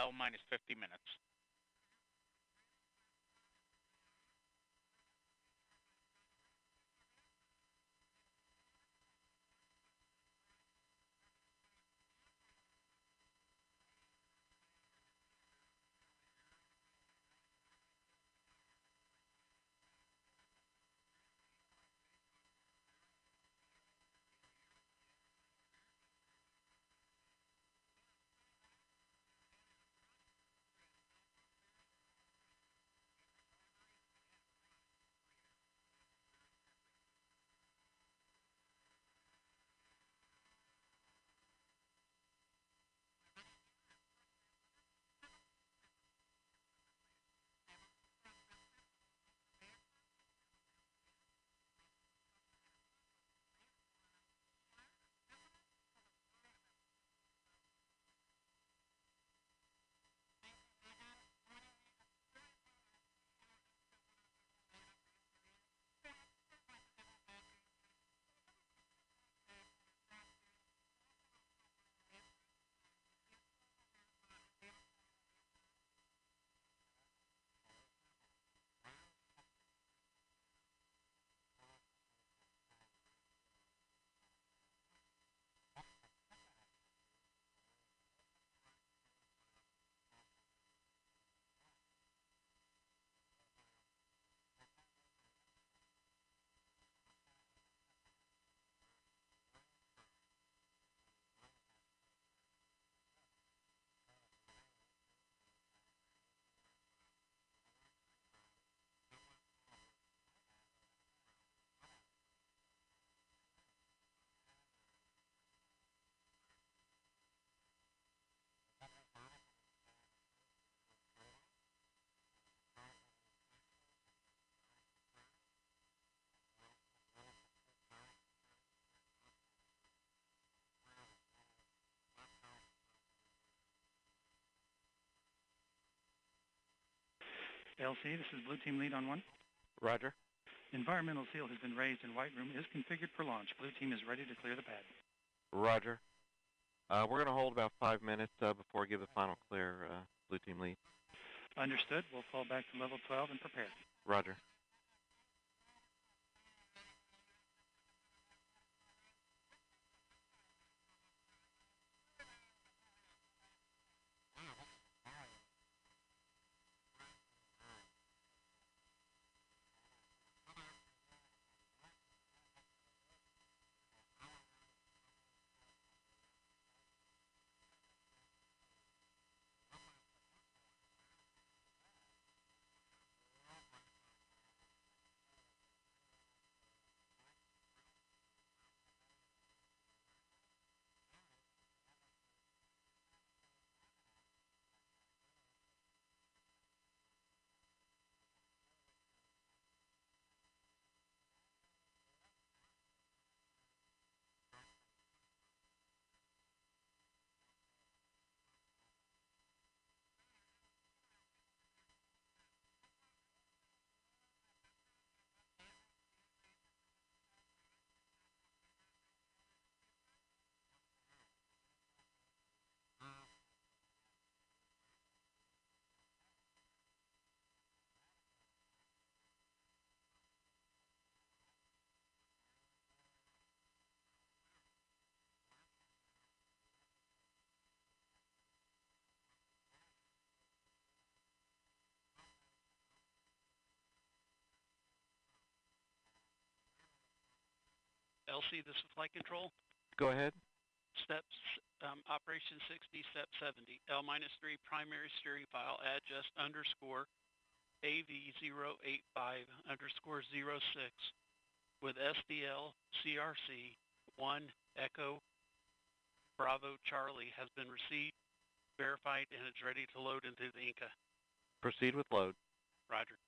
L minus 50 minutes. LC, this is Blue Team Lead on 1. Roger. Environmental seal has been raised and White Room is configured for launch. Blue Team is ready to clear the pad. Roger. We're going to hold about 5 minutes before we give the final clear, Blue Team Lead. Understood. We'll fall back to level 12 and prepare. Roger. LC, this is Flight Control. Go ahead. Steps, Operation 60, Step 70. L-3 primary steering file, adjust underscore AV085 underscore 06 with SDL CRC 1 Echo Bravo Charlie has been received, verified, and it's ready to load into the Inca. Proceed with load. Roger.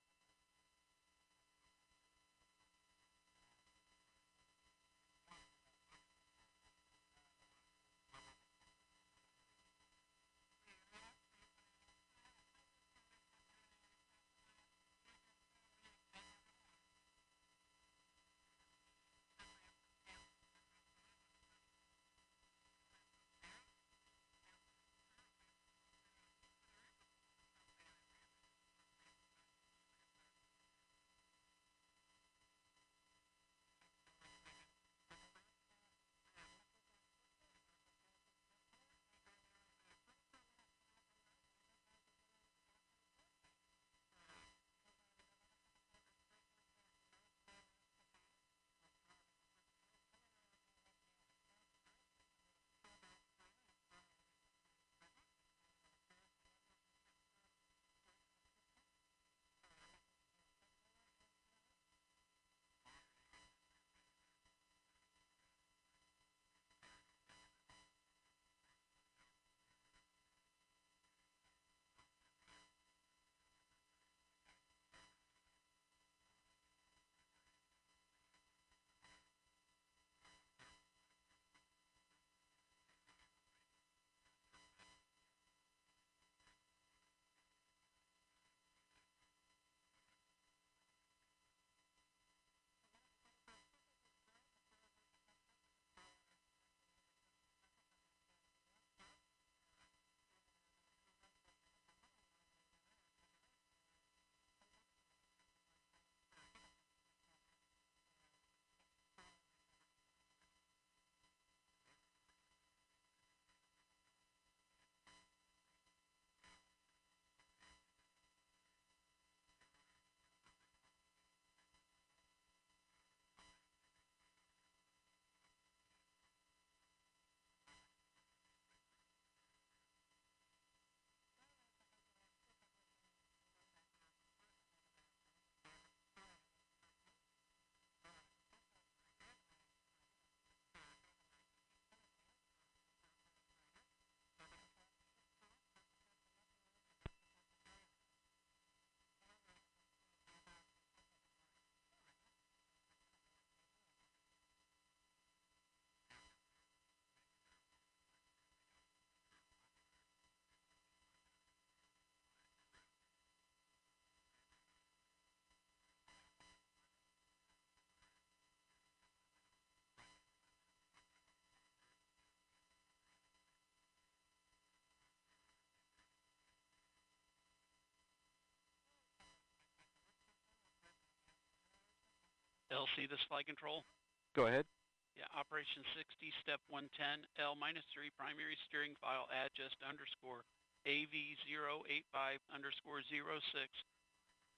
LC, this flight control. Go ahead. Yeah, Operation 60, Step 110, L-3, primary steering file adjust underscore AV085 underscore 06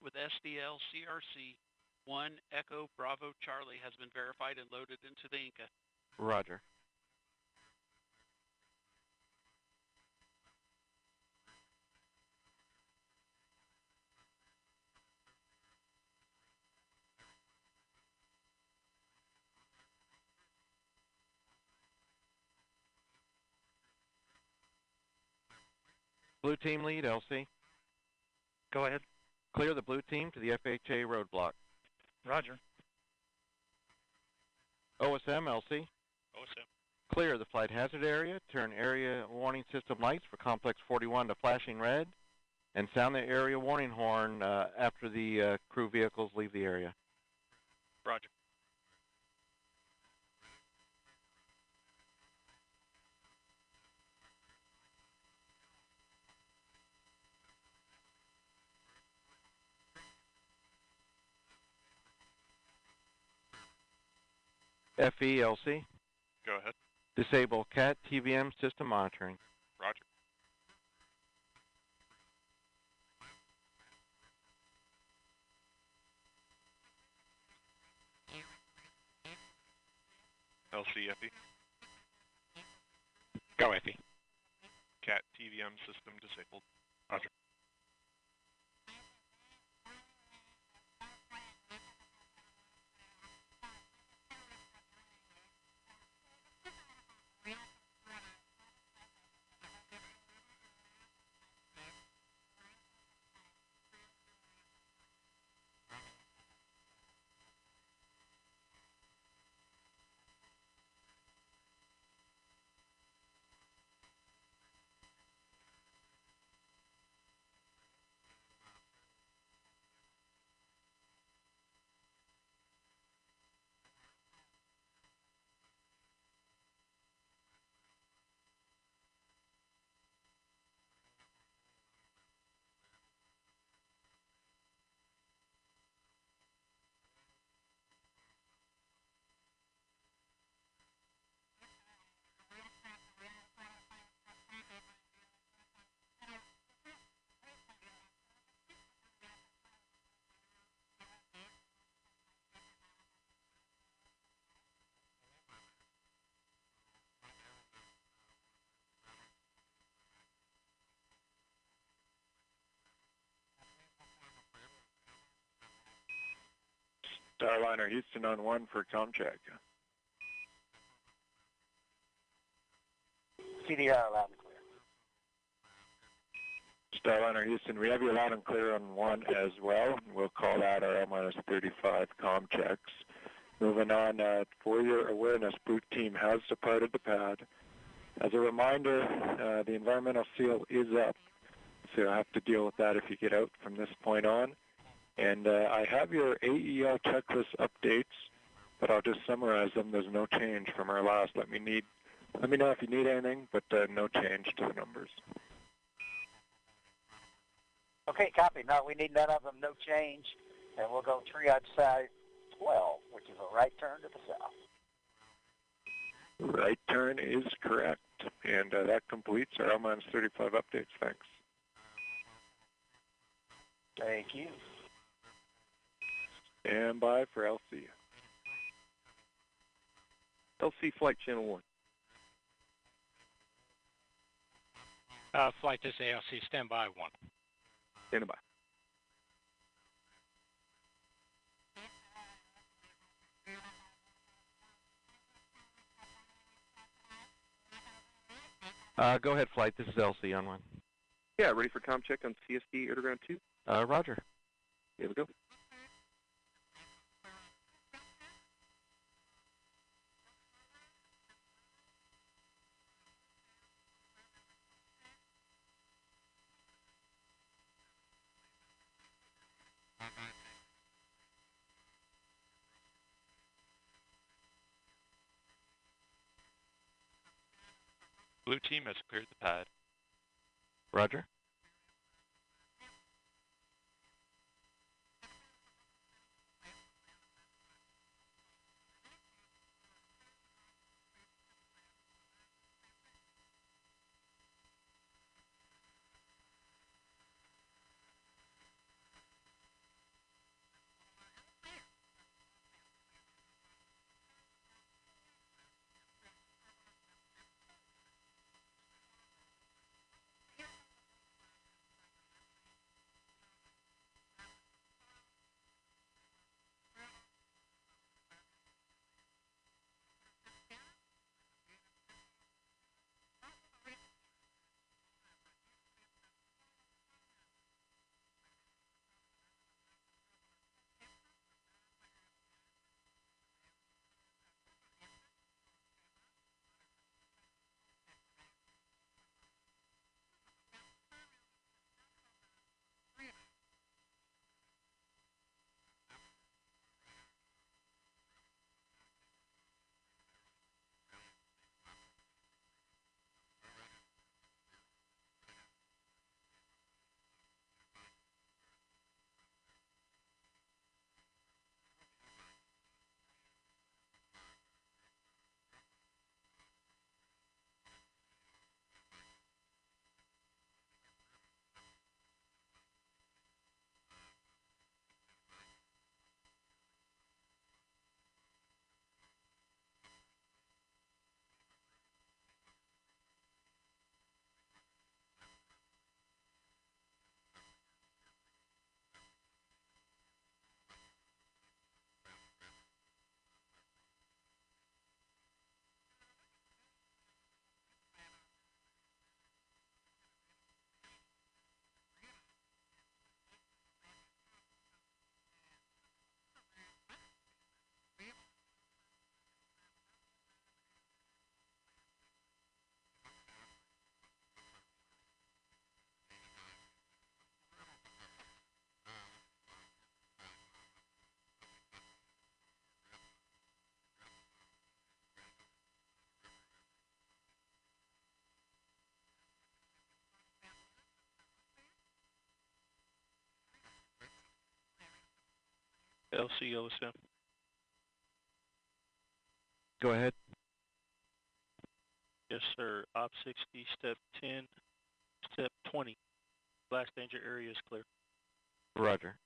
with SDL CRC 1 Echo Bravo Charlie has been verified and loaded into the Inca. Roger. Blue team lead, LC. Go ahead. Clear the blue team to the FHA roadblock. Roger. OSM, LC. OSM. Clear the flight hazard area. Turn area warning system lights for complex 41 to flashing red. And sound the area warning horn after the crew vehicles leave the area. Roger. FELC. Go ahead. Disable CAT TVM system monitoring. Roger. LCFE. Go, Effie. CAT TVM system disabled. Roger. Starliner Houston on 1 for comm check. CDR loud and clear. Starliner Houston, we have you loud and clear on 1 as well. We'll call that our L-35 comm checks. Moving on, for your awareness, boot team has departed the pad. As a reminder, the environmental seal is up, so you'll have to deal with that if you get out from this point on. And I have your AEL checklist updates, but I'll just summarize them. There's no change from our last. Let me know if you need anything, but no change to the numbers. Okay, copy. No, we need none of them, no change. And we'll go triage side 12, which is a right turn to the south. Right turn is correct. And that completes our L-35 updates. Thanks. Thank you. Stand by for LC. LC Flight Channel 1. Flight this ALC, stand by 1. Stand by. Go ahead, flight. This is LC on 1. Yeah, ready for comm check on CSD Air to Ground 2? Roger. Here we go. Blue team has cleared the pad. Roger. LCOSM. Go ahead. Yes, sir. Op 60, step 10, step 20. Blast danger area is clear. Roger.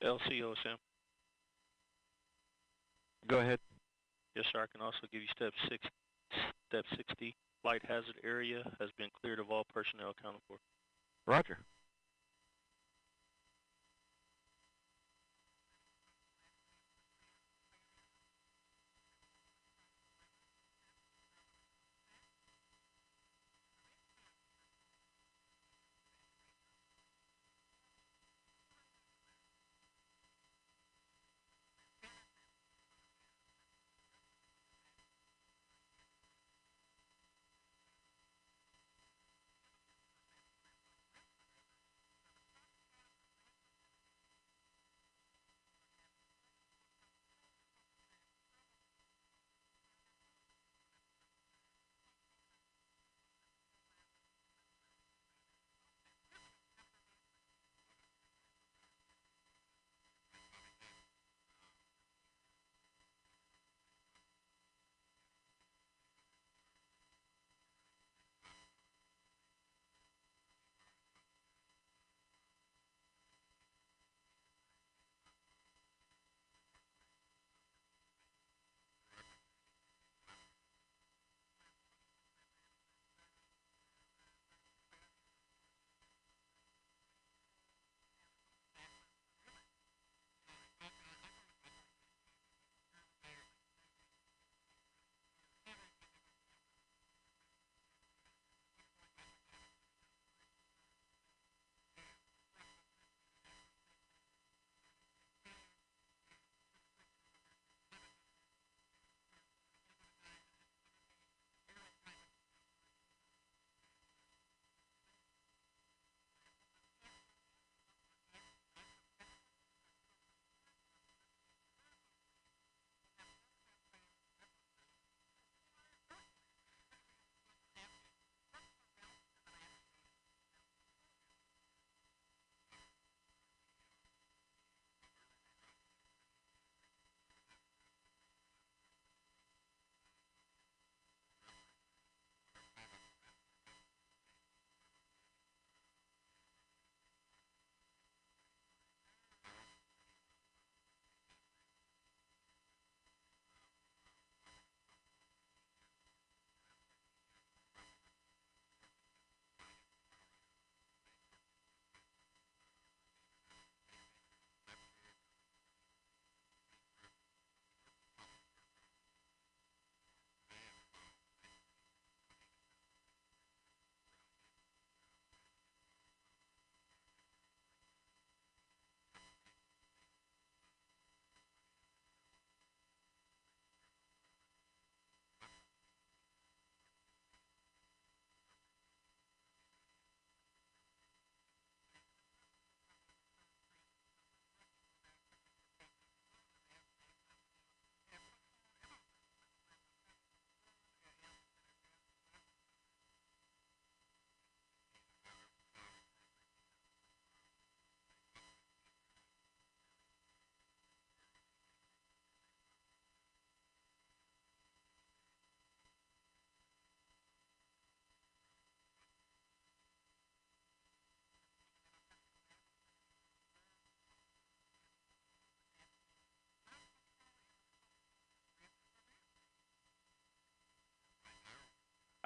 LCOSM. Go ahead. Yes, sir. I can also give you step 60. Flight hazard area has been cleared of all personnel accounted for. Roger.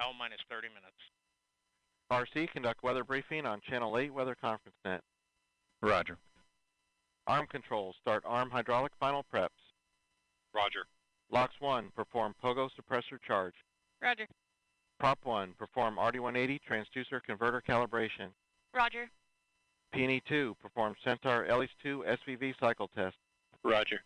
L minus 30 minutes. RC, conduct weather briefing on Channel 8 Weather Conference Net. Roger. Arm controls, start arm hydraulic final preps. Roger. LOX 1, perform pogo suppressor charge. Roger. Prop 1, perform RD180 transducer converter calibration. Roger. P&E 2, perform Centaur LH2 SVV cycle test. Roger.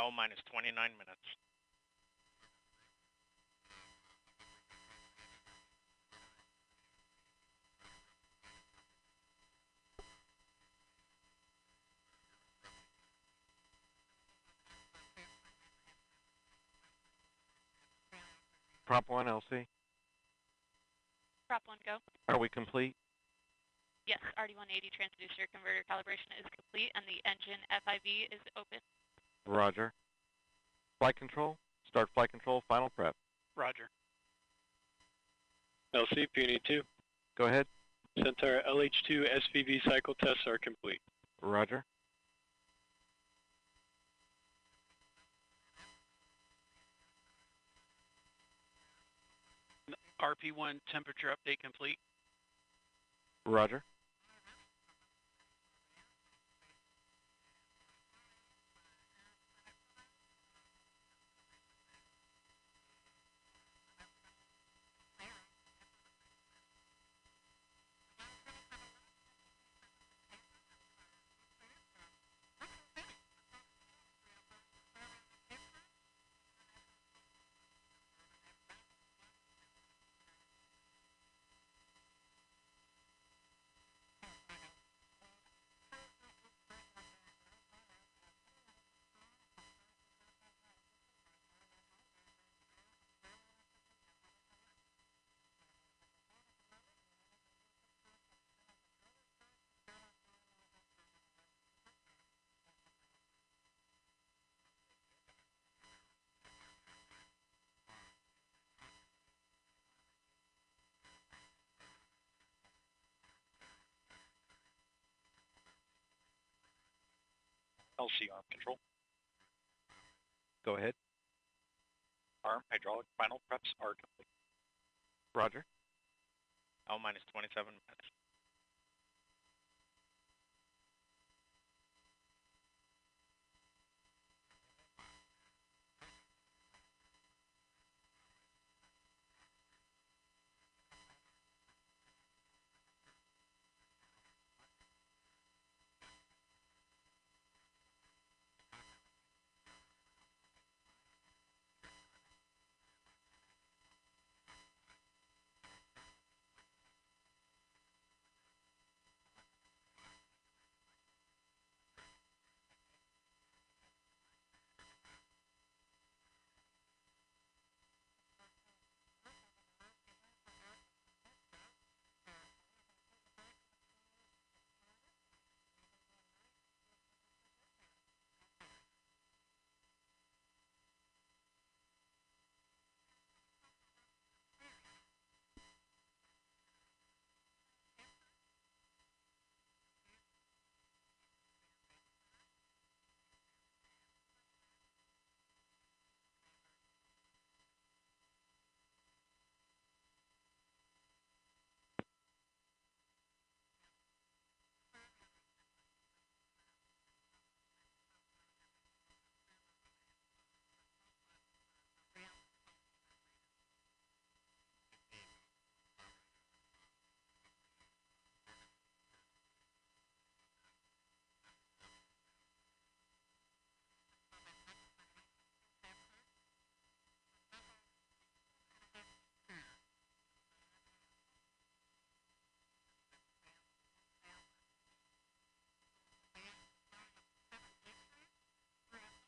L minus 29 minutes. Prop 1 LC. Prop 1, go. Are we complete? Yes, RD180 transducer converter calibration is complete and the engine FIV is open. Roger. Flight control, start flight control final prep. Roger. LC, P&E 2. Go ahead. Centaur LH2 SVV cycle tests are complete. Roger. RP1 temperature update complete. Roger. LC arm control. Go ahead. Arm hydraulic final preps are complete. Roger. L minus 27 minutes.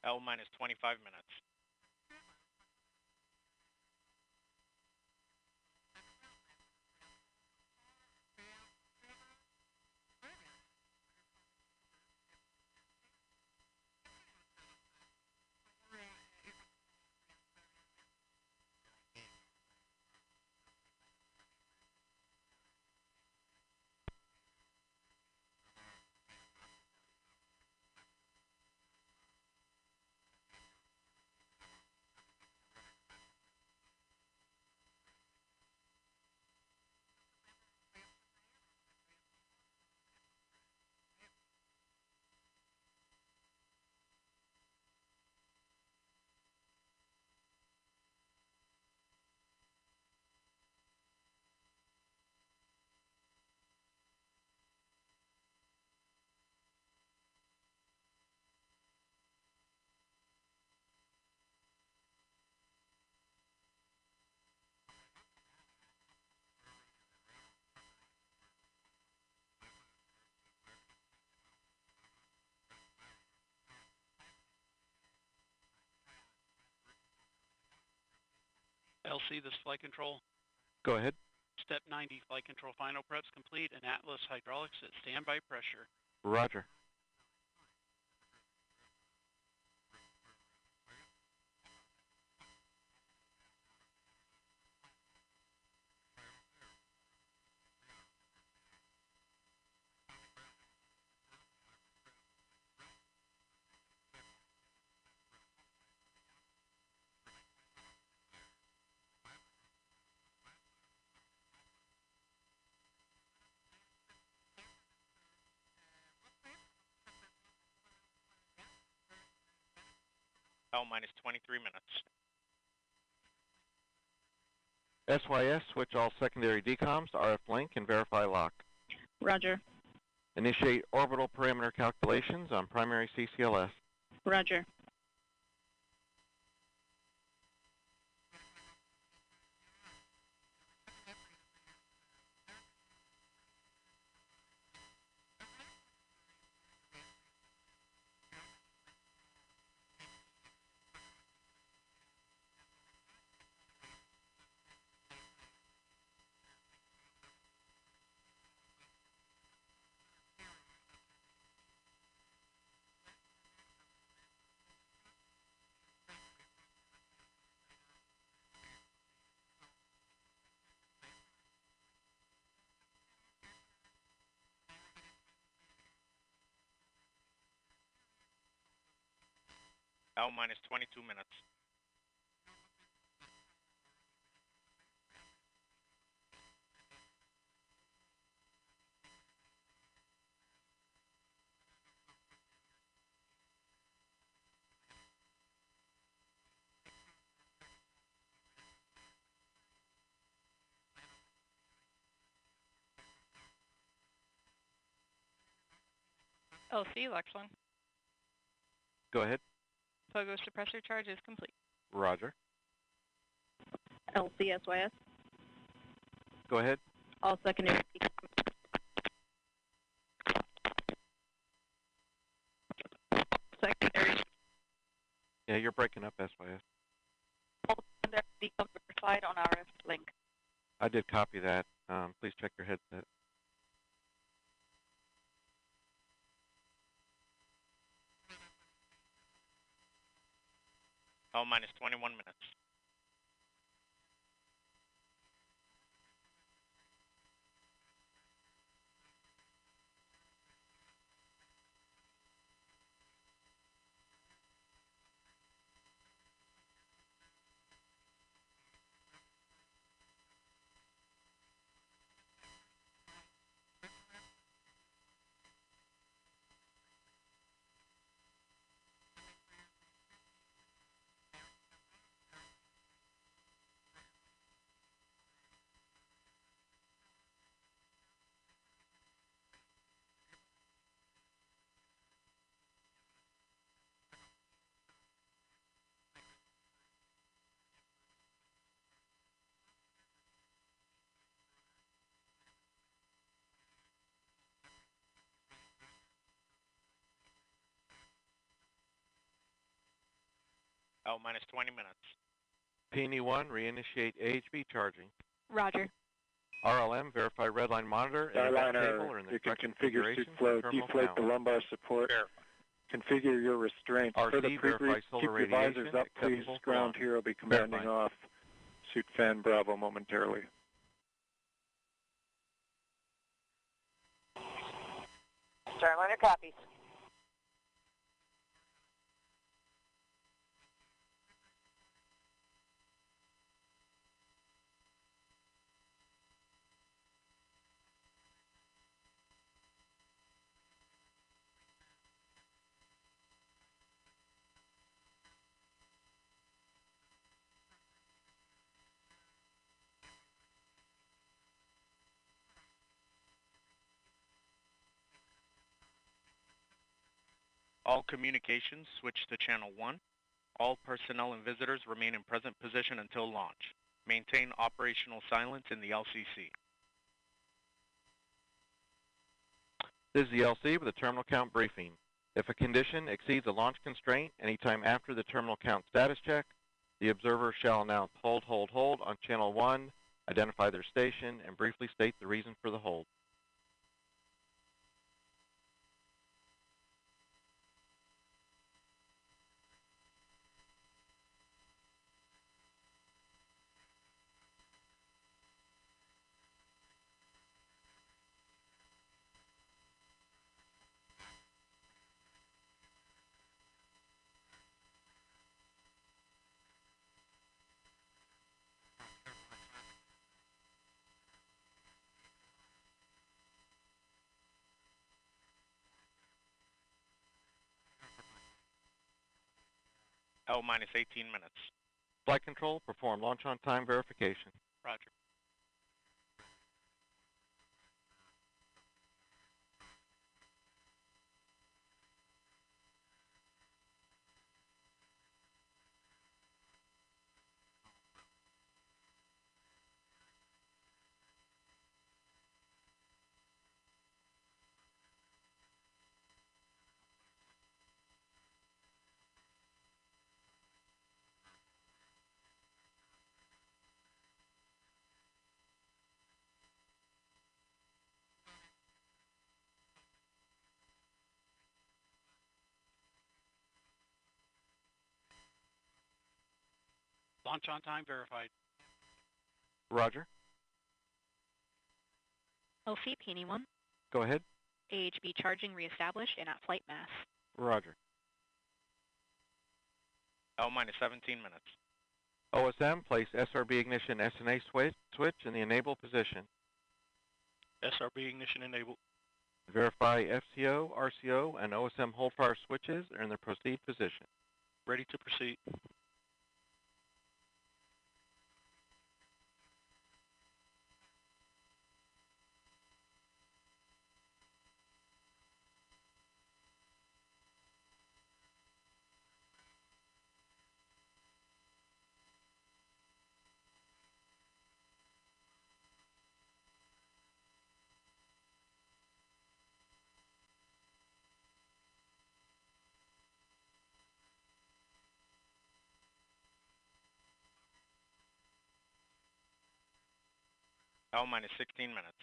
L minus 25 minutes. LC, this is flight control. Go ahead. Step 90, flight control final preps complete, and Atlas hydraulics at standby pressure. Roger. L minus 23 minutes. SYS, switch all secondary decoms to RF link and verify lock. Roger. Initiate orbital parameter calculations on primary CCLS. Roger. L minus 22 minutes. LC, Lexlin. Go ahead. Pogo suppressor charge is complete. Roger. LCSYS. Go ahead. All secondary. Secondary. Yeah, you're breaking up, SYS. All secondary decoms verified on RF link. I did copy that. Please check your headset. L minus 21 minutes. L minus 20 minutes. PNE1, reinitiate AHB charging. Roger. RLM, verify redline monitor and event table or in Starliner, the you can correct configure suit configuration flow, for terminal deflate count. the lumbar support, configure your restraints. For the RC, verify solar keep your radiation, visors up, please. acceptable for Ground launch. here will be commanding Verify. off suit fan Bravo momentarily. Starliner copies. All communications switch to channel 1. All personnel and visitors remain in present position until launch. Maintain operational silence in the LCC. This is the LC with a terminal count briefing. If a condition exceeds a launch constraint anytime after the terminal count status check, The observer shall announce hold, hold, hold on channel 1, identify their station, and briefly state the reason for the hold. L minus 18 minutes. Flight control, perform launch on time verification. Roger. Launch on time verified. Roger. LC Peony 1. Go ahead. AHB charging reestablished and at flight mass. Roger. L minus 17 minutes. OSM, place SRB ignition SNA switch in the enable position. SRB ignition enabled. Verify FCO, RCO, and OSM hold fire switches are in the proceed position. Ready to proceed. L minus 16 minutes.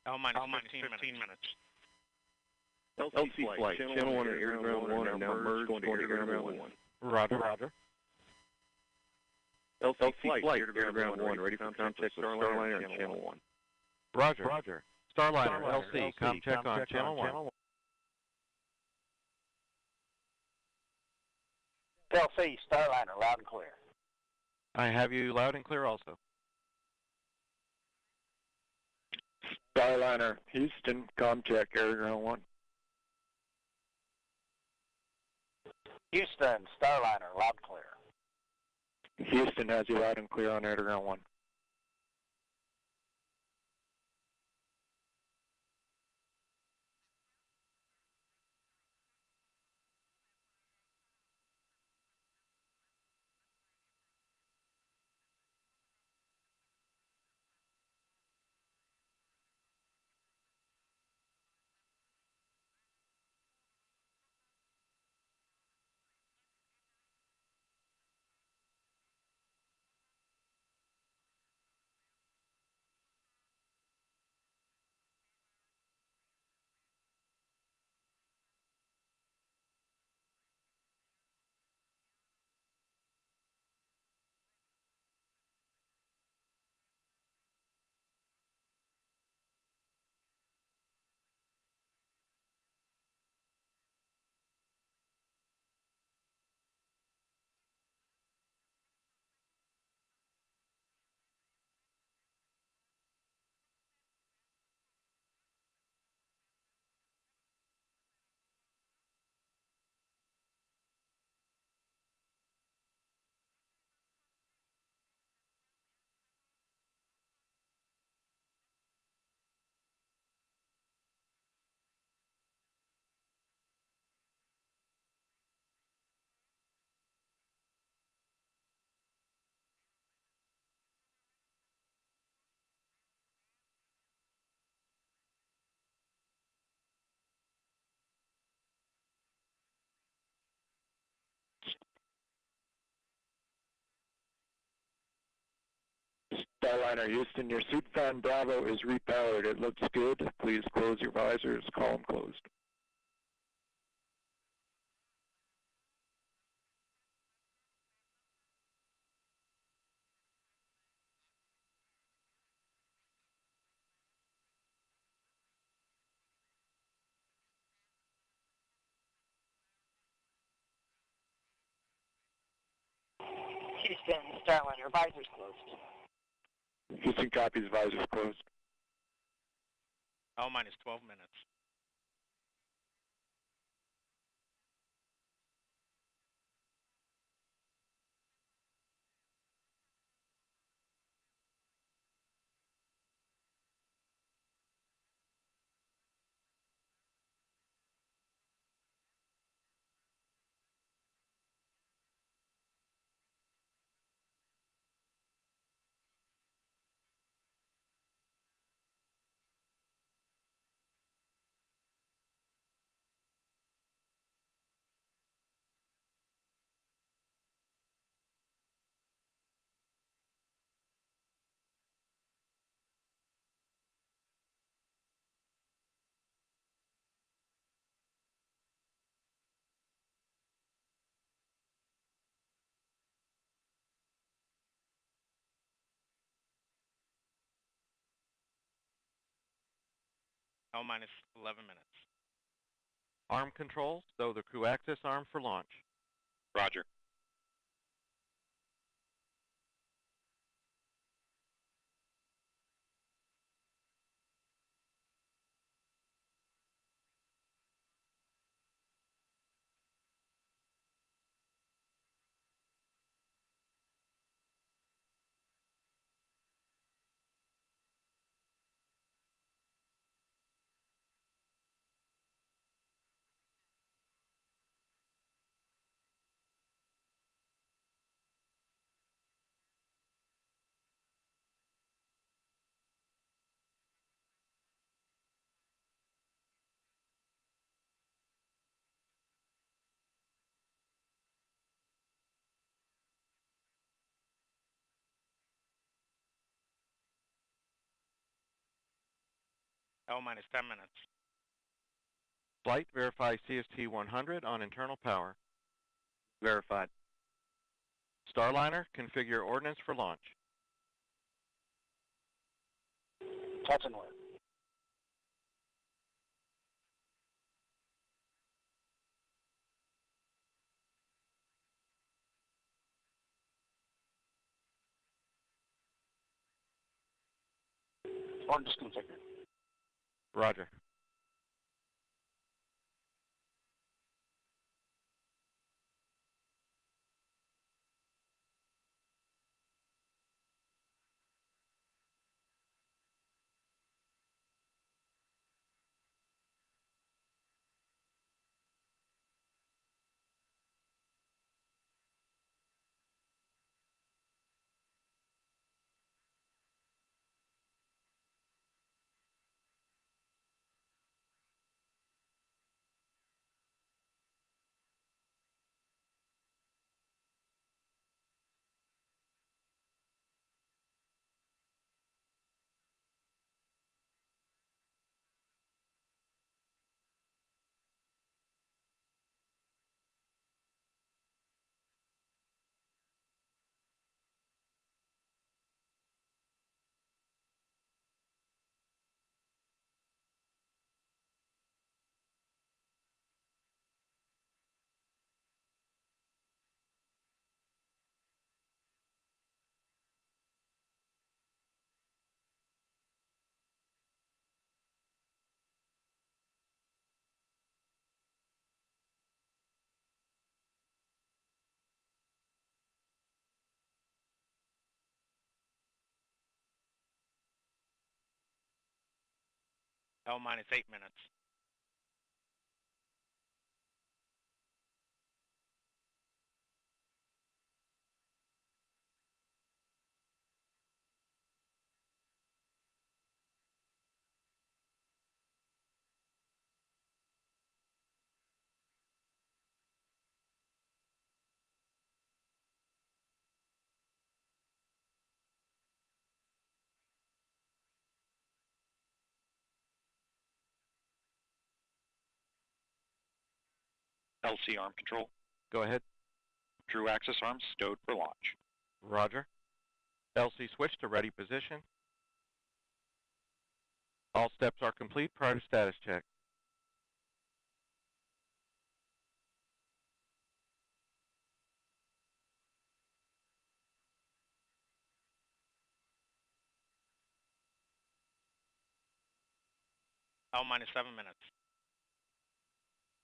L minus 15 minutes. LC flight, channel 1 and air to ground 1 are now merged going to air to ground 1. Roger, roger. LC flight, air to ground 1, ready for contact with Starliner on channel 1. Roger, roger. Starliner, LC, com check on channel 1. LC, Starliner, loud and clear. I have you loud and clear also. Starliner, Houston, ComTech, Air Ground 1. Houston, Starliner, loud and clear. Houston has you loud and clear on Air Ground 1. Starliner Houston, your suit fan Bravo is repowered. It looks good. Please close your visors. Column closed. Houston, Starliner, visors closed. Houston copies, visors closed. L minus 12 minutes. L minus 11 minutes. Arm controls, so the crew access arm for launch. Roger. L minus 10 minutes. Flight, verify CST 100 on internal power. Verified. Starliner, configure ordnance for launch. Touch and win. Ordnance configured. Roger. L minus 8 minutes. LC arm control. Go ahead. True axis arms stowed for launch. Roger. LC switch to ready position. All steps are complete prior to status check. L minus 7 minutes.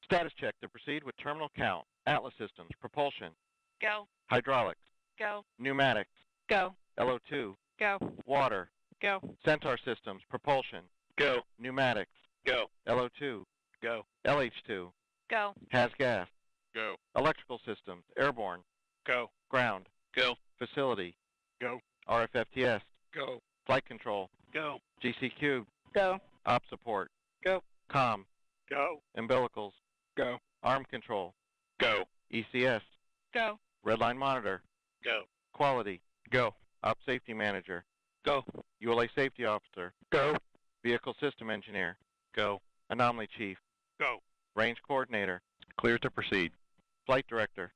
Status check to proceed with terminal count. Atlas systems, propulsion, Go. hydraulics, Go. pneumatics, Go. LO2, Go. water, Go. Centaur systems, propulsion, Go. pneumatics, Go. LO2, Go. LH2, Go. has gas, Go. electrical systems, airborne, Go. ground, Go. facility, Go. RFFTS, Go. flight control, Go. GCQ, Go. op support, Go. comm, Go. umbilicals, Go. arm control, Go. ECS, Go. redline monitor, Go. quality, Go. op safety manager, Go. ULA safety officer, Go. vehicle system engineer, Go. anomaly chief, Go. range coordinator, Clear to proceed. flight director,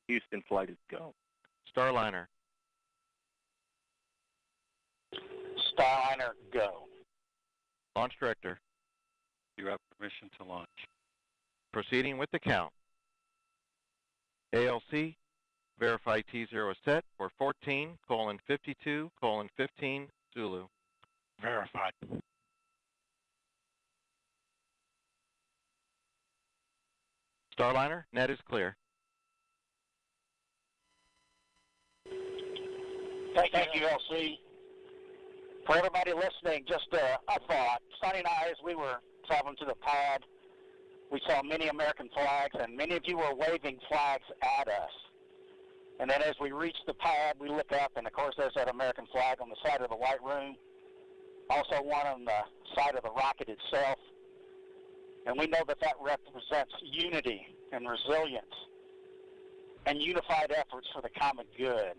Houston flight is go. Starliner, Starliner, go. launch director, You have permission to launch. proceeding with the count. ALC, verify T0 is set for 14:52:15 Zulu. Verified. Starliner, net is clear. Thank you, LC. For everybody listening, just a thought. Sonny and I, as we were traveling to the pad, we saw many American flags, and many of you were waving flags at us. And then as we reached the pad, we look up, and of course there's that American flag on the side of the White Room, also one on the side of the rocket itself. And we know that that represents unity and resilience and unified efforts for the common good.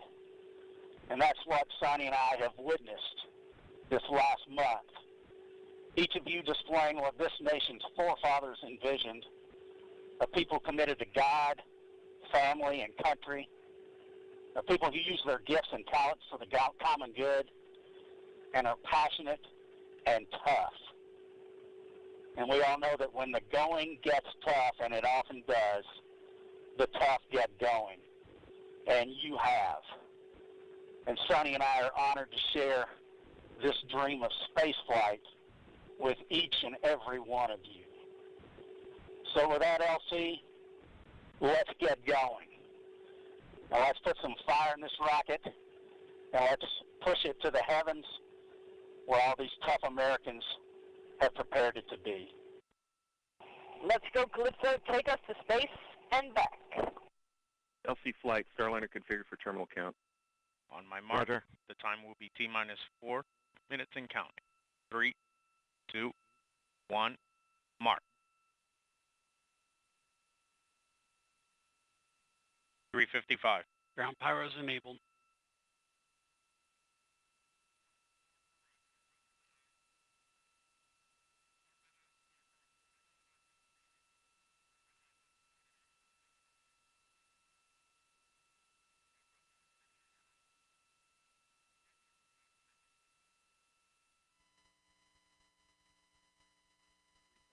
And that's what Sonny and I have witnessed this last month. Each of you displaying what this nation's forefathers envisioned, a people committed to God, family, and country, a people who use their gifts and talents for the common good, and are passionate and tough. And we all know that when the going gets tough, and it often does, the tough get going. And you have. And Sonny and I are honored to share this dream of spaceflight with each and every one of you. So with that, LC, let's get going. Now let's put some fire in this rocket, and let's push it to the heavens where all these tough Americans have prepared it to be. Let's go, Calypso. Take us to space and back. LC flight, Starliner configured for terminal count. On my mark, Roger. the time will be T-minus 4 minutes and counting. 3, 2, 1, mark. 3:55. Ground pyros enabled.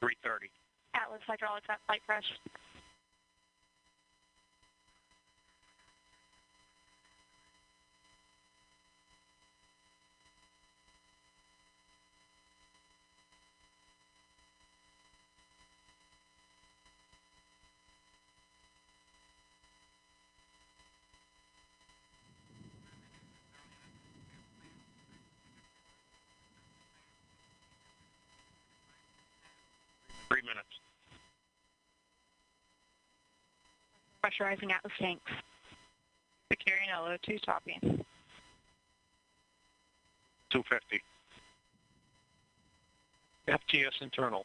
.330. Atlas hydraulics at flight fresh. Minutes. Pressurizing Atlas tanks. Securing LO2 topping. 250. FTS internal.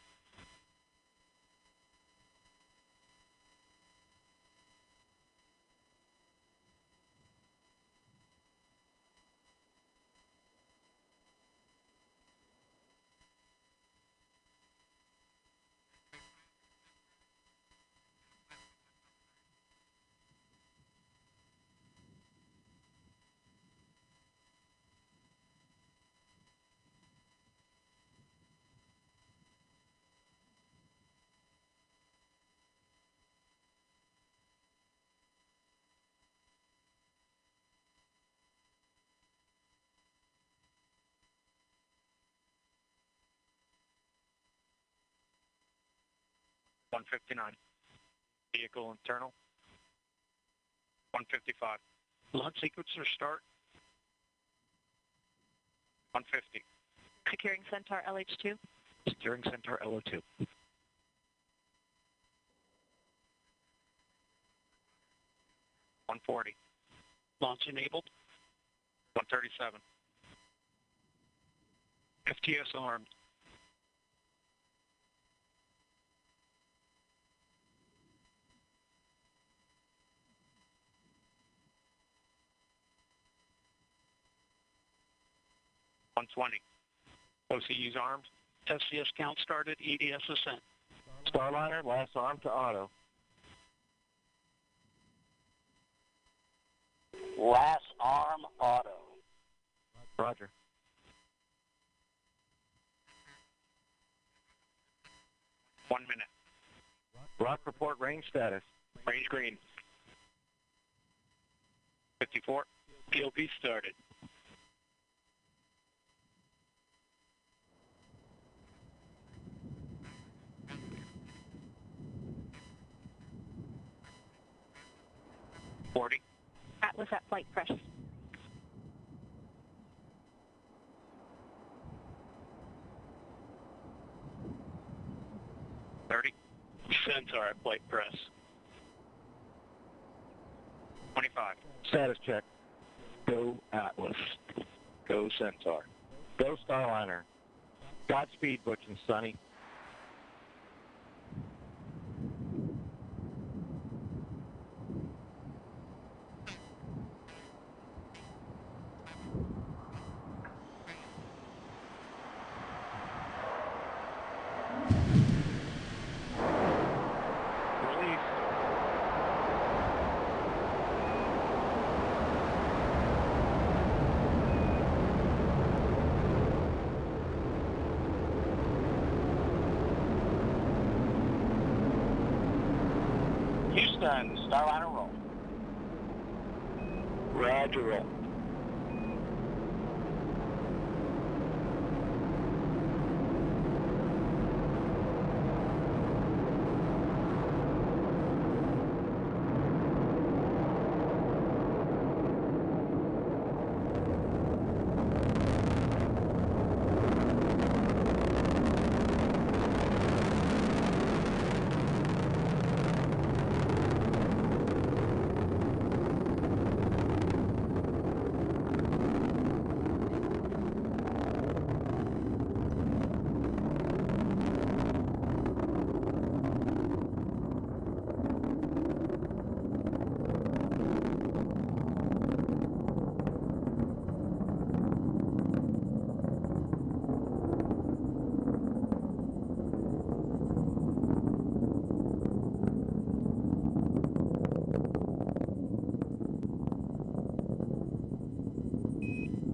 159. Vehicle internal. 155. Launch sequencer start. 150. Securing Centaur LH2. Securing Centaur LO2. 140. Launch enabled. 137. FTS armed. 120. OCU's armed. SCS count started. EDS ascent. Starliner, last arm to auto. Last arm auto. Roger. One minute. Rock report range status. Range green. 54. POP started. Atlas at flight press. Centaur at flight press. 25. Status check. Go Atlas. Go Centaur. Go Starliner. Godspeed, Butch and Suni. Houston, Starliner roll. Roger, roll.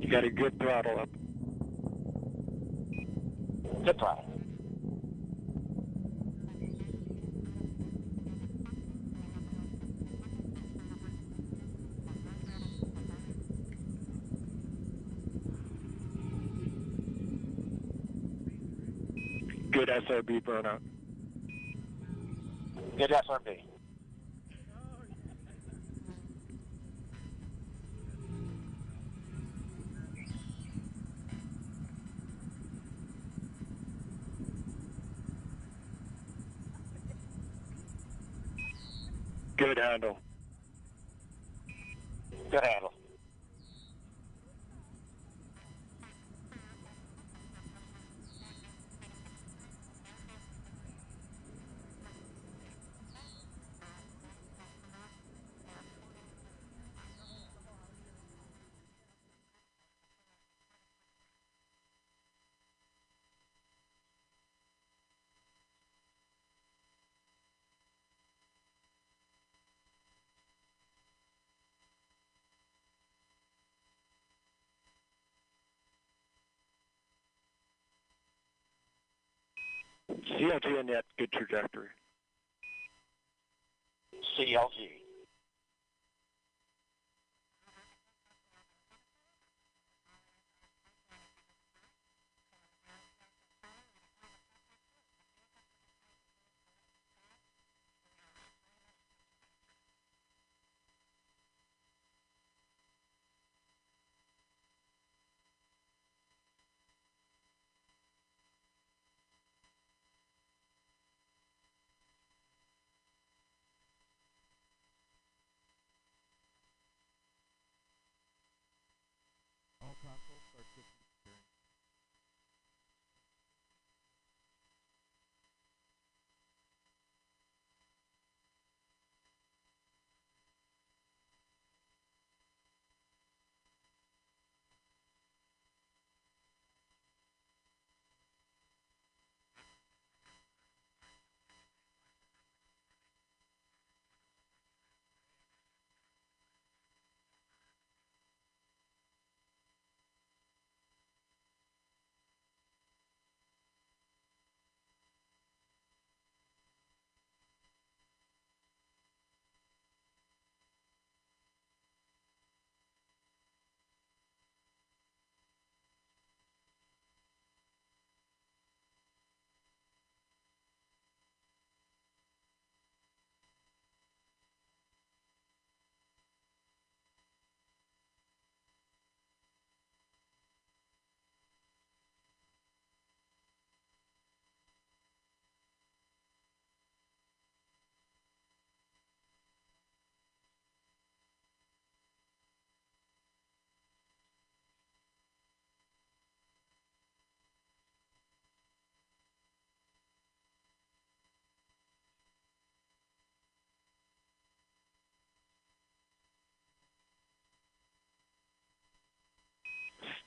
You got a good throttle up. Good throttle. Good SRB burnout. Good SRB. Good handle. Good handle. CLG and net, good trajectory. CLG. console, start system steering.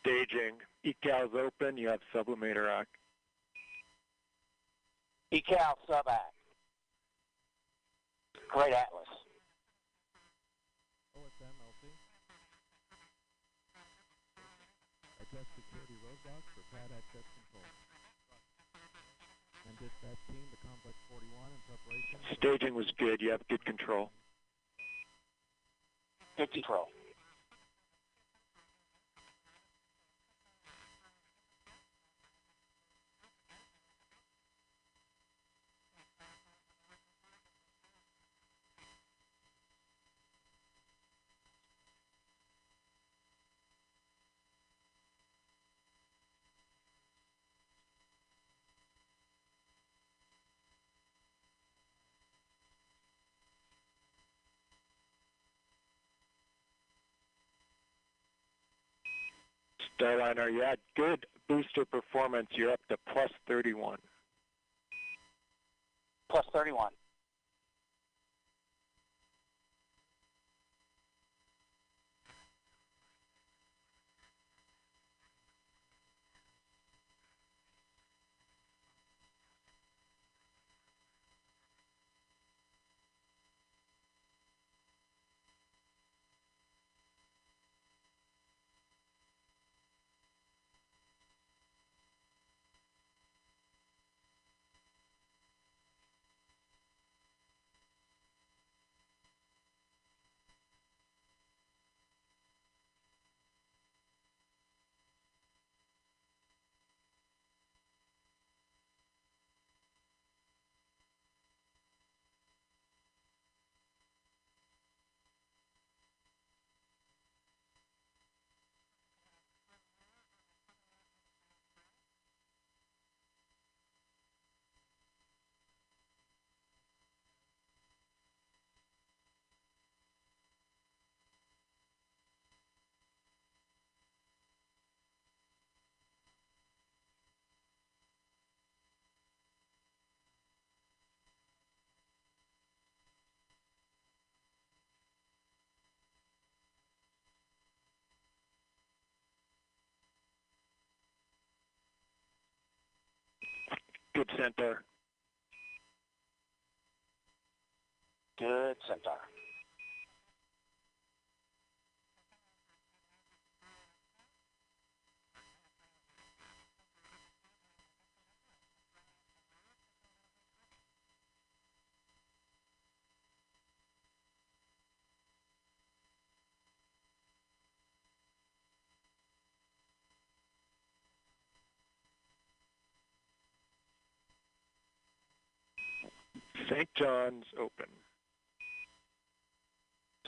Staging. ECAL's open. You have sublimator act. ECAL sub-act. Great Atlas. OSM LC. Adjust security roadblocks for pad access control. And dispatch team to complex 41 in preparation. Staging was good. You have good control. Good control. Starliner, you had good booster performance. You're up to plus 31. Plus 31. Good centaur. Good centaur. St. John's open.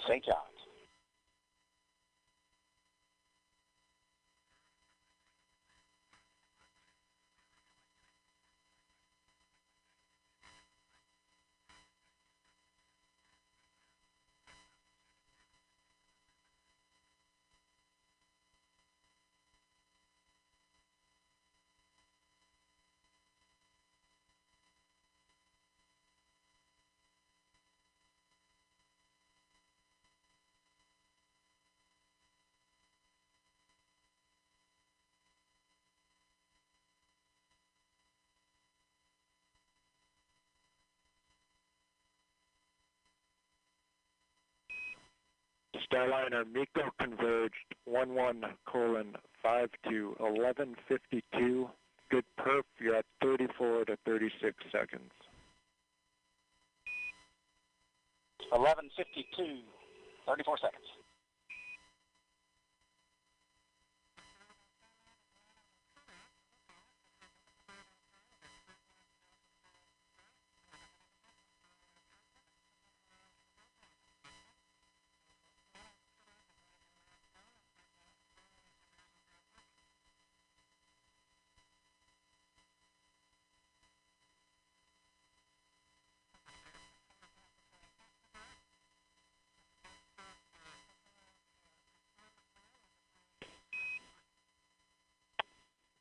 St. John's. Starliner MECO converged 11:5 to 11:52. Good perf, you're at 34 to 36 seconds. 11:52, 34 seconds.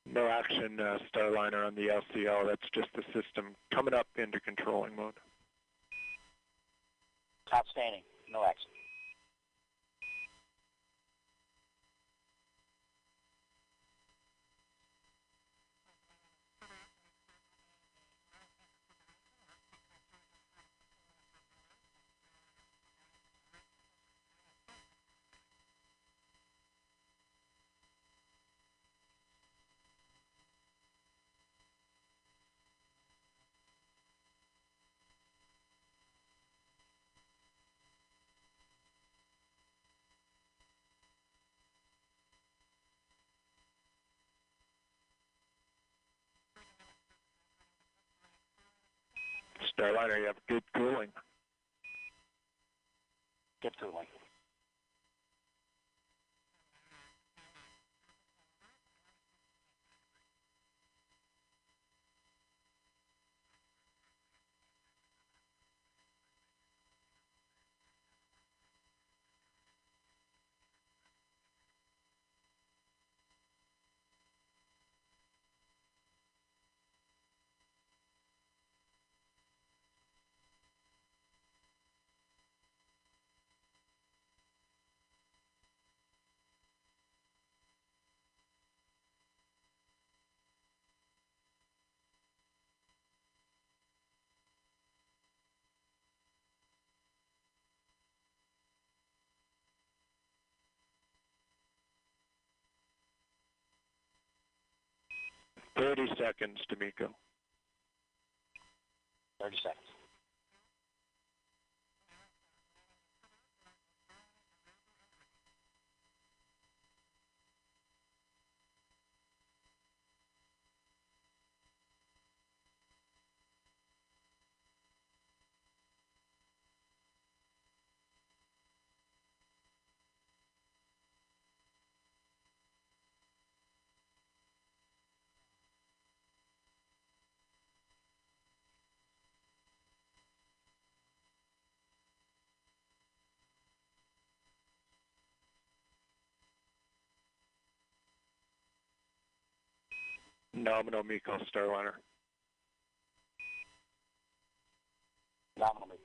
No action, Starliner, on the LCL. That's just the system coming up into controlling mode. Outstanding. No action. Starliner, you have good cooling. Good cooling. Thirty seconds to MECO. 30 seconds. Nominal MECO, Starliner. Nominal MECO.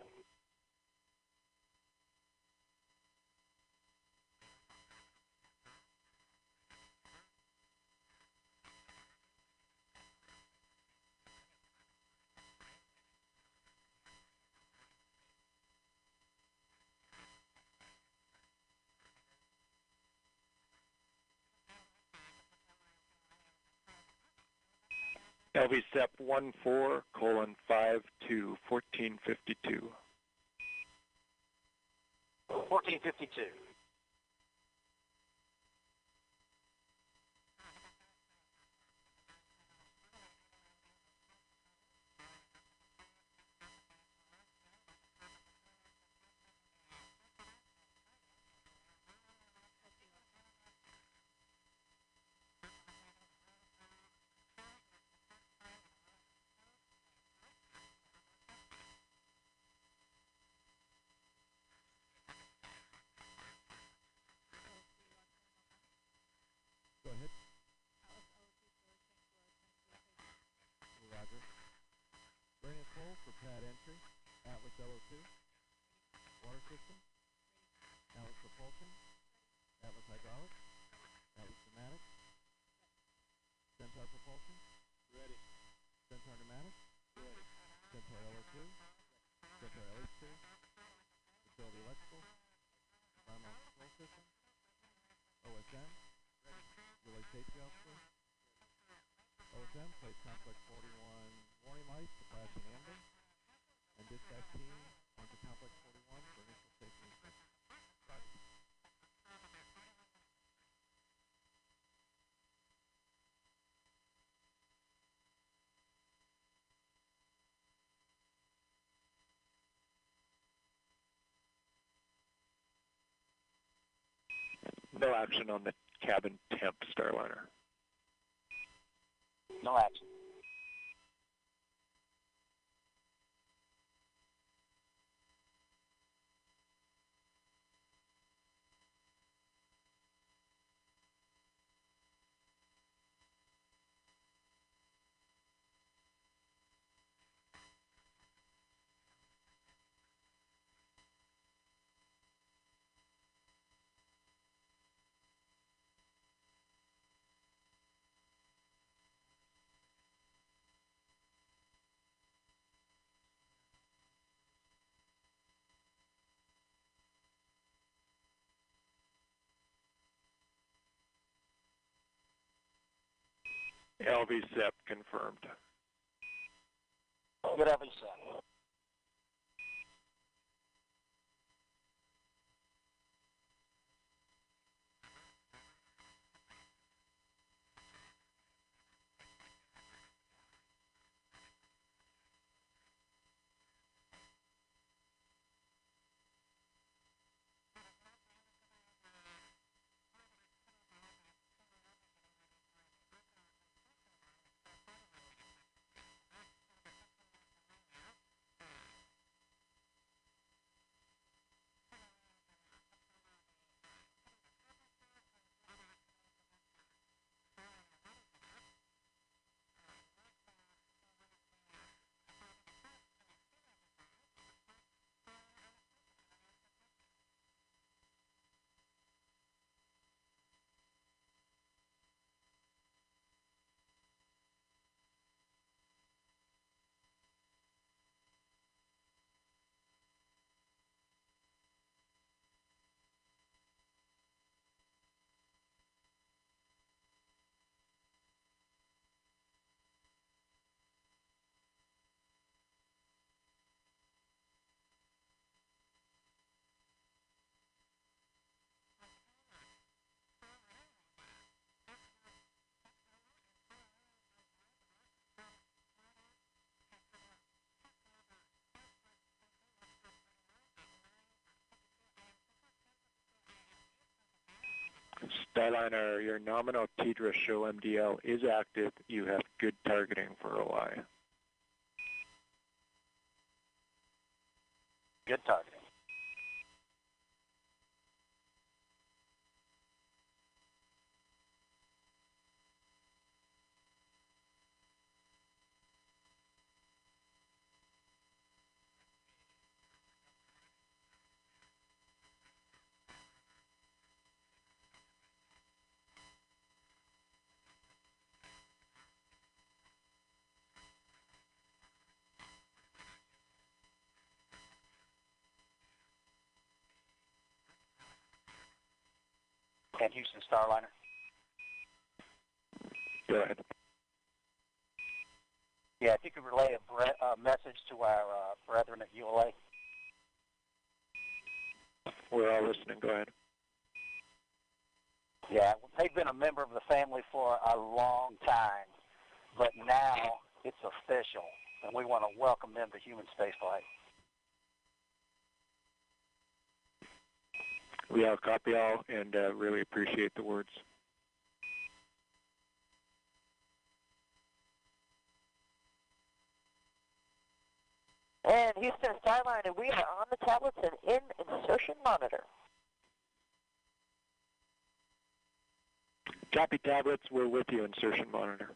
LVSEP 14:5 to 14:52. 14:52. Go ahead. Roger. Bring it full for pad entry. Atlas LO2. Water system. Atlas propulsion. Atlas hydraulics. Atlas pneumatics. Centaur propulsion. Ready. Centaur pneumatics. Ready. Centaur LO2. Centaur LH2. Facility electrical. Environmental on control system. OSM, ready. Relay safety officer. OSM, place complex 41 warning lights to flashing amber. And dispatch team onto complex 41 for initial safety inspection. Roger. No action on the cabin temp Starliner. No action. LVSEP confirmed. Good LVSEP. Starliner, your nominal TDRA show MDL is active. You have good targeting for OI. Good targeting. And Houston Starliner. Go ahead. Yeah, if you could relay a message to our brethren at ULA. We're all listening. Go ahead. Yeah, they've been a member of the family for a long time, but now it's official, and we want to welcome them to human spaceflight. We all copy all and really appreciate the words. And Houston Starliner, we are on the tablets and in insertion monitor. Copy tablets, we're with you, insertion monitor.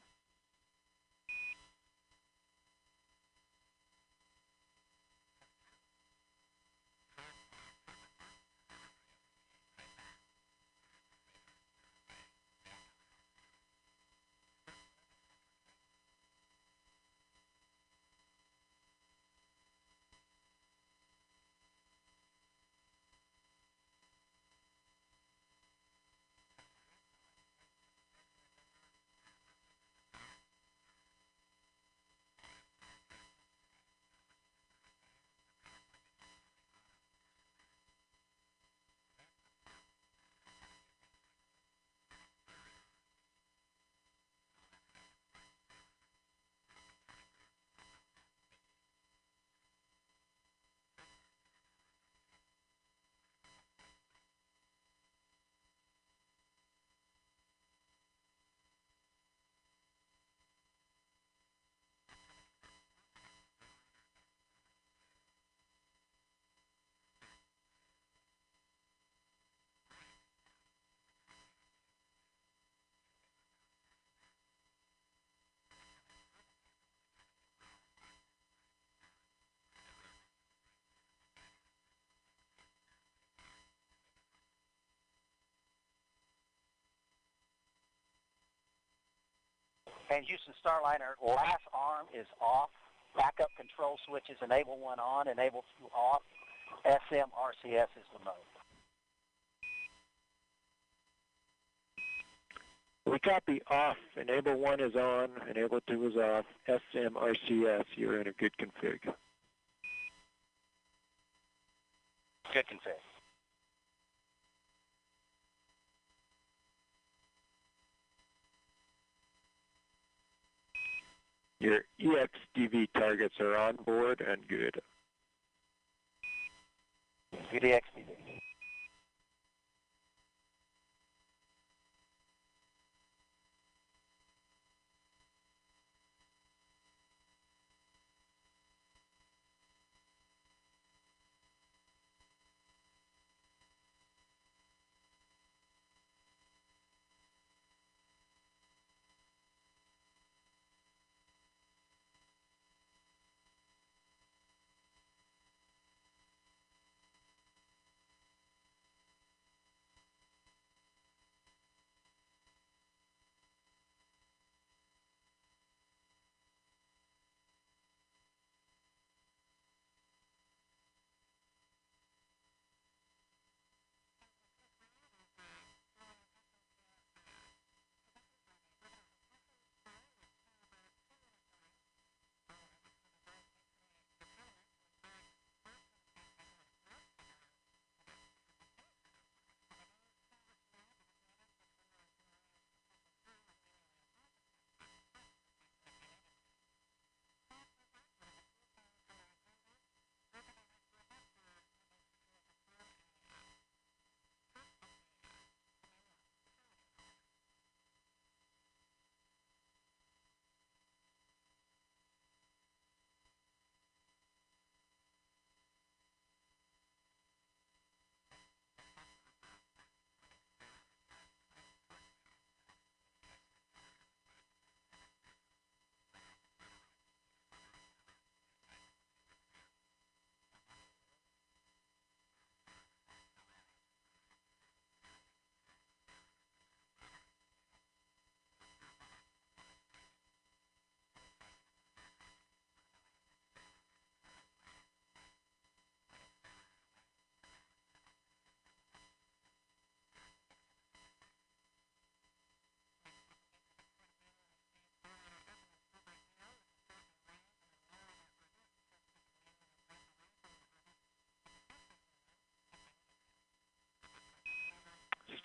And Houston Starliner, last arm is off. Backup control switches, enable 1 on, enable 2 off. SM RCS is the mode. We copy off. Enable 1 is on, enable 2 is off. SM RCS, you're in a good config. Good config. Your EXDV targets are on board and good. Good EXDV.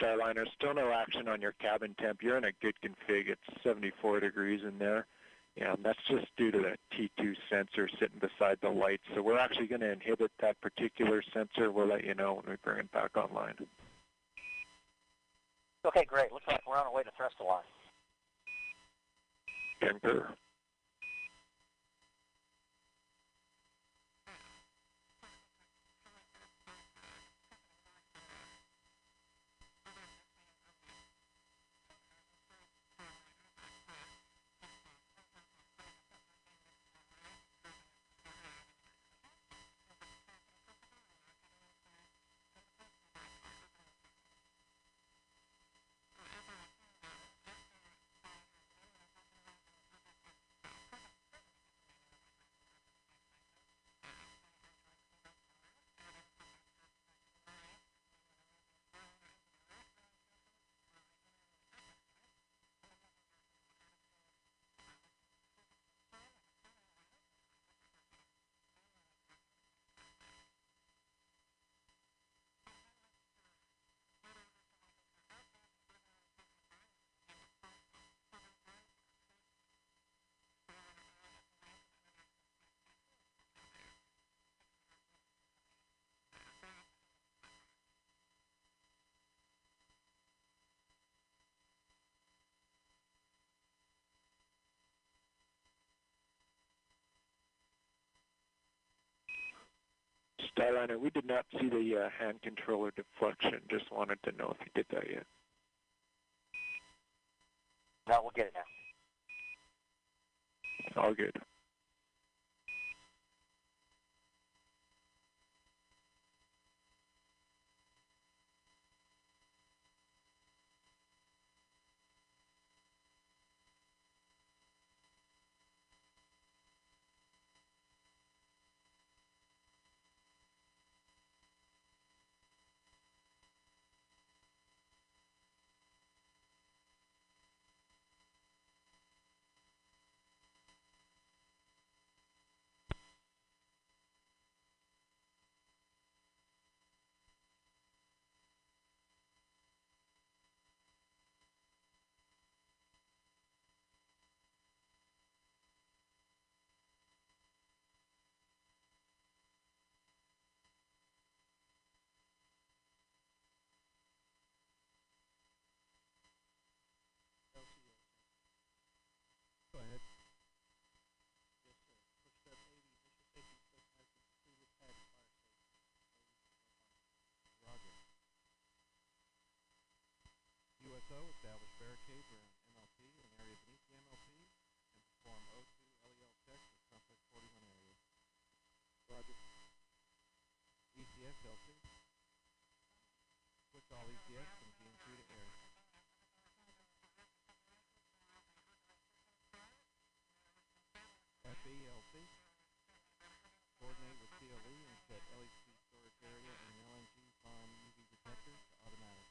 Starliner, still no action on your cabin temp. You're in a good config. It's 74 degrees in there. And that's just due to the T2 sensor sitting beside the light. So we're actually going to inhibit that particular sensor. We'll let you know when we bring it back online. Okay, great. Looks like we're on our way to thrust align. Concur. Starliner, we did not see the hand controller deflection. Just wanted to know if you did that yet. No, we'll get it now. All good. also establish barricades around MLP and area beneath the MLP and perform O2 LEL checks with Complex 41 areas. Roger. ECS LC. Switch all ECS from GM2 to air. FELC. Coordinate with CLE and set LHC storage area and LNG farm UV detectors to automatic.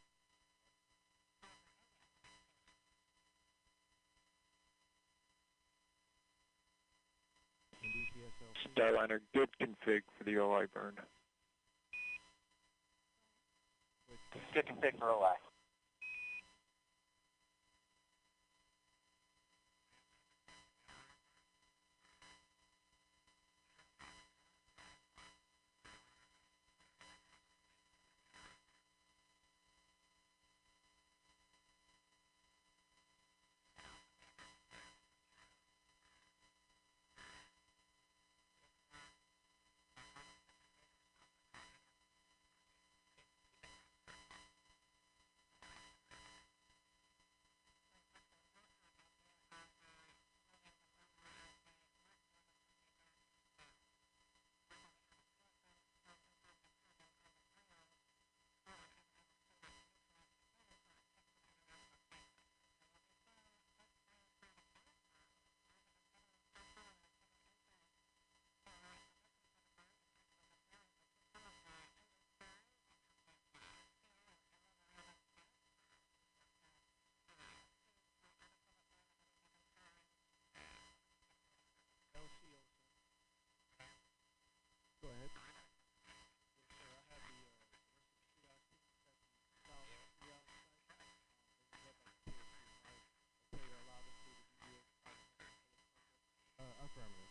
And DCSLC. Starliner, good config for the OI burn. Good config for OI. Go ahead. Affirmative.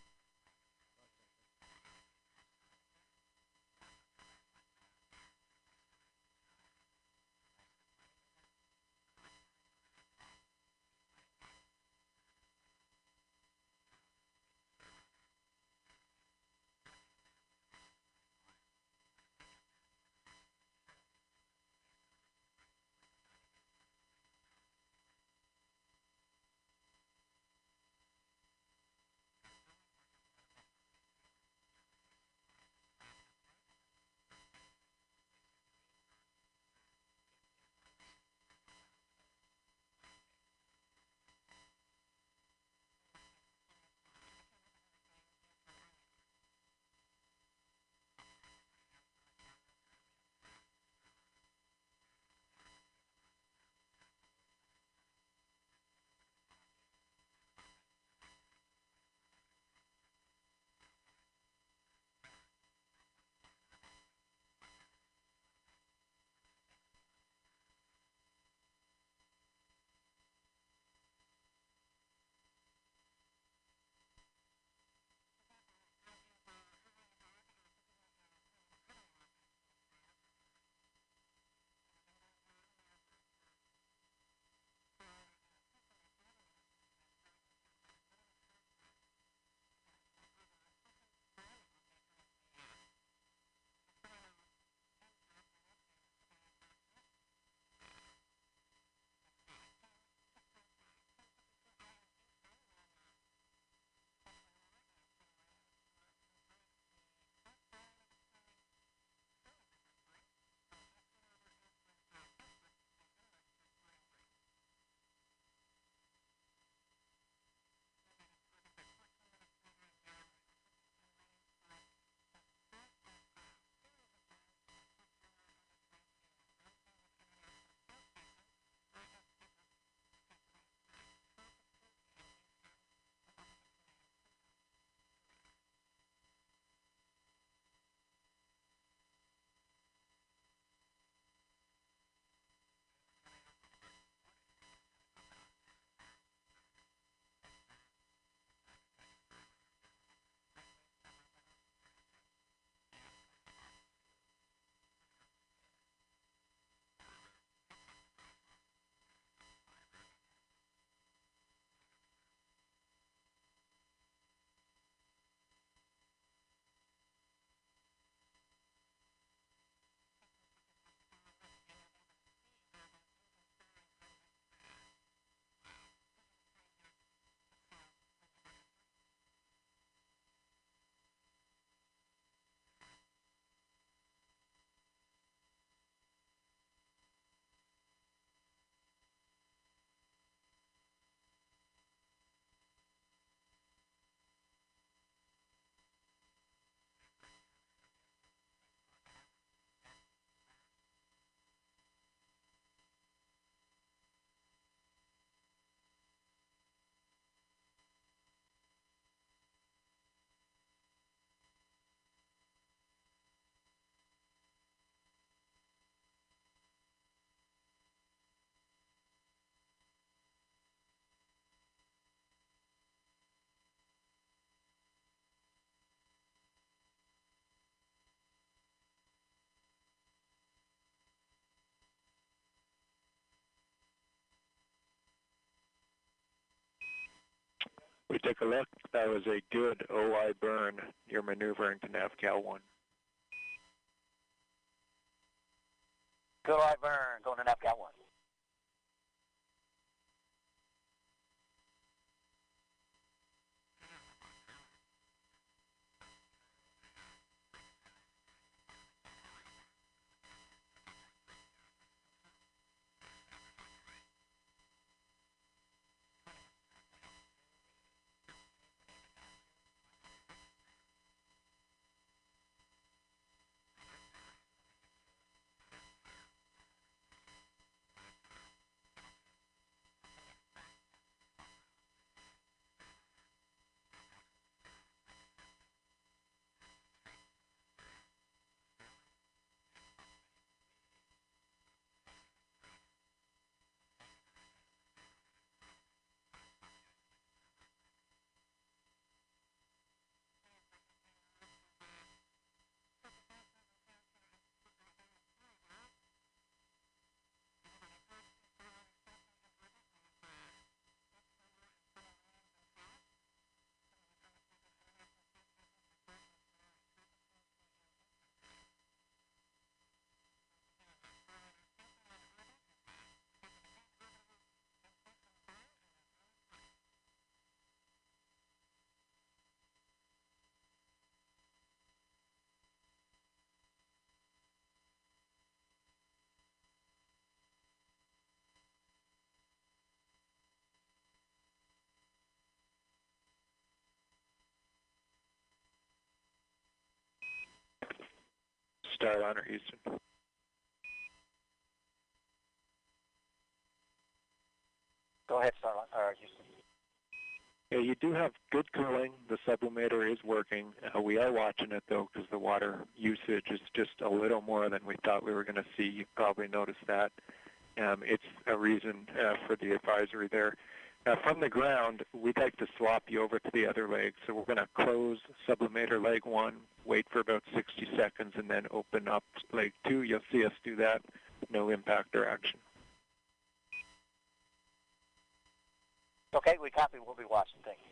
We took a look. That was a good OI burn. You're maneuvering to NavCal 1. Good OI burn, going to NavCal 1. Starliner, Houston. Go ahead, Starliner, Houston. Yeah, you do have good cooling. The sublimator is working. We are watching it, though, because the water usage is just a little more than we thought we were going to see. You probably noticed that. It's a reason for the advisory there. From the ground, we'd like to swap you over to the other leg. So we're going to close sublimator leg 1, wait for about 60 seconds, and then open up leg 2. You'll see us do that. No impact or action. Okay, we copy. We'll be watching. Thank you.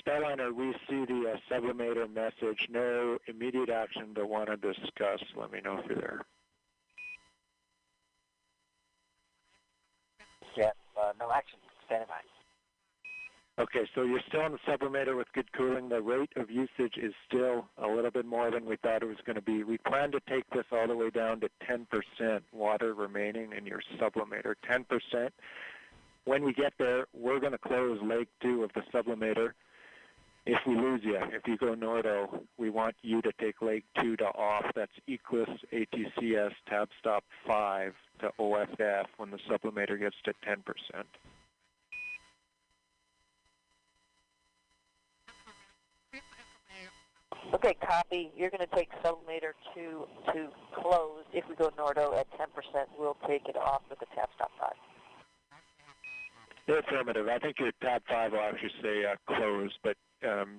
Starliner, we see the sublimator message. No immediate action to want to discuss. Let me know if you're there. Yeah, no action. Standing by. Okay, so you're still on the sublimator with good cooling. The rate of usage is still a little bit more than we thought it was going to be. We plan to take this all the way down to 10% water remaining in your sublimator. 10%. When we get there, we're going to close leg 2 of the sublimator. If we lose you, if you go Nordo, we want you to take leg 2 to off. That's Eclipse ATCS tab stop 5 to OFF when the sublimator gets to 10%. Okay, copy. You're going to take sublimator 2 to close. If we go Nordo at 10%, we'll take it off with the tab stop 5. Affirmative. I think your tab 5 will actually say close, but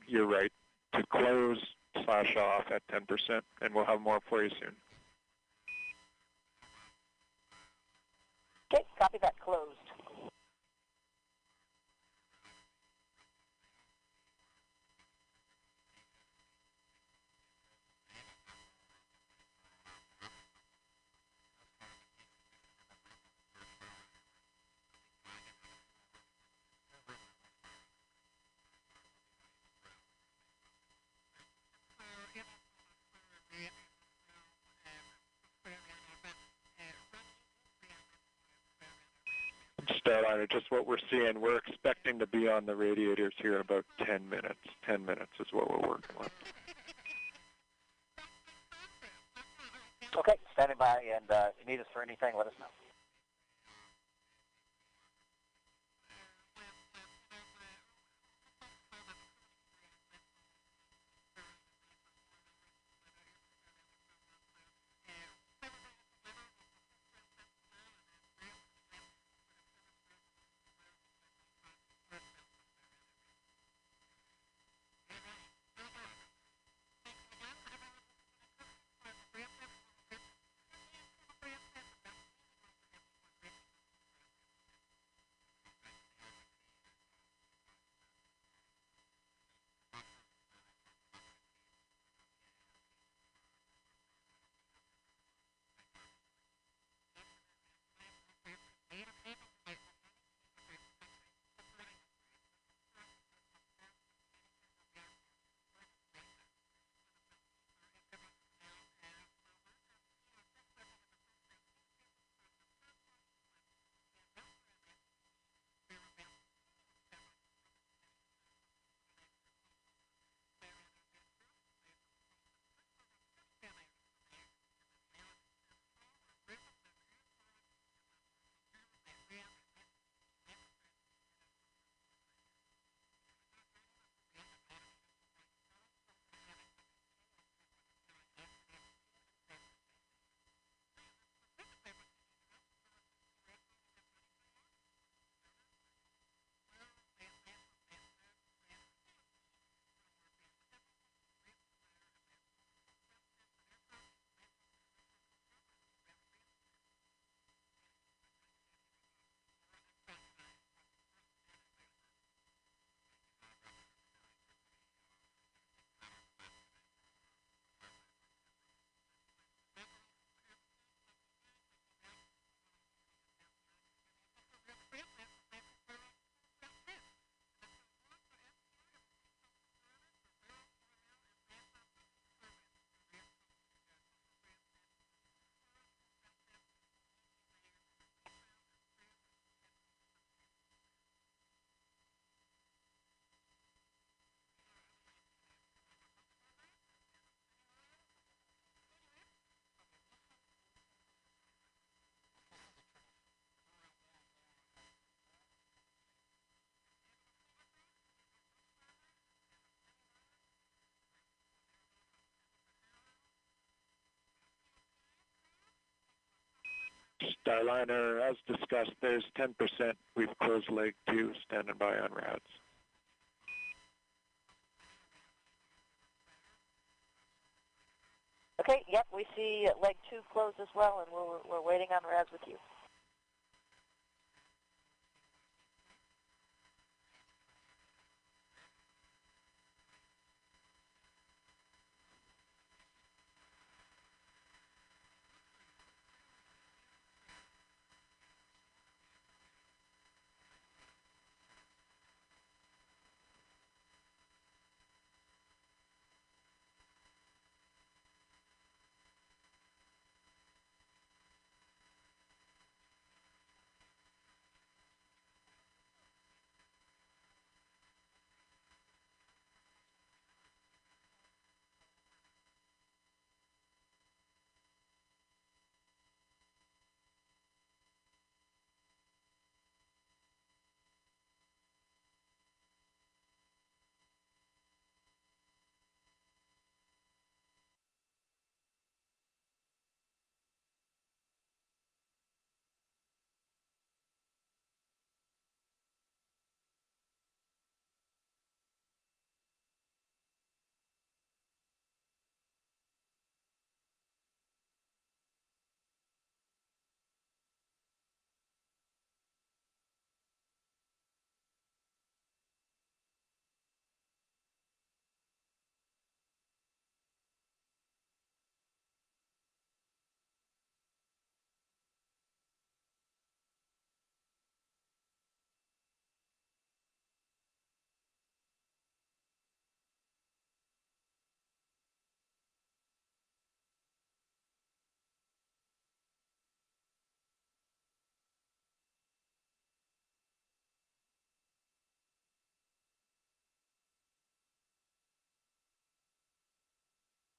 you're right. To close / off at 10%, and we'll have more for you soon. Okay, copy that. Closed. Starliner, just what we're seeing, we're expecting to be on the radiators here about 10 minutes. 10 minutes is what we're working with. Okay, standing by, and if you need us for anything, let us know. Starliner, as discussed, there's 10%. We've closed leg 2, standing by on rads. Okay, yep, we see leg 2 closed as well, and we're waiting on rads with you.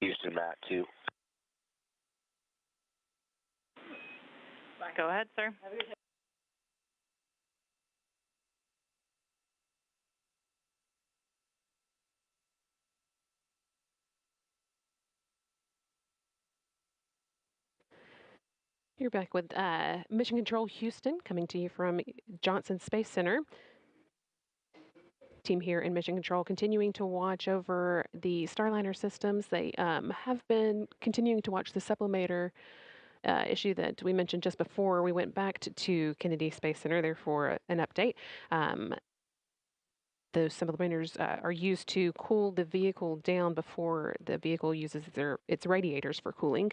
Houston, Matt 2. Go ahead, sir. You're back with Mission Control Houston, coming to you from Johnson Space Center. Team here in Mission Control continuing to watch over the Starliner systems. They have been continuing to watch the sublimator issue that we mentioned just before we went back to Kennedy Space Center there for an update. Those sublimators are used to cool the vehicle down before the vehicle uses its radiators for cooling.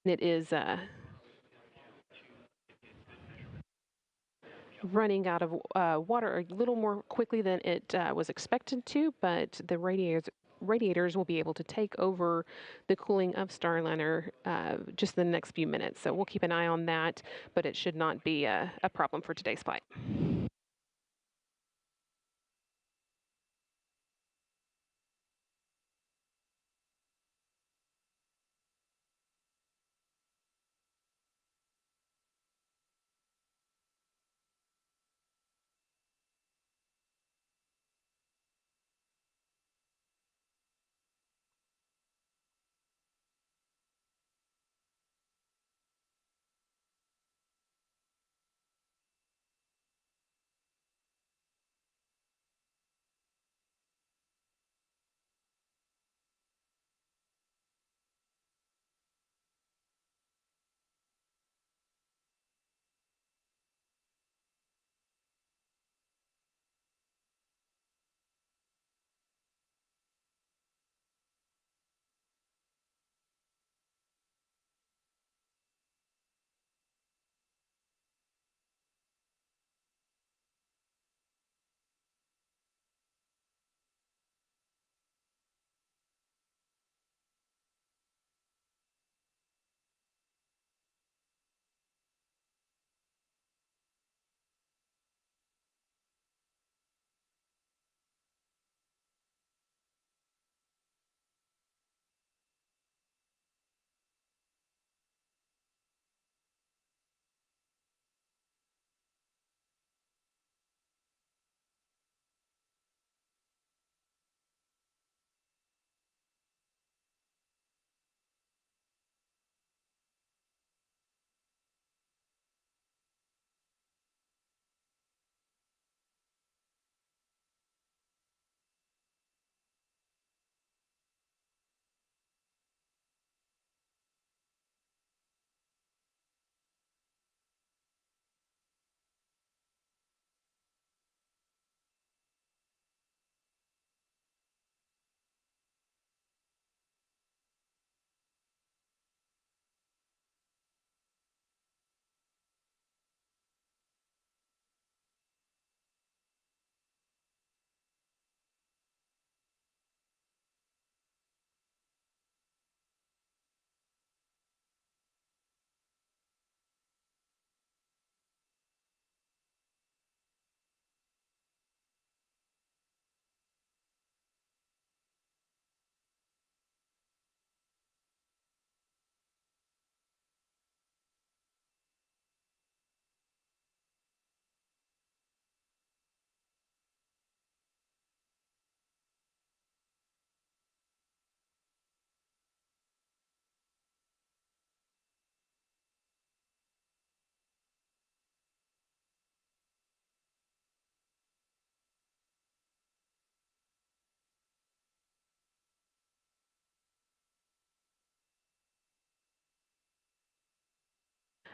It is running out of water a little more quickly than it was expected to, but the radiators will be able to take over the cooling of Starliner just in the next few minutes. So we'll keep an eye on that, but it should not be a problem for today's flight.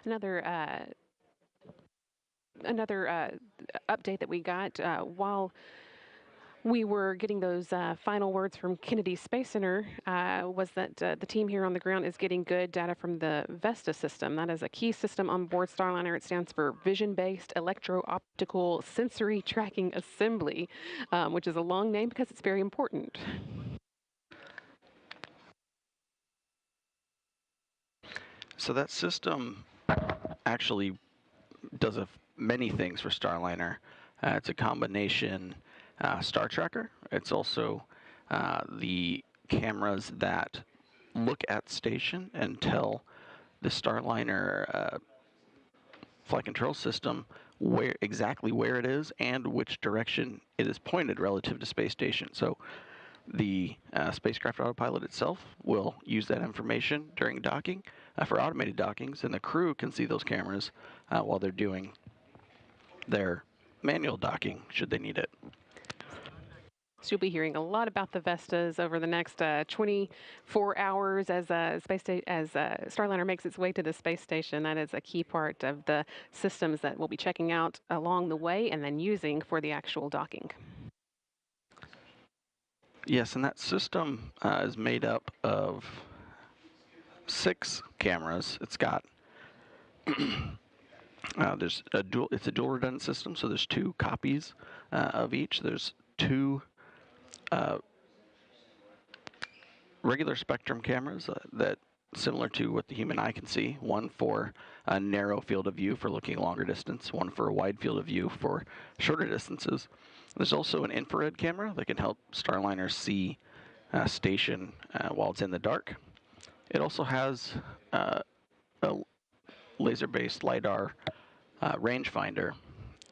Another update that we got while we were getting those final words from Kennedy Space Center was that the team here on the ground is getting good data from the Vesta system. That is a key system on board Starliner. It stands for Vision-Based Electro-Optical Sensory Tracking Assembly, which is a long name because it's very important. So that system actually does many things for Starliner. It's a combination star tracker. It's also the cameras that look at station and tell the Starliner flight control system exactly where it is and which direction it is pointed relative to space station. So the spacecraft autopilot itself will use that information during docking for automated dockings, and the crew can see those cameras while they're doing their manual docking should they need it. So you'll be hearing a lot about the Vestas over the next 24 hours as Starliner makes its way to the space station. That is a key part of the systems that we'll be checking out along the way and then using for the actual docking. Yes, and that system is made up of 6 cameras. It's got it's a dual redundant system, so there's 2 copies of each. There's 2 regular spectrum cameras that similar to what the human eye can see. One for a narrow field of view for looking longer distance, one for a wide field of view for shorter distances. There's also an infrared camera that can help Starliner see station while it's in the dark. It also has a laser-based LiDAR rangefinder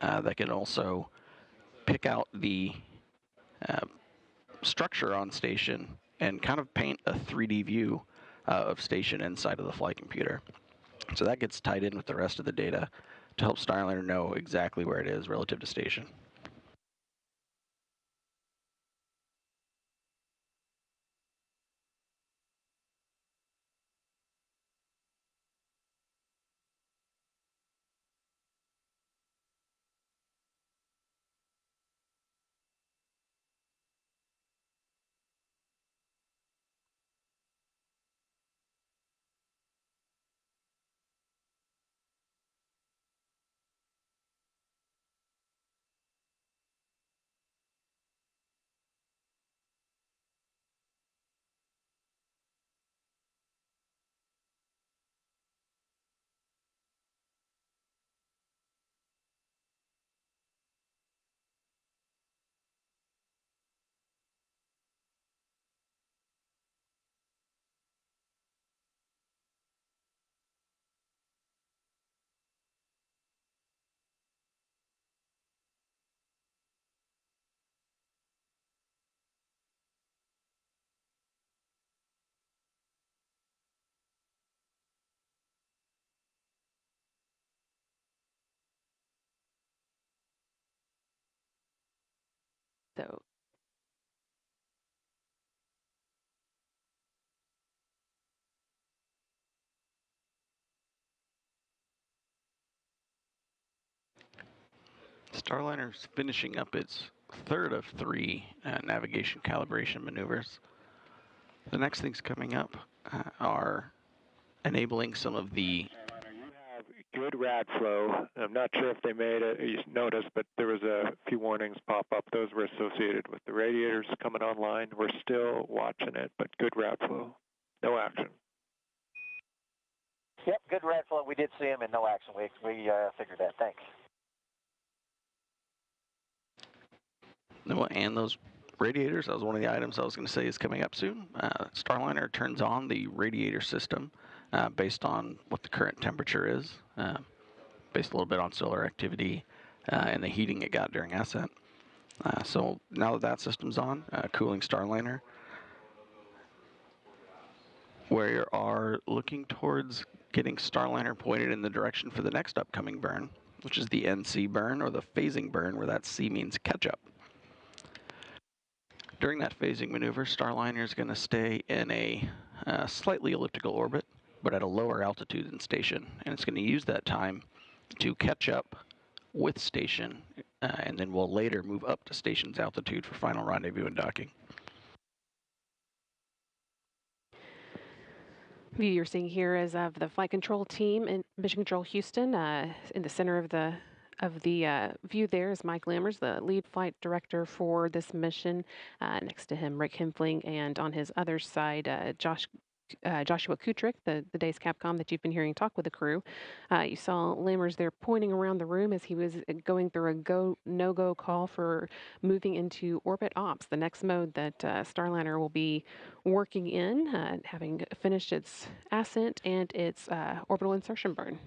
that can also pick out the structure on station and kind of paint a 3D view of station inside of the flight computer. So that gets tied in with the rest of the data to help Starliner know exactly where it is relative to station. So Starliner's finishing up its third of 3 navigation calibration maneuvers. The next things coming up are enabling some of the good rad flow. I'm not sure if they made a notice, but there was a few warnings pop up. Those were associated with the radiators coming online. We're still watching it, but good rad flow. No action. Yep, good rad flow. We did see him in no action. We figured that. Thanks. And those radiators, that was one of the items I was going to say is coming up soon. Starliner turns on the radiator system based on what the current temperature is, based a little bit on solar activity and the heating it got during ascent. So now that system's on, cooling Starliner, we are looking towards getting Starliner pointed in the direction for the next upcoming burn, which is the NC burn, or the phasing burn, where that C means catch-up. During that phasing maneuver, Starliner is going to stay in a slightly elliptical orbit, but at a lower altitude than station, and it's going to use that time to catch up with station, and then we'll later move up to station's altitude for final rendezvous and docking. View you're seeing here is of the flight control team in Mission Control Houston. In the center of the view there is Mike Lammers, the lead flight director for this mission. Next to him, Rick Hempling, and on his other side, Josh Joshua Kutrick, the day's Capcom that you've been hearing talk with the crew. You saw Lammers there pointing around the room as he was going through a no-go call for moving into orbit ops, the next mode that Starliner will be working in, having finished its ascent and its orbital insertion burn.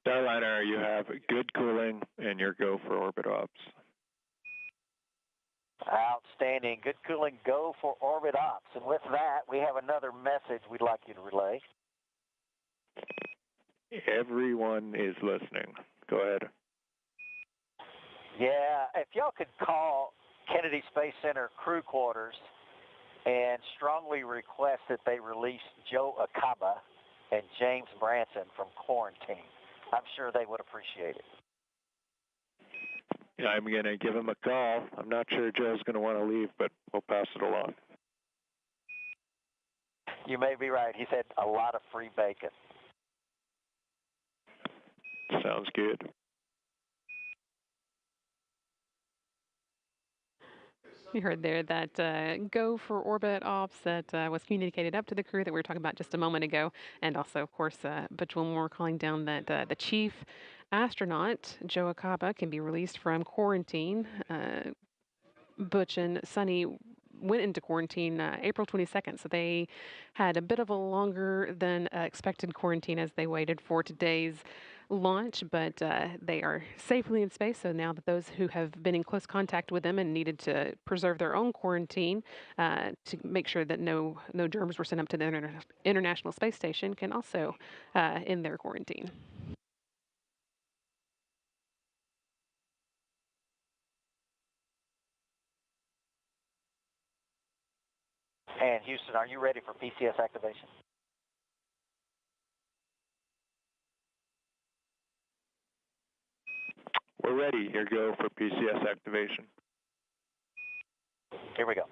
Starliner, you have good cooling and your go for orbit ops. Outstanding. Good cooling. Go for orbit ops. And with that, we have another message we'd like you to relay. Everyone is listening. Go ahead. Yeah, if y'all could call Kennedy Space Center crew quarters and strongly request that they release Joe Acaba and James Branson from quarantine. I'm sure they would appreciate it. Yeah, I'm going to give him a call. I'm not sure Joe's going to want to leave, but we'll pass it along. You may be right. He's had a lot of free bacon. Sounds good. You heard there that go for orbit ops that was communicated up to the crew that we were talking about just a moment ago. And also, of course, Butch Wilmore calling down that the chief astronaut, Joe Acaba, can be released from quarantine. Butch and Suni went into quarantine April 22nd, so they had a bit of a longer than expected quarantine as they waited for today's launch, but they are safely in space. So now that those who have been in close contact with them and needed to preserve their own quarantine to make sure that no germs were sent up to the International Space Station can also end their quarantine. And Houston, are you ready for PCS activation? We're ready. Here go for PCS activation. Here we go.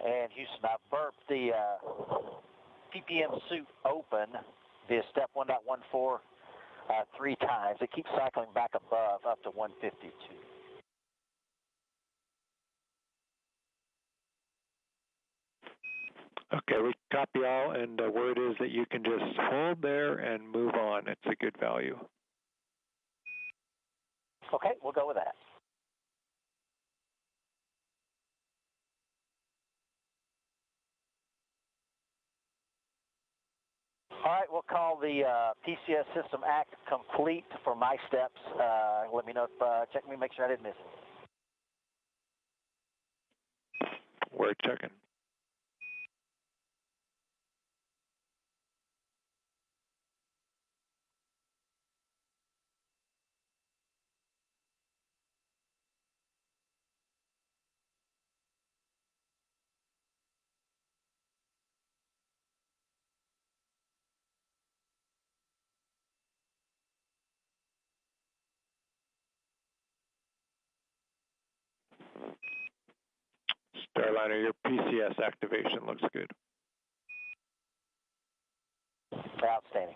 And Houston, I've burped the PPM suit open via step 1.14 3 times. It keeps cycling back above up to 152. Okay, we copy all, and the word is that you can just hold there and move on. It's a good value. Okay, we'll go with that. All right, we'll call the PCS system act complete for my steps. Let me know if, check me, make sure I didn't miss it. We're checking. Starliner, your PCS activation looks good. Outstanding.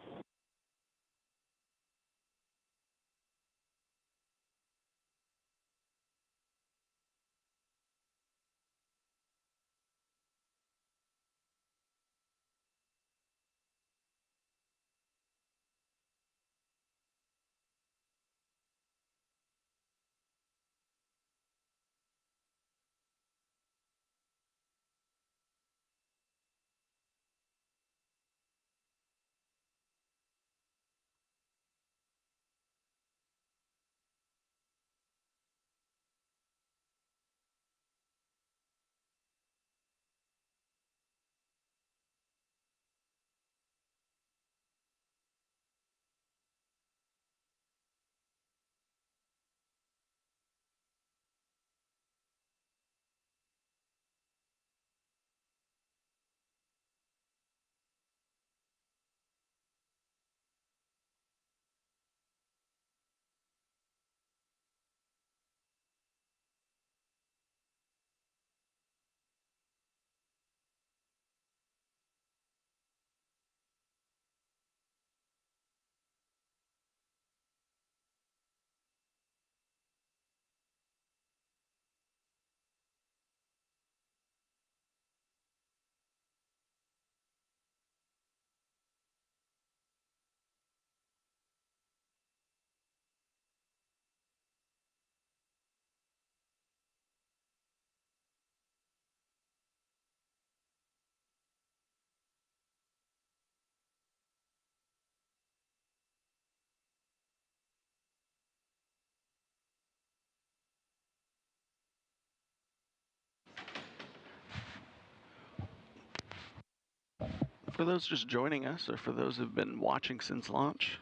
For those just joining us, or for those who've been watching since launch,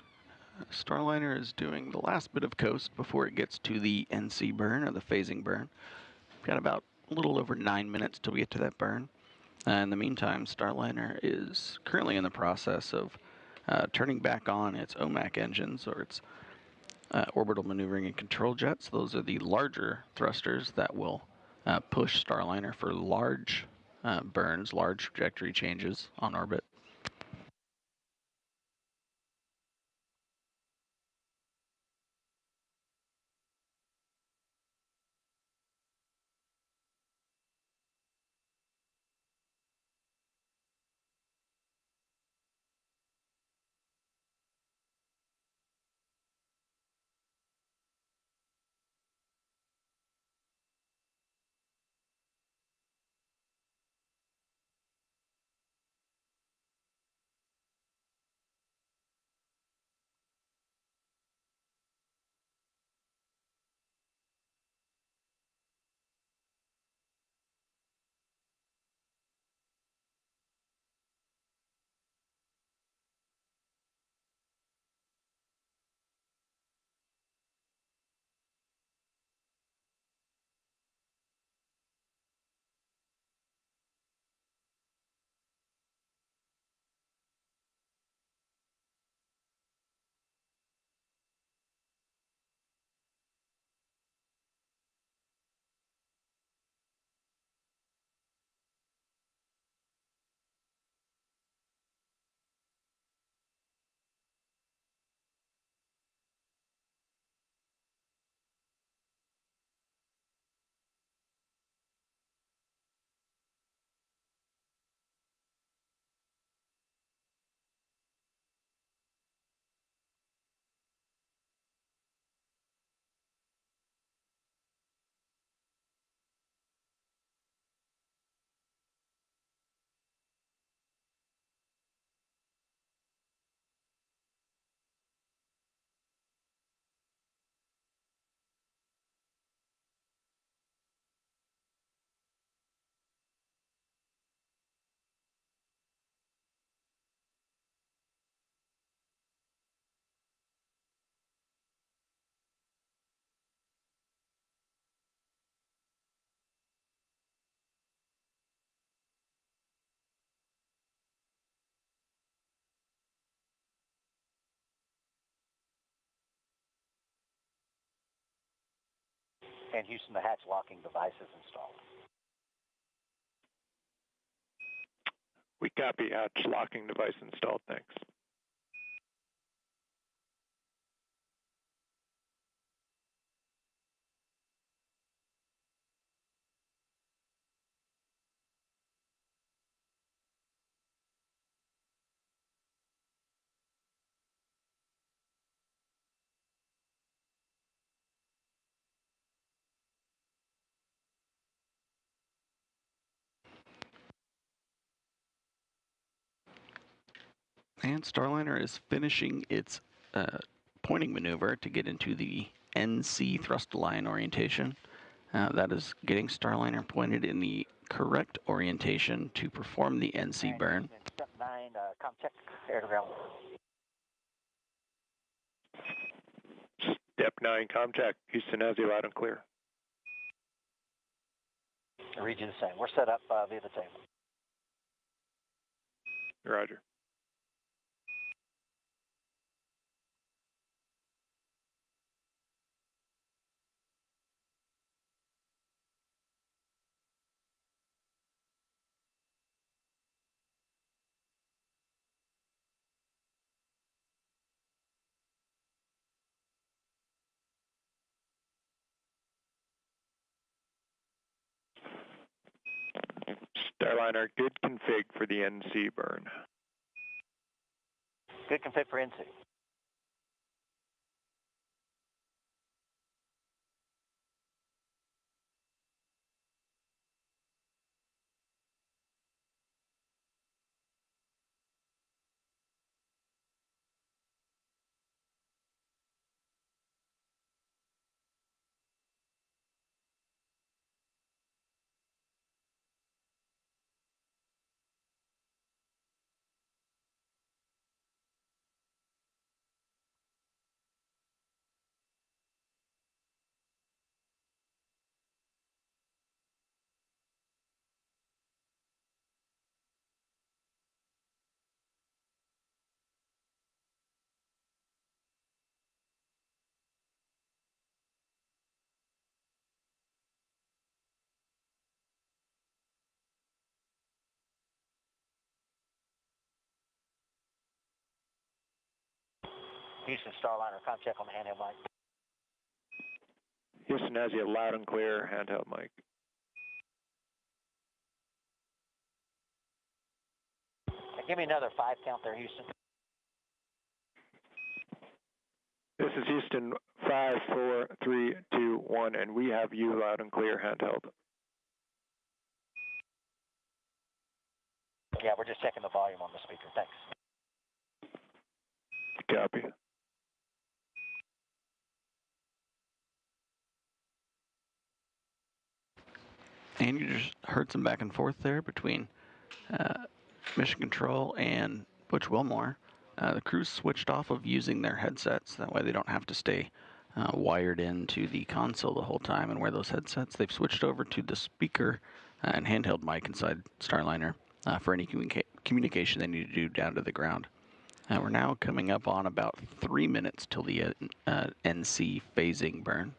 Starliner is doing the last bit of coast before it gets to the NC burn, or the phasing burn. We've got about a little over 9 minutes till we get to that burn. In the meantime, Starliner is currently in the process of turning back on its OMAC engines, or its orbital maneuvering and control jets. Those are the larger thrusters that will push Starliner for large burns, large trajectory changes on orbit. And Houston, the hatch locking device is installed. We copy, hatch locking device installed, thanks. And Starliner is finishing its pointing maneuver to get into the NC thrust line orientation. That is getting Starliner pointed in the correct orientation to perform the NC burn. Step 9, com check, air to ground. Step 9, com check. Houston has you loud and clear. I read you the same. We're set up via the table. Roger. Starliner, good config for the NC burn. Good config for NC. Houston Starliner, com check on the handheld mic. Houston has you loud and clear, handheld mic. Give me another 5 count there, Houston. This is Houston 5, 4, 3, 2, 1, and we have you loud and clear, handheld. Yeah, we're just checking the volume on the speaker. Thanks. Copy. And you just heard some back and forth there between Mission Control and Butch Wilmore. The crews switched off of using their headsets. That way they don't have to stay wired into the console the whole time and wear those headsets. They've switched over to the speaker and handheld mic inside Starliner for any communication they need to do down to the ground. We're now coming up on about 3 minutes till the NC phasing burn.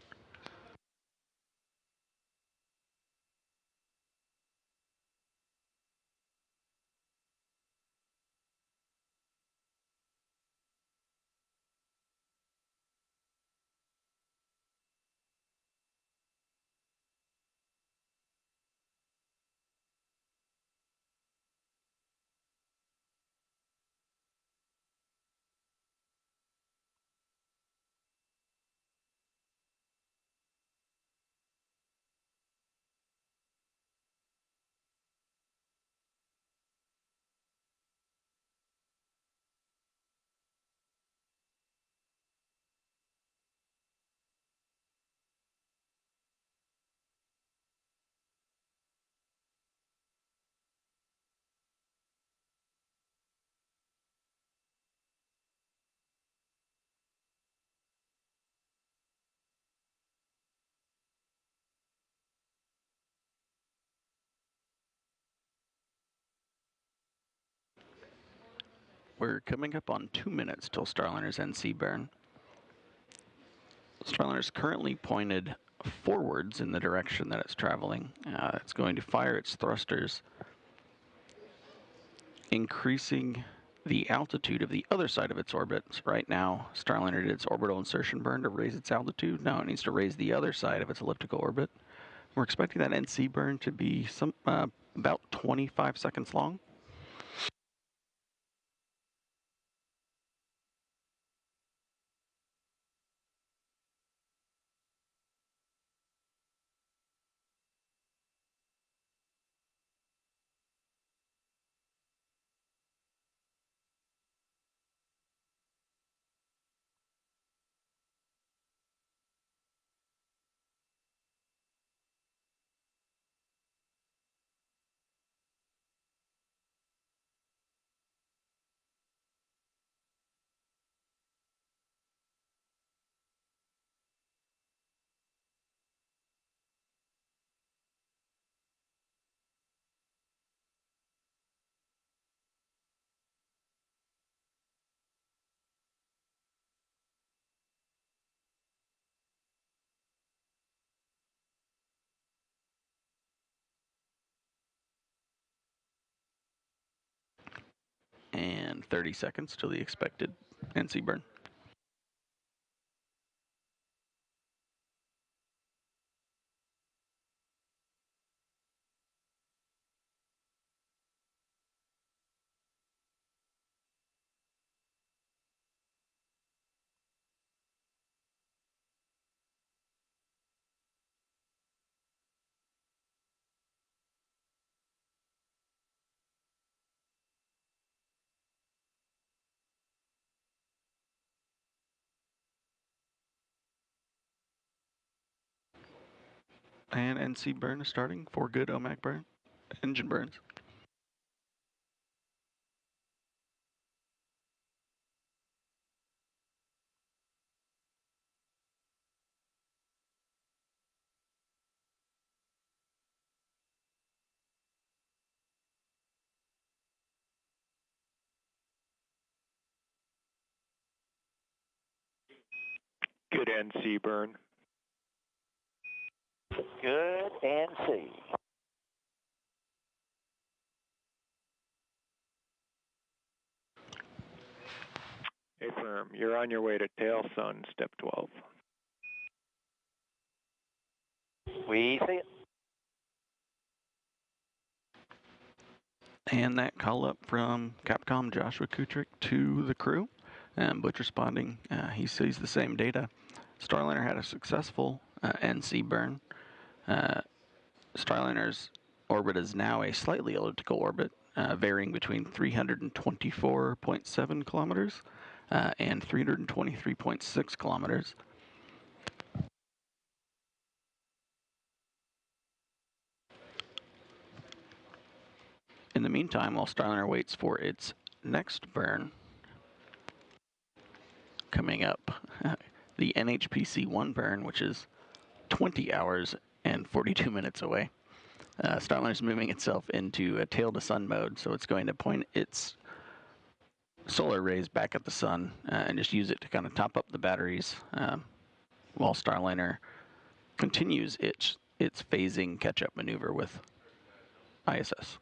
We're coming up on 2 minutes till Starliner's NC burn. Starliner is currently pointed forwards in the direction that it's traveling. It's going to fire its thrusters, increasing the altitude of the other side of its orbit. So right now, Starliner did its orbital insertion burn to raise its altitude. Now it needs to raise the other side of its elliptical orbit. We're expecting that NC burn to be about 25 seconds long. And 30 seconds till the expected NC burn. And NC burn is starting for good OMAC burn, engine burns. Good NC burn. Good NC. Affirm. You're on your way to tail sun, step 12. We see it. And that call up from Capcom Joshua Kutrick to the crew. And Butch responding, he sees the same data. Starliner had a successful NC burn. Starliner's orbit is now a slightly elliptical orbit, varying between 324.7 kilometers and 323.6 kilometers. In the meantime, while Starliner waits for its next burn, coming up, the NHPC-1 burn, which is 20 hours and 42 minutes away. Starliner's moving itself into a tail-to-sun mode, so it's going to point its solar rays back at the sun and just use it to kind of top up the batteries while Starliner continues its phasing catch-up maneuver with ISS.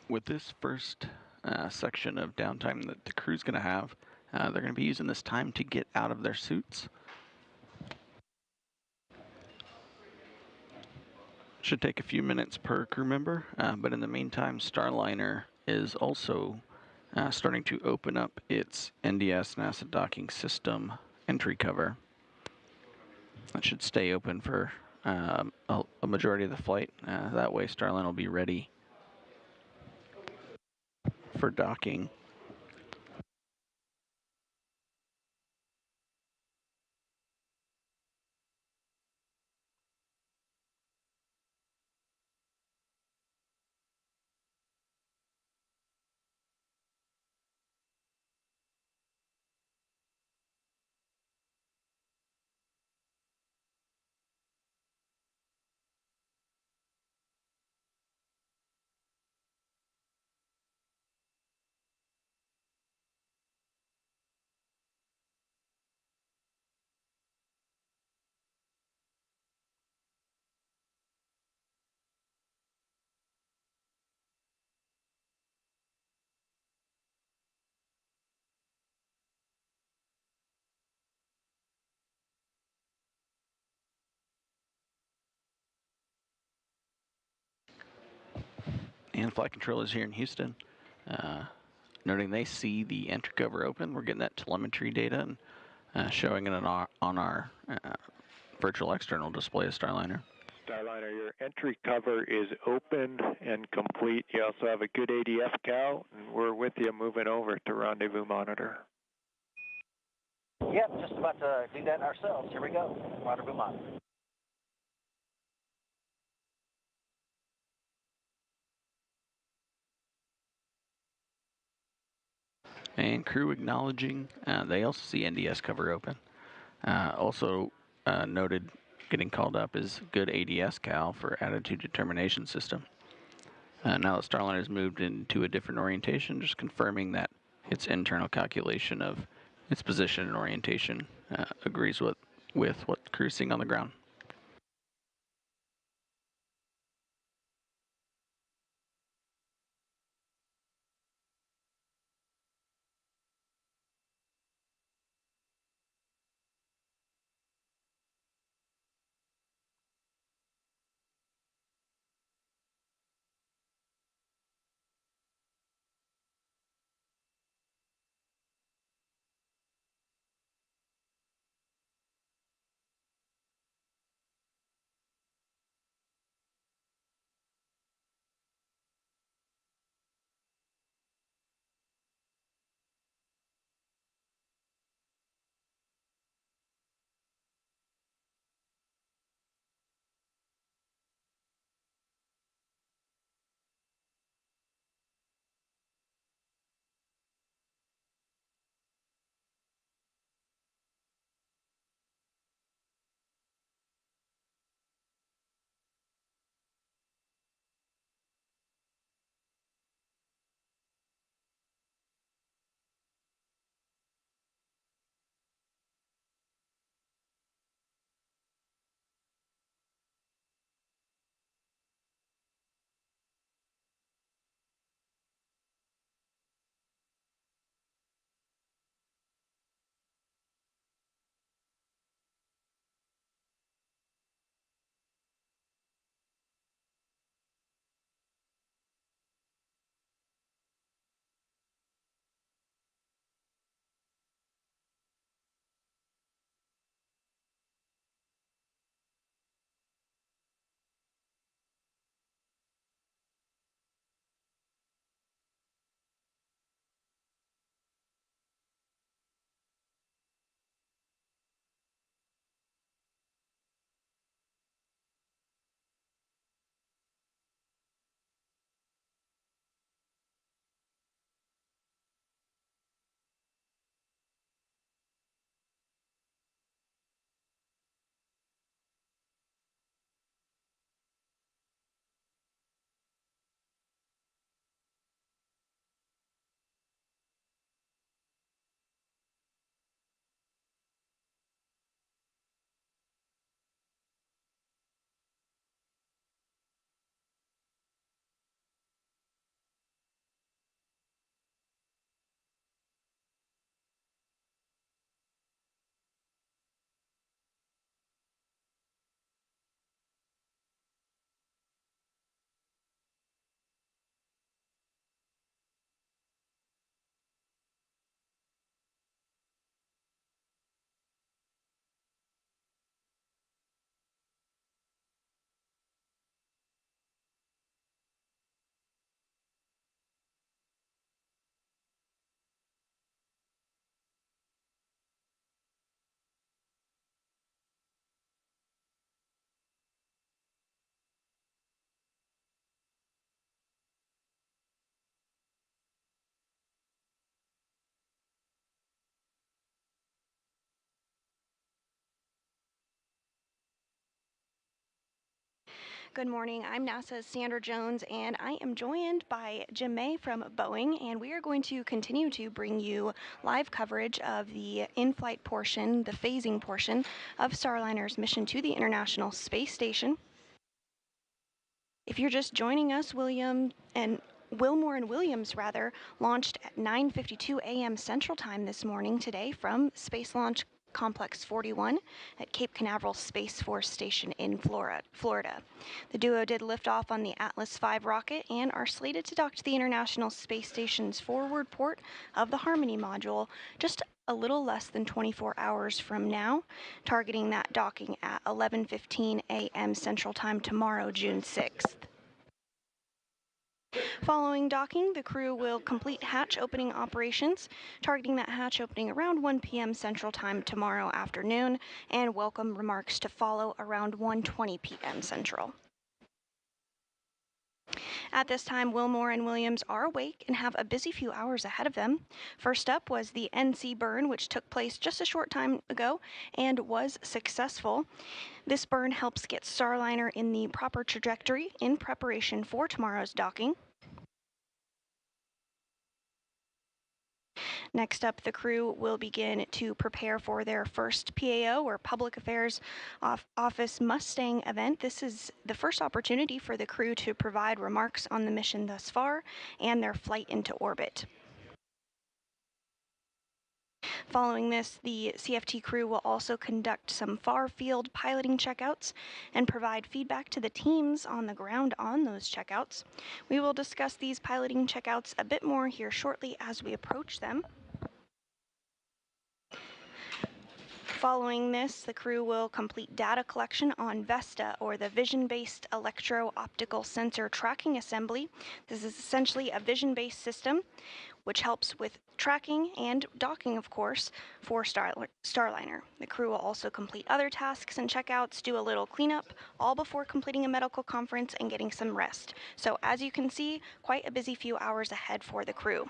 with this first section of downtime that the crew's going to have, they're going to be using this time to get out of their suits. Should take a few minutes per crew member, but in the meantime, Starliner is also starting to open up its NDS NASA docking system entry cover. That should stay open for a majority of the flight. That way Starliner will be ready for docking. And flight control is here in Houston. Noting they see the entry cover open, we're getting that telemetry data and showing it on our virtual external display of Starliner. Starliner, your entry cover is open and complete. You also have a good ADF cal, and we're with you moving over to rendezvous monitor. Yep, just about to do that ourselves. Here we go. Rendezvous monitor. And crew acknowledging, they also see NDS cover open. Also noted getting called up is good ADS cal for attitude determination system. Now that Starliner has moved into a different orientation, just confirming that its internal calculation of its position and orientation agrees with what the crew's seeing on the ground. Good morning. I'm NASA's Sandra Jones, and I am joined by Jim May from Boeing, and we are going to continue to bring you live coverage of the in-flight portion, the phasing portion of Starliner's mission to the International Space Station. If you're just joining us, Wilmore and Williams launched at 9:52 a.m. Central Time this morning today from Space Launch Complex 41 at Cape Canaveral Space Force Station in Florida. The duo did liftoff on the Atlas V rocket and are slated to dock to the International Space Station's forward port of the Harmony module just a little less than 24 hours from now, targeting that docking at 11:15 a.m. Central Time tomorrow, June 6th. Following docking, the crew will complete hatch opening operations, targeting that hatch opening around 1 p.m. Central Time tomorrow afternoon, and welcome remarks to follow around 1:20 p.m. Central. At this time, Wilmore and Williams are awake and have a busy few hours ahead of them. First up was the NC burn, which took place just a short time ago and was successful. This burn helps get Starliner in the proper trajectory in preparation for tomorrow's docking. Next up, the crew will begin to prepare for their first PAO, or Public Affairs Office Mustang event. This is the first opportunity for the crew to provide remarks on the mission thus far and their flight into orbit. Following this, the CFT crew will also conduct some far-field piloting checkouts and provide feedback to the teams on the ground on those checkouts. We will discuss these piloting checkouts a bit more here shortly as we approach them. Following this, the crew will complete data collection on Vesta, or the Vision-Based Electro-Optical Sensor Tracking Assembly. This is essentially a vision-based system which helps with tracking and docking, of course, for Starliner. The crew will also complete other tasks and checkouts, do a little cleanup, all before completing a medical conference and getting some rest. So as you can see, quite a busy few hours ahead for the crew.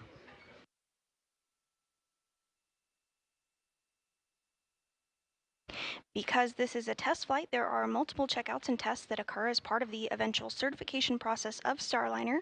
Because this is a test flight, there are multiple checkouts and tests that occur as part of the eventual certification process of Starliner.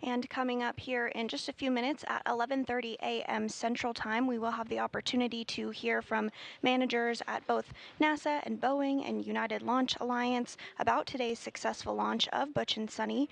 And coming up here in just a few minutes at 11:30 a.m. Central Time, we will have the opportunity to hear from managers at both NASA and Boeing and United Launch Alliance about today's successful launch of Butch and Suni.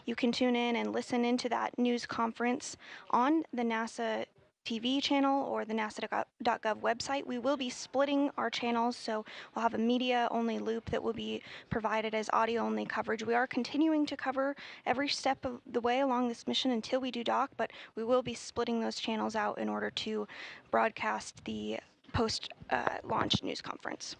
You can tune in and listen into that news conference on the NASA TV channel or the nasa.gov website. We will be splitting our channels, so we'll have a media-only loop that will be provided as audio-only coverage. We are continuing to cover every step of the way along this mission until we do dock, but we will be splitting those channels out in order to broadcast the post-launch news conference.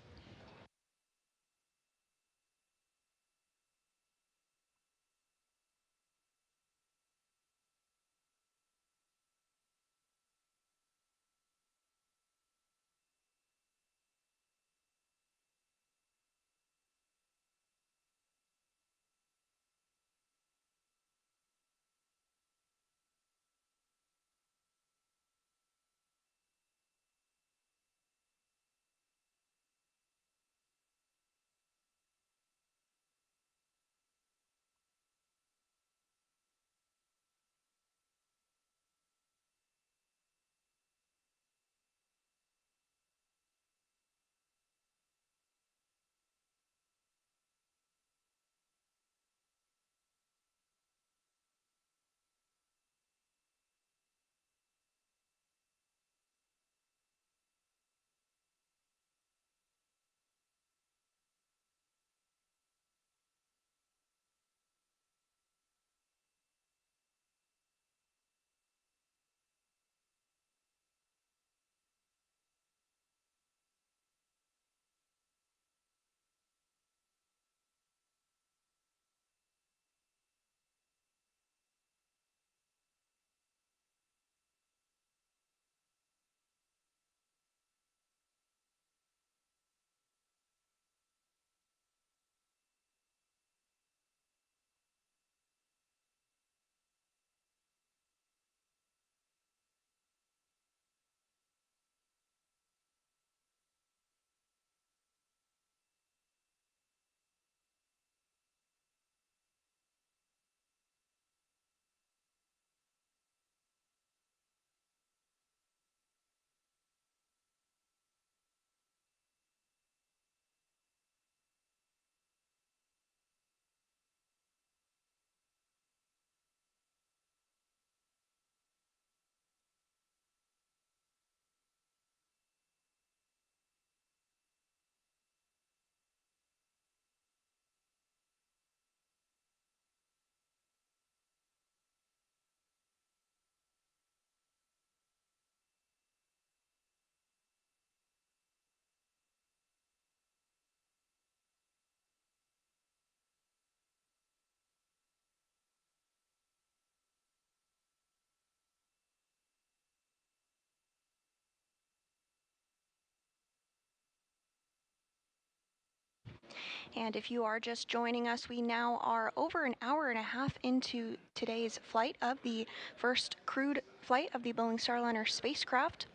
And if you are just joining us, we now are over an hour and a half into today's flight of the first crewed flight of the Boeing Starliner spacecraft.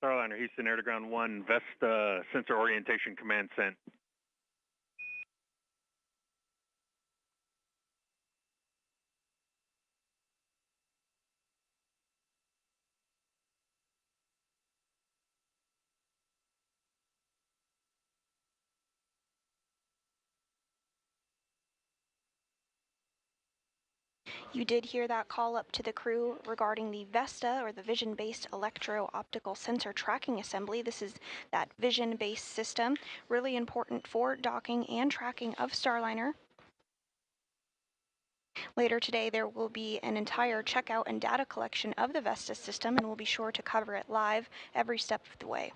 Starliner, Houston, Air to Ground 1, Vesta, Sensor Orientation Command sent. You did hear that call up to the crew regarding the Vesta, or the Vision-Based Electro-Optical Sensor Tracking Assembly. This is that vision-based system, really important for docking and tracking of Starliner. Later today, there will be an entire checkout and data collection of the Vesta system, and we'll be sure to cover it live every step of the way.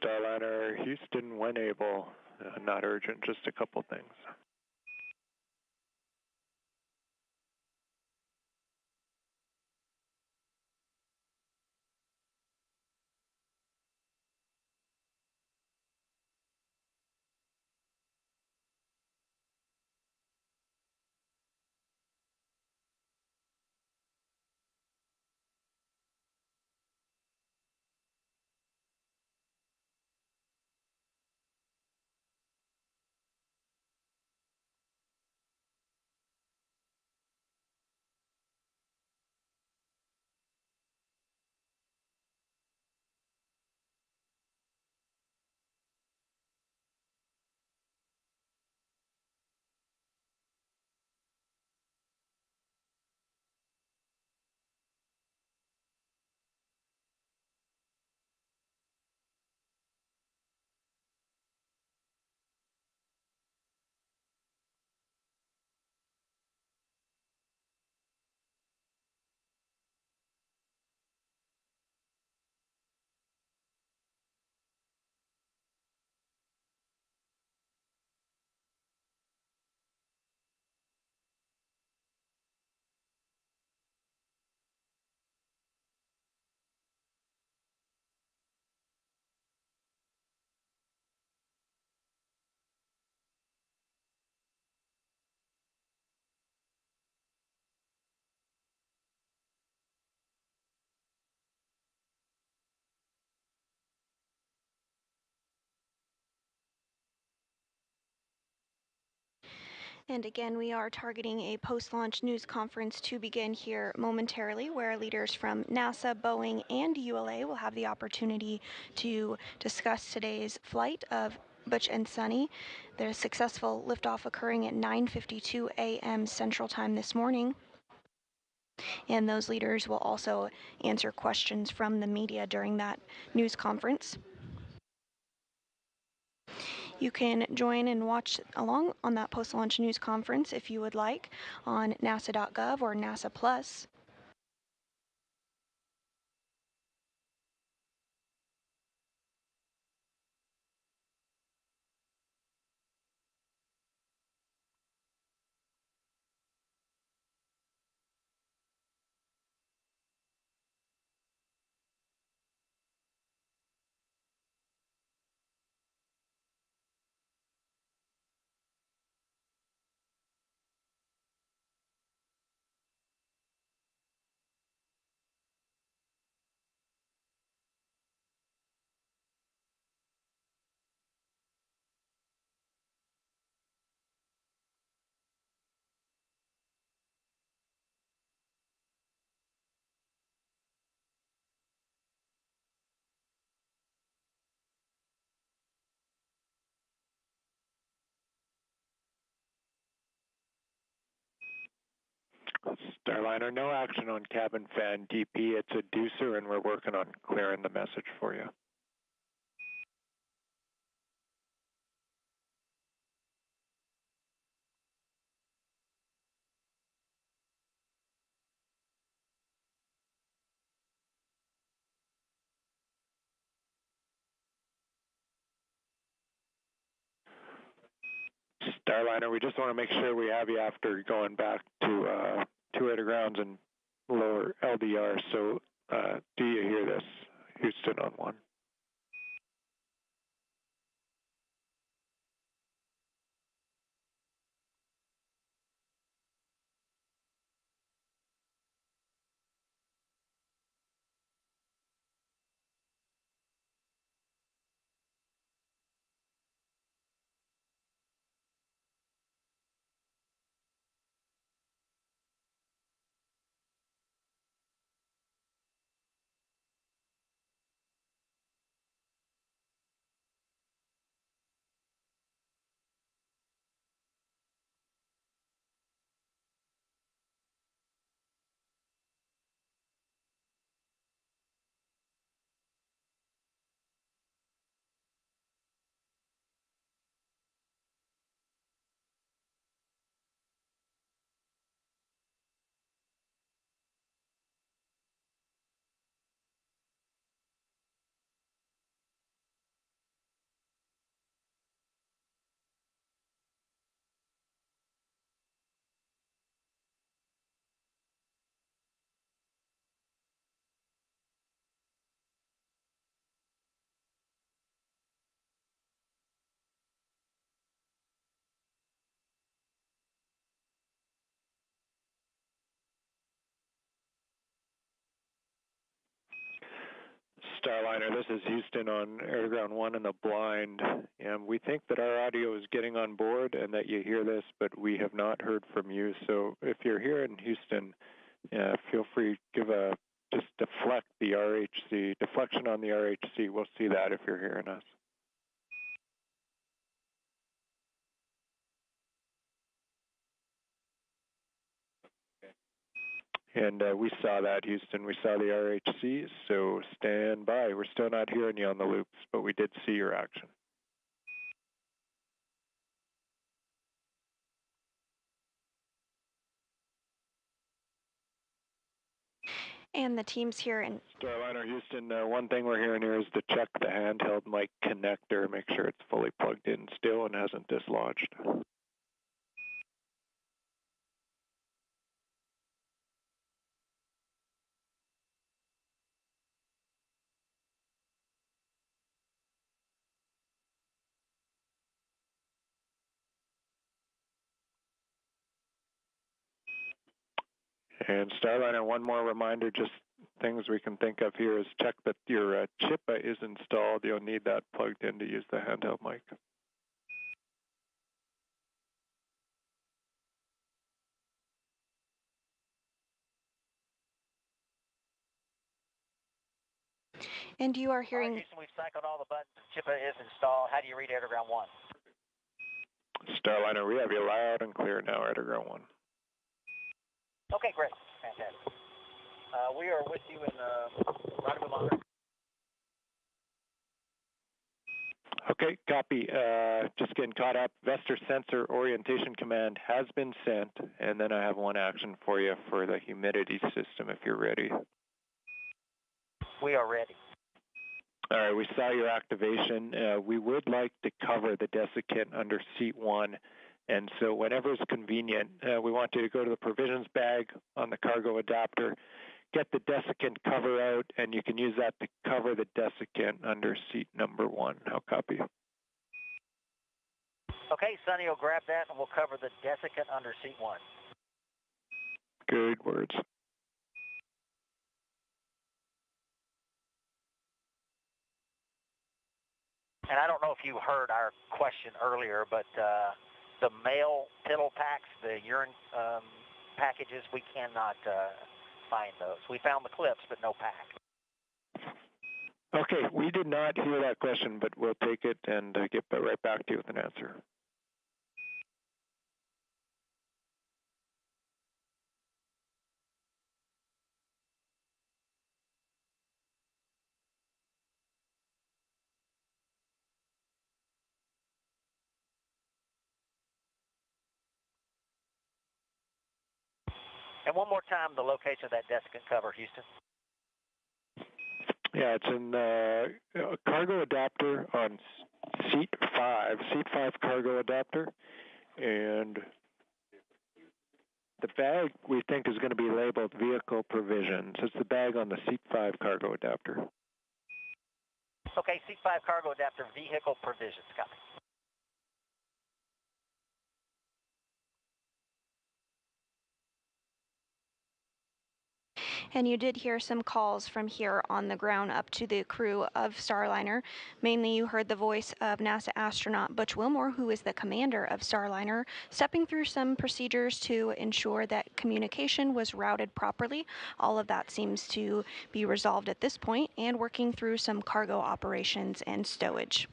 Starliner, Houston, when able. Not urgent, just a couple things. And again, we are targeting a post-launch news conference to begin here momentarily, where leaders from NASA, Boeing, and ULA will have the opportunity to discuss today's flight of Butch and Suni. The successful liftoff occurring at 9:52 a.m. Central Time this morning. And those leaders will also answer questions from the media during that news conference. You can join and watch along on that post-launch news conference if you would like on nasa.gov or NASA Plus. Starliner, no action on cabin fan DP. It's a deucer, and we're working on clearing the message for you. Starliner, we just want to make sure we have you after going back to 2 grounds and lower LDR. So do you hear this? Houston on 1. Starliner, this is Houston on Air Ground 1 in the blind. And we think that our audio is getting on board and that you hear this, but we have not heard from you. So if you're here in Houston, feel free to just deflect the RHC, deflection on the RHC. We'll see that if you're hearing us. And we saw that, Houston. We saw the RHC, so stand by. We're still not hearing you on the loops, but we did see your action. And the teams here in Starliner, Houston, one thing we're hearing here is to check the handheld mic connector, make sure it's fully plugged in still and hasn't dislodged. And Starliner, one more reminder, just things we can think of here is check that your chippa is installed. You'll need that plugged in to use the handheld mic. And you are hearing... All right, Houston, we've cycled all the buttons. Chippa is installed. How do you read air to ground 1? Starliner, we have you loud and clear now, air to ground 1. Okay, great. Fantastic. We are with you in rendezvous monitor. Okay, copy. Just getting caught up. Vesta sensor orientation command has been sent, and then I have one action for you for the humidity system if you're ready. We are ready. All right, we saw your activation. We would like to cover the desiccant under seat 1, and so whenever it's convenient, we want you to go to the provisions bag on the cargo adapter, get the desiccant cover out, and you can use that to cover the desiccant under seat number 1. How copy? Okay, Sonny will grab that and we'll cover the desiccant under seat 1. Good words. And I don't know if you heard our question earlier, but the male piddle packs, the urine packages, we cannot find those. We found the clips, but no pack. Okay, we did not hear that question, but we'll take it and get right back to you with an answer. And one more time, the location of that desiccant cover, Houston. Yeah, it's in a cargo adapter on seat 5 cargo adapter, and the bag we think is going to be labeled vehicle provisions. It's the bag on the seat 5 cargo adapter. Okay, seat 5 cargo adapter, vehicle provisions, copy. And you did hear some calls from here on the ground up to the crew of Starliner. Mainly you heard the voice of NASA astronaut Butch Wilmore, who is the commander of Starliner, stepping through some procedures to ensure that communication was routed properly. All of that seems to be resolved at this point, and working through some cargo operations and stowage.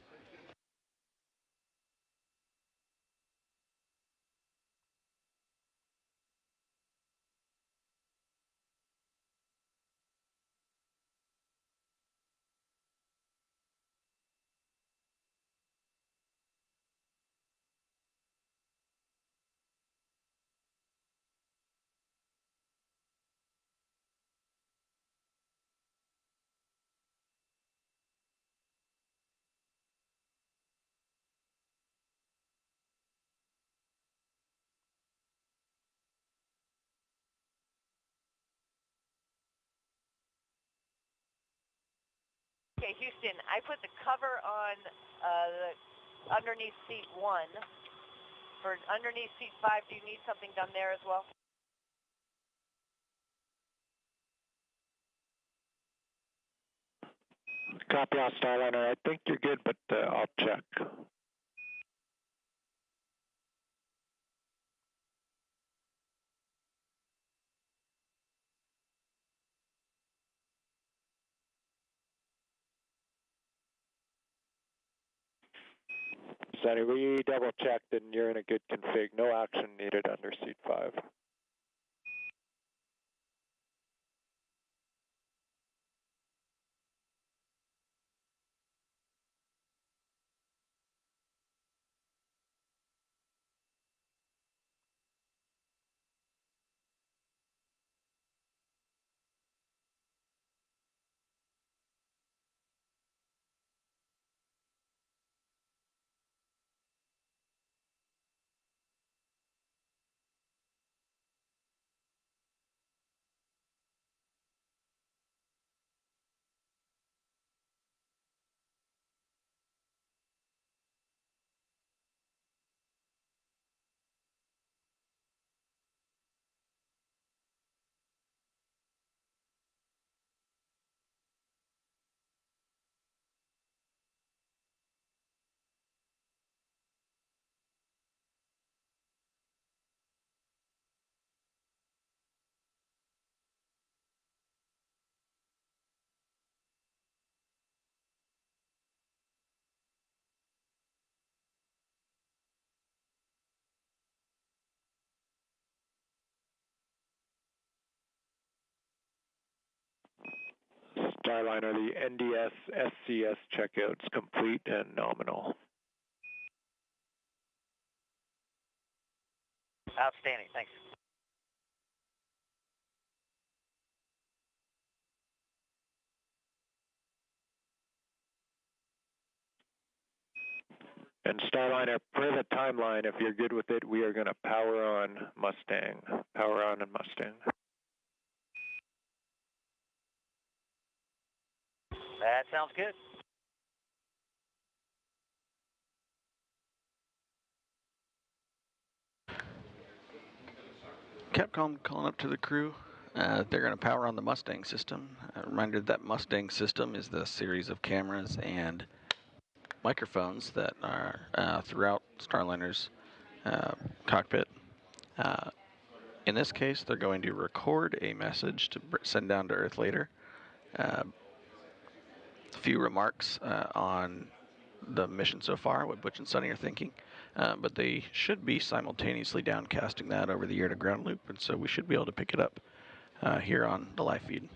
Okay, Houston, I put the cover on the underneath seat 1. For underneath seat 5, do you need something done there as well? Copy on Starliner. I think you're good, but I'll check. Sonny, we double checked and you're in a good config. No action needed under seat 5. Starliner, the NDS SCS checkout's complete and nominal. Outstanding. Thanks. And Starliner, per the timeline, if you're good with it, we are going to power on Mustang. Power on and Mustang. That sounds good. Capcom calling up to the crew. They're going to power on the Mustang system. A reminder that Mustang system is the series of cameras and microphones that are throughout Starliner's cockpit. In this case, they're going to record a message to send down to Earth later. A few remarks on the mission so far, what Butch and Suni are thinking. But they should be simultaneously downcasting that over the air to ground loop, and so we should be able to pick it up here on the live feed.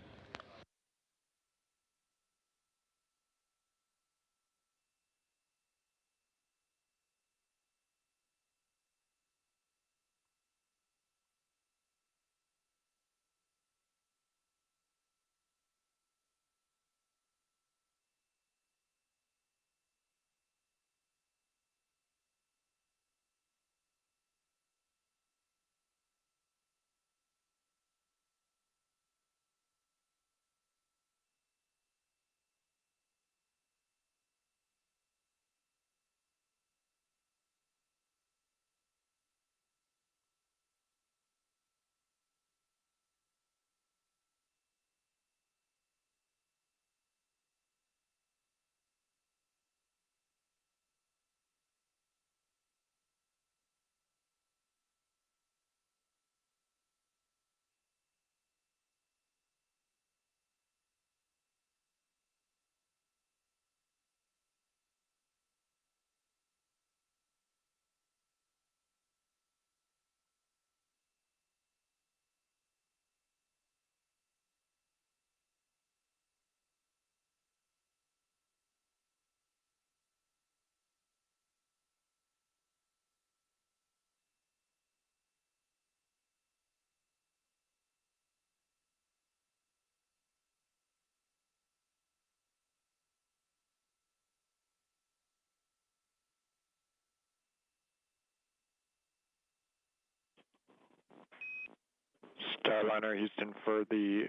Starliner Houston, for the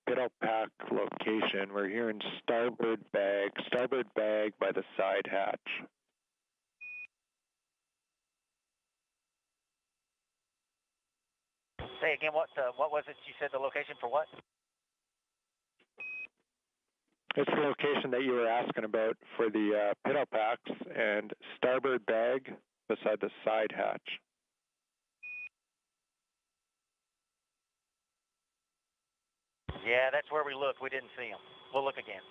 Piddle Pack location, we're here in starboard bag by the side hatch. Say again, what was it you said the location for what? It's the location that you were asking about for the Piddle Packs and starboard bag beside the side hatch. Yeah, that's where we looked. We didn't see them. We'll look again.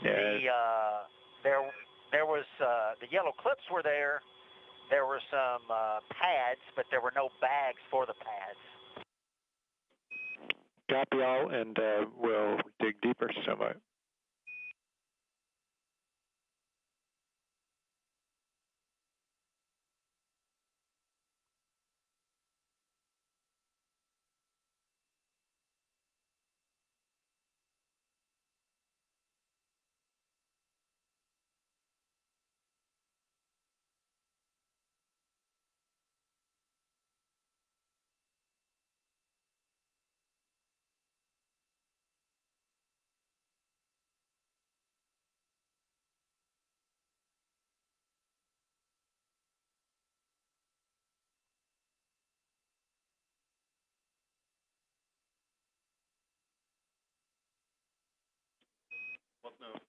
Yeah. There was the yellow clips were there. There were some pads, but there were no bags for the pads. Copy all, and we'll dig deeper somewhat. What now?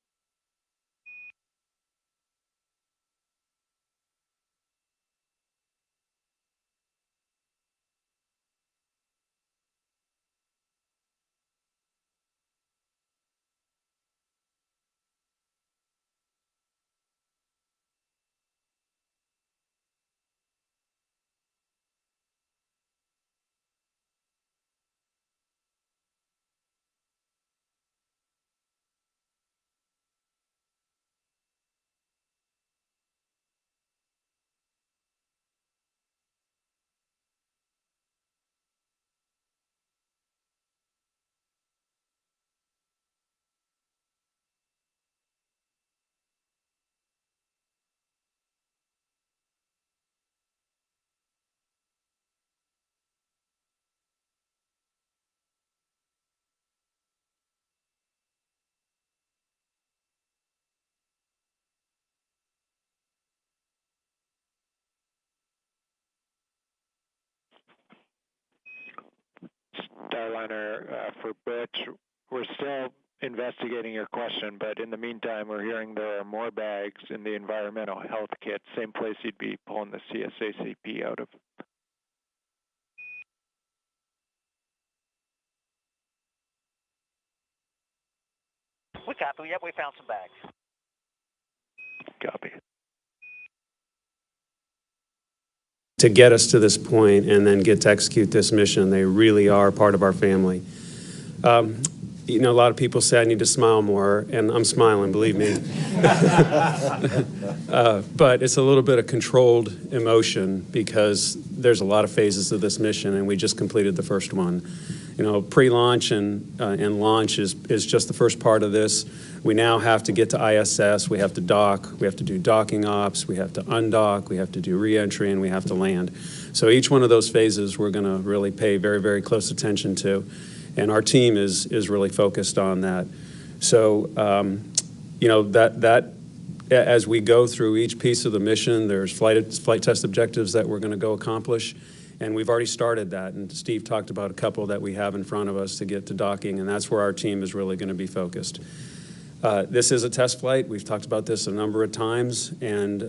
Starliner for Butch. We're still investigating your question, but in the meantime, we're hearing there are more bags in the environmental health kit, same place you'd be pulling the CSACP out of. We copy. Yep, we found some bags. Copy. To get us to this point and then get to execute this mission, they really are part of our family. You know, a lot of people say I need to smile more, and I'm smiling, believe me. But it's a little bit of controlled emotion because there's a lot of phases of this mission, and we just completed the first one. You know, pre-launch and launch is just the first part of this. We now have to get to ISS, we have to dock, we have to do docking ops, we have to undock, we have to do re-entry, and we have to land. So each one of those phases we're gonna really pay very, very close attention to. And our team is really focused on that. So, you know, that as we go through each piece of the mission, there's flight test objectives that we're gonna go accomplish. And we've already started that. And Steve talked about a couple that we have in front of us to get to docking, and that's where our team is really gonna be focused. This is a test flight. We've talked about this a number of times, and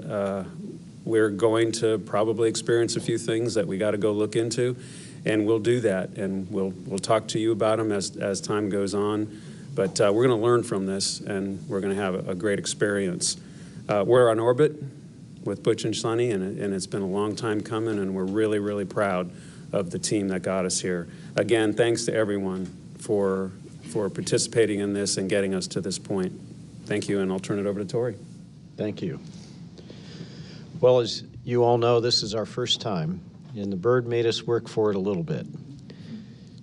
we're going to probably experience a few things that we got to go look into, and we'll do that, and we'll talk to you about them as time goes on. But we're going to learn from this, and we're going to have a great experience. We're on orbit with Butch and Suni, and it's been a long time coming, and we're really, really proud of the team that got us here. Again, thanks to everyone for participating in this and getting us to this point. Thank you, and I'll turn it over to Tori. Thank you. Well, as you all know, this is our first time, and the bird made us work for it a little bit.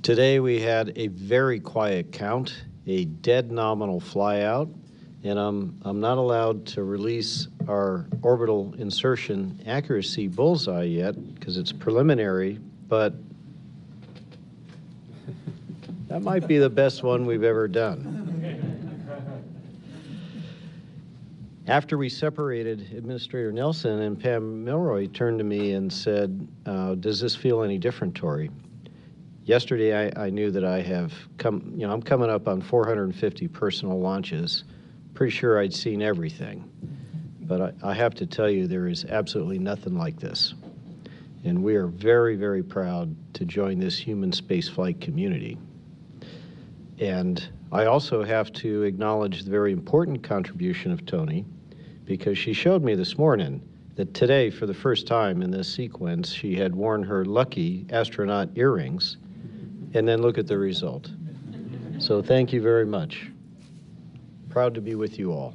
Today we had a very quiet count, a dead nominal flyout, and I'm not allowed to release our orbital insertion accuracy bullseye yet because it's preliminary, but that might be the best one we've ever done. After we separated, Administrator Nelson and Pam Milroy turned to me and said, does this feel any different, Tori? Yesterday, I knew that I have come, you know, I'm coming up on 450 personal launches. Pretty sure I'd seen everything. But I have to tell you, there is absolutely nothing like this. And we are very, very proud to join this human spaceflight community. And I also have to acknowledge the very important contribution of Tony, because she showed me this morning that today, for the first time in this sequence, she had worn her lucky astronaut earrings, and then look at the result. So thank you very much. Proud to be with you all.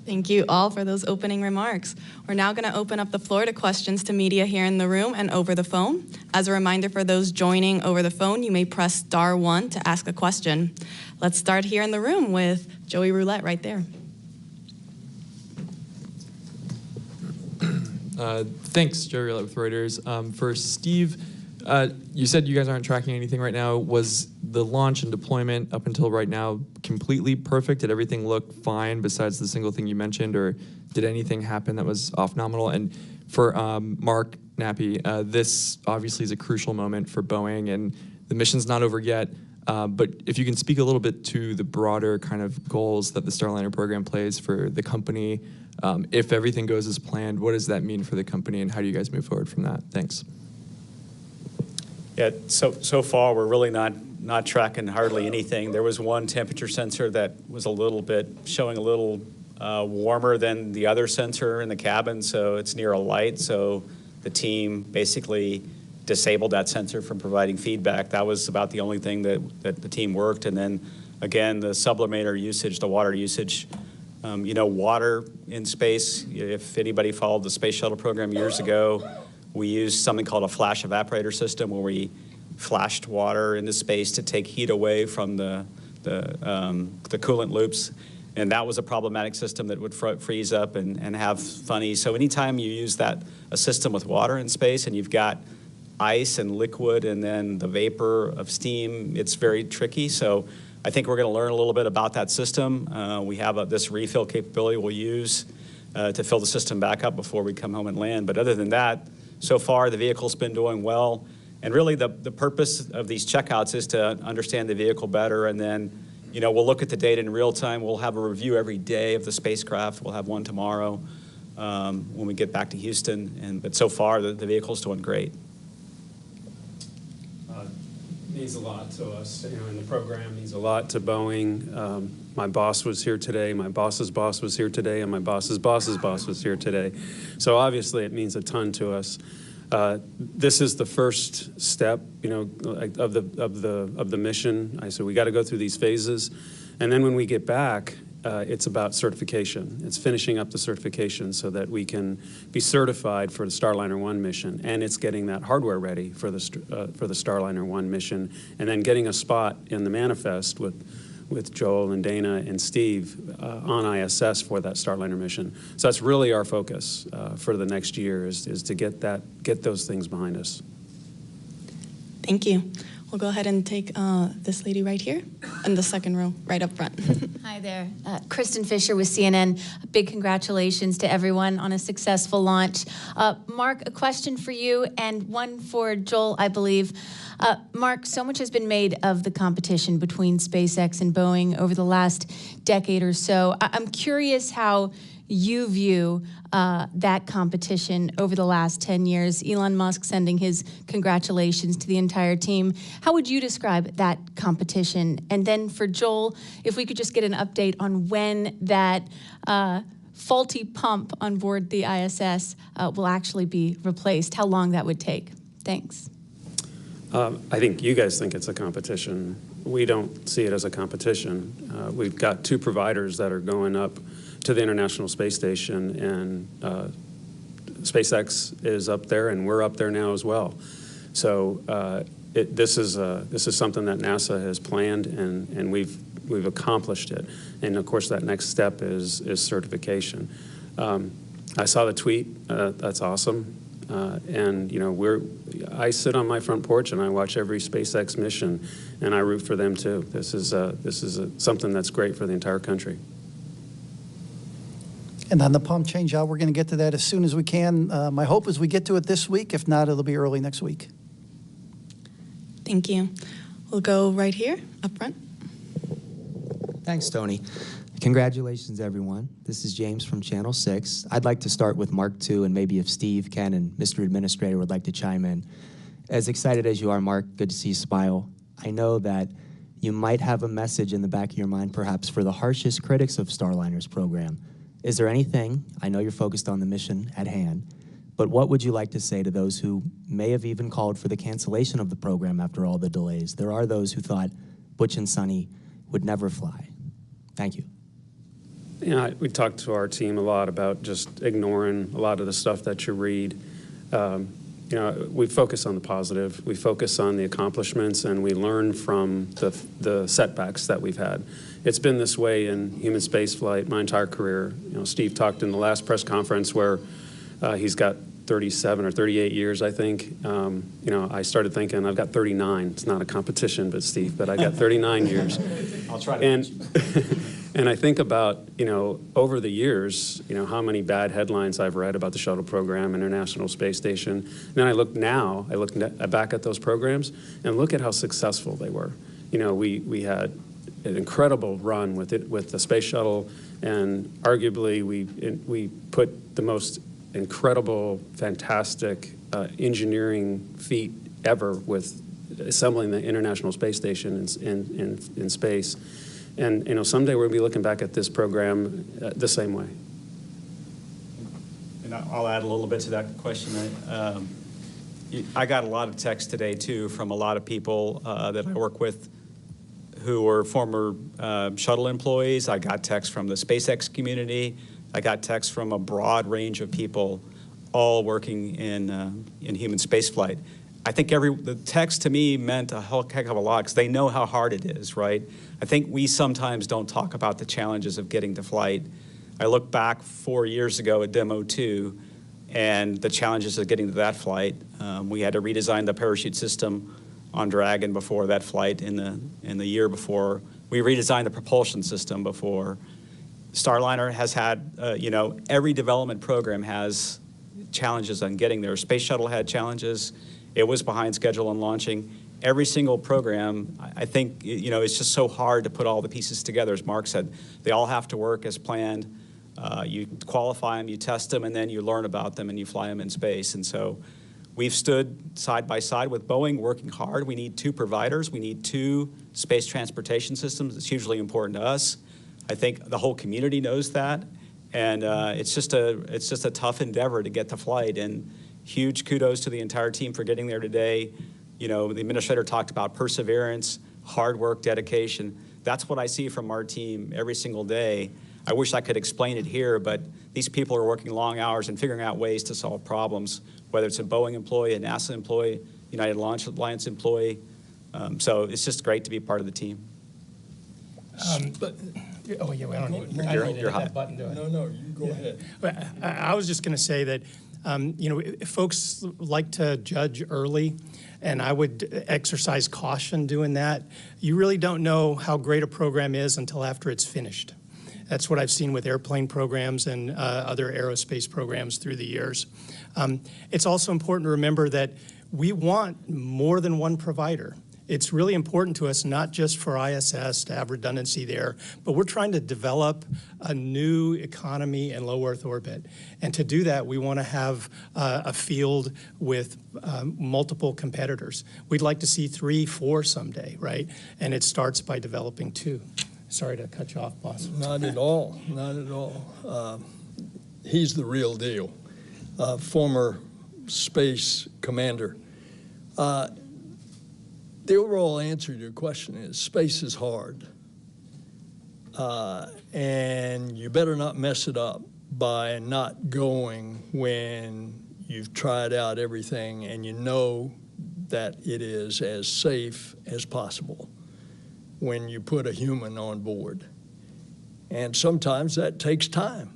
Thank you all for those opening remarks. We're now going to open up the floor to questions to media here in the room and over the phone. As a reminder for those joining over the phone, you may press *1 to ask a question. Let's start here in the room with Joey Roulette right there. Thanks, Joey Roulette with Reuters. For Steve, you said you guys aren't tracking anything right now. Was the launch and deployment up until right now completely perfect? Did everything look fine besides the single thing you mentioned, or did anything happen that was off nominal? And for Mark Nappy, this obviously is a crucial moment for Boeing, and the mission's not over yet. But if you can speak a little bit to the broader kind of goals that the Starliner program plays for the company, if everything goes as planned, what does that mean for the company, and how do you guys move forward from that? Thanks. Yeah, so far we're really not tracking hardly anything. There was one temperature sensor that was a little bit showing a little warmer than the other sensor in the cabin, so it's near a light. So the team basically disabled that sensor from providing feedback. That was about the only thing that the team worked. And then again, the sublimator usage, the water usage. You know, water in space, if anybody followed the space shuttle program years ago, we used something called a flash evaporator system where we flashed water into space to take heat away from the coolant loops. And that was a problematic system that would freeze up and have funny. So anytime you use a system with water in space and you've got ice and liquid and then the vapor of steam, it's very tricky. So I think we're going to learn a little bit about that system. We have this refill capability we'll use to fill the system back up before we come home and land. But other than that, so far the vehicle's been doing well. And really the purpose of these checkouts is to understand the vehicle better, and then, you know, we'll look at the data in real time. We'll have a review every day of the spacecraft. We'll have one tomorrow when we get back to Houston. But so far, the vehicle's doing great. Means a lot to us, you know, and the program means a lot to Boeing. My boss was here today, my boss's boss was here today, and my boss's boss's boss was here today. So obviously it means a ton to us. This is the first step, you know, of the mission. I said we got to go through these phases, and then when we get back, it's about certification. It's finishing up the certification so that we can be certified for the Starliner 1 mission, and it's getting that hardware ready for the Starliner 1 mission, and then getting a spot in the manifest with Joel and Dana and Steve on ISS for that Starliner mission. So that's really our focus for the next year is to get those things behind us. Thank you. We'll go ahead and take this lady right here in the second row, right up front. Hi there. Kristen Fisher with CNN. Big congratulations to everyone on a successful launch. Mark, a question for you and one for Joel, I believe. Mark, so much has been made of the competition between SpaceX and Boeing over the last decade or so. I'm curious how you view that competition over the last 10 years. Elon Musk sending his congratulations to the entire team. How would you describe that competition? And then for Joel, if we could just get an update on when that faulty pump on board the ISS will actually be replaced, how long that would take. Thanks. I think you guys think it's a competition. We don't see it as a competition. We've got two providers that are going up to the International Space Station, and SpaceX is up there, and we're up there now as well. So this is something that NASA has planned, and we've accomplished it. And of course, that next step is certification. I saw the tweet. That's awesome. And you know, I sit on my front porch and I watch every SpaceX mission, and I root for them too. This is something that's great for the entire country. And on the pump change out, we're going to get to that as soon as we can. My hope is we get to it this week. If not, it'll be early next week. Thank you. We'll go right here, up front. Thanks, Tony. Congratulations, everyone. This is James from Channel 6. I'd like to start with Mark 2, and maybe if Steve, Ken, and Mr. Administrator would like to chime in. As excited as you are, Mark, good to see you smile. I know that you might have a message in the back of your mind, perhaps, for the harshest critics of Starliner's program. Is there anything, I know you're focused on the mission at hand, but what would you like to say to those who may have even called for the cancellation of the program after all the delays? There are those who thought Butch and Suni would never fly. Thank you. Yeah, we talked to our team a lot about just ignoring a lot of the stuff that you read. You know, we focus on the positive, we focus on the accomplishments, and we learn from the setbacks that we've had. It's been this way in human spaceflight my entire career. You know, Steve talked in the last press conference where he's got 37 or 38 years, I think. You know, I started thinking I've got 39. It's not a competition, but Steve, but I got 39 years. I'll try to. And I think about, you know, over the years, you know, how many bad headlines I've read about the shuttle program, International Space Station. And then I look back at those programs and look at how successful they were. You know, we had an incredible run with the space shuttle, and arguably we put the most incredible, fantastic engineering feat ever with assembling the International Space Station in space. And you know, someday we'll be looking back at this program the same way. And I'll add a little bit to that question. I got a lot of texts today too from a lot of people that I work with who were former shuttle employees. I got texts from the SpaceX community. I got texts from a broad range of people, all working in human spaceflight. I think the text to me meant a heck of a lot because they know how hard it is, right? I think we sometimes don't talk about the challenges of getting to flight. I look back 4 years ago at Demo 2 and the challenges of getting to that flight. We had to redesign the parachute system on Dragon before that flight in the year before. We redesigned the propulsion system before. Starliner has had, you know, every development program has challenges on getting there. Space Shuttle had challenges, It was behind schedule on launching. Every single program, I think, it's just so hard to put all the pieces together. As Mark said, they all have to work as planned. You qualify them, you test them, and then you learn about them and you fly them in space. And so we've stood side by side with Boeing, working hard. We need 2 providers. We need 2 space transportation systems. It's hugely important to us. I think the whole community knows that. And it's just a tough endeavor to get to flight. And huge kudos to the entire team for getting there today. The administrator talked about perseverance, hard work, dedication. That's what I see from our team every single day. I wish I could explain it here, but these people are working long hours and figuring out ways to solve problems, whether it's a Boeing employee, a NASA employee, United Launch Alliance employee. So it's just great to be part of the team. Oh, yeah, I don't need You're to hit hot. that button, do I? No, you go ahead. I was just going to say that, folks like to judge early, and I would exercise caution doing that. You really don't know how great a program is until after it's finished. That's what I've seen with airplane programs and other aerospace programs through the years. It's also important to remember that we want more than one provider. It's really important to us, not just for ISS to have redundancy there, but we're trying to develop a new economy in low Earth orbit. And to do that, we want to have a field with multiple competitors. We'd like to see 3, 4 someday, right? And it starts by developing 2. Sorry to cut you off, boss. Not at all, not at all. He's the real deal. Former space commander. The overall answer to your question is space is hard. And you better not mess it up by not going when you've tried out everything and you know that it is as safe as possible when you put a human on board. And sometimes that takes time.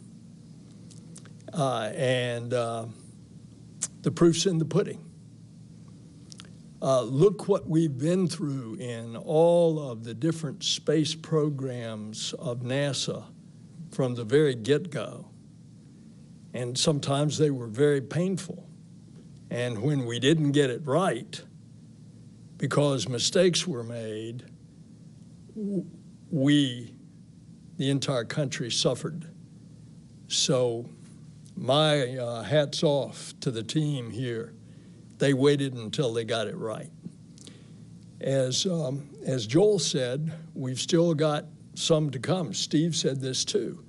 And the proof's in the pudding. Look what we've been through in all of the different space programs of NASA from the very get-go. And sometimes they were very painful. And when we didn't get it right, because mistakes were made, the entire country suffered. So my hat's off to the team here. They waited until they got it right. As Joel said, we've still got some to come. Steve said this too,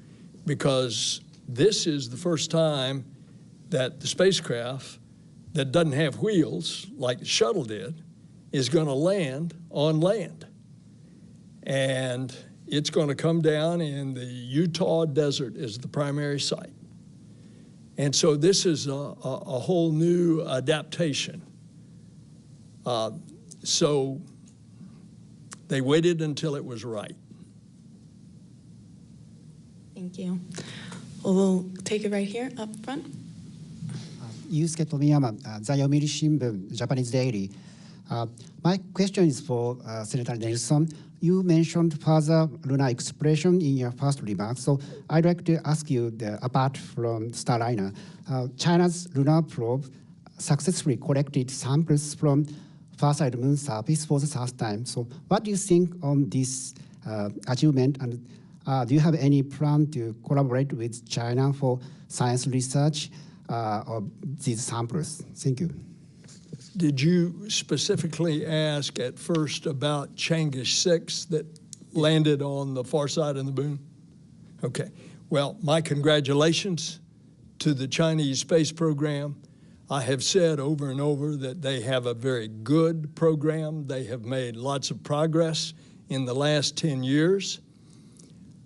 because this is the first time that the spacecraft that doesn't have wheels, like the shuttle did, is going to land on land. And it's going to come down in the Utah desert as the primary site. And so this is a whole new adaptation. So they waited until it was right. Thank you. Well, we'll take it right here up front. Yusuke Tomiyama, the Yomiuri Shimbun, Japanese Daily. My question is for Senator Nelson. You mentioned further lunar exploration in your first remarks, so I'd like to ask you, apart from Starliner, China's lunar probe successfully collected samples from far-side moon surface for the first time. So what do you think on this achievement, and do you have any plan to collaborate with China for science research of these samples? Thank you. Did you specifically ask at first about Chang'e 6 that landed on the far side of the moon? Okay. Well, my congratulations to the Chinese space program. I have said over and over that they have a very good program. They have made lots of progress in the last 10 years.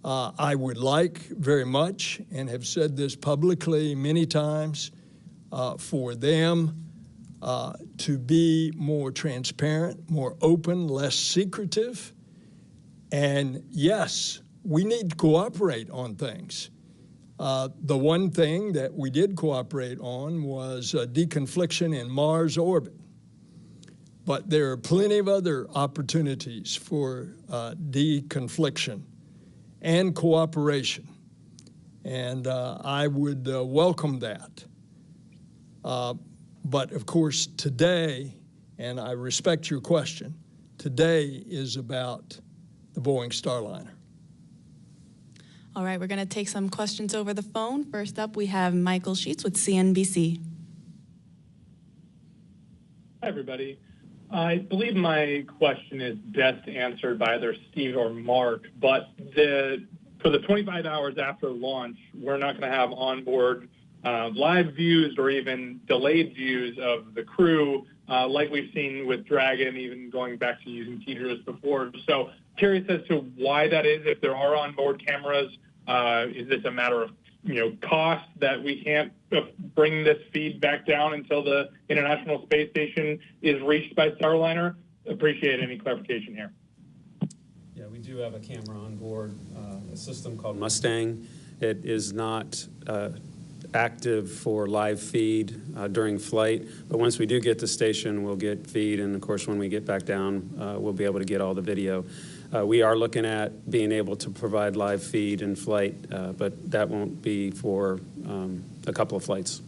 I would like very much, and have said this publicly many times, for them to be more transparent, more open, less secretive. And yes, we need to cooperate on things. The one thing that we did cooperate on was deconfliction in Mars orbit. But there are plenty of other opportunities for deconfliction and cooperation. And I would welcome that. But of course, today, and I respect your question, today is about the Boeing Starliner. All right, we're going to take some questions over the phone. First up, we have Michael Sheets with CNBC. Hi, everybody. I believe my question is best answered by either Steve or Mark, but for the 25 hours after launch, we're not going to have onboard live views or even delayed views of the crew like we've seen with Dragon, even going back to using teasers before. So curious as to why that is. If there are onboard cameras, is this a matter of cost that we can't bring this feed back down until the International Space Station is reached by Starliner? Appreciate any clarification here. Yeah, we do have a camera on board, a system called Mustang. It is not active for live feed during flight, but once we do get to station, we'll get feed, and of course when we get back down, we'll be able to get all the video. We are looking at being able to provide live feed in flight, but that won't be for a couple of flights.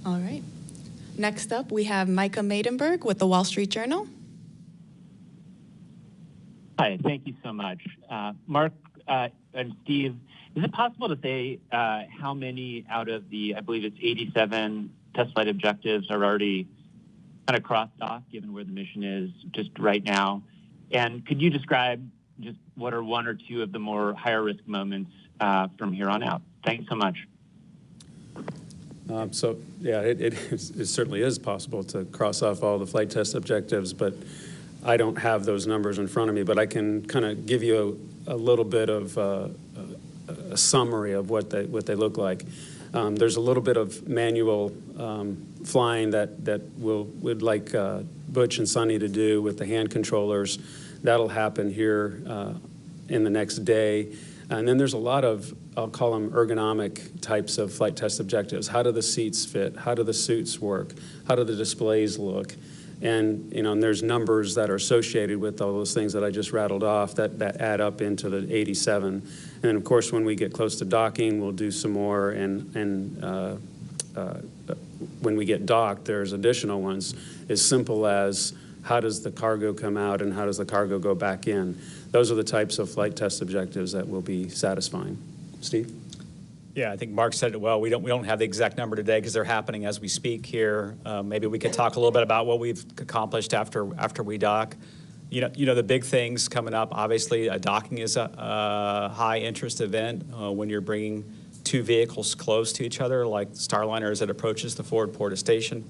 All right. Next up, we have Micah Maidenberg with the Wall Street Journal. Hi, thank you so much. Mark and Steve, is it possible to say how many out of the, I believe it's 87 test flight objectives are already kind of crossed off, given where the mission is just right now? And could you describe just what are one or two of the more higher risk moments from here on out? Thanks so much. So yeah, it certainly is possible to cross off all the flight test objectives, but I don't have those numbers in front of me, but I can kind of give you a little bit of a summary of what they look like. There's a little bit of manual flying that would like Butch and Suni to do with the hand controllers. That'll happen here in the next day. And then there's a lot of, I'll call them ergonomic types of flight test objectives. How do the seats fit? How do the suits work? How do the displays look? And, and there's numbers that are associated with all those things that I just rattled off that add up into the 87. And then, of course, when we get close to docking, we'll do some more. And when we get docked, there's additional ones as simple as how does the cargo come out and how does the cargo go back in? Those are the types of flight test objectives that will be satisfying. Steve? Yeah, I think Mark said it well. We don't have the exact number today because they're happening as we speak here. Maybe we could talk a little bit about what we've accomplished after we dock. The big things coming up. Obviously, docking is a high interest event when you're bringing two vehicles close to each other, like Starliner as it approaches the forward port of station.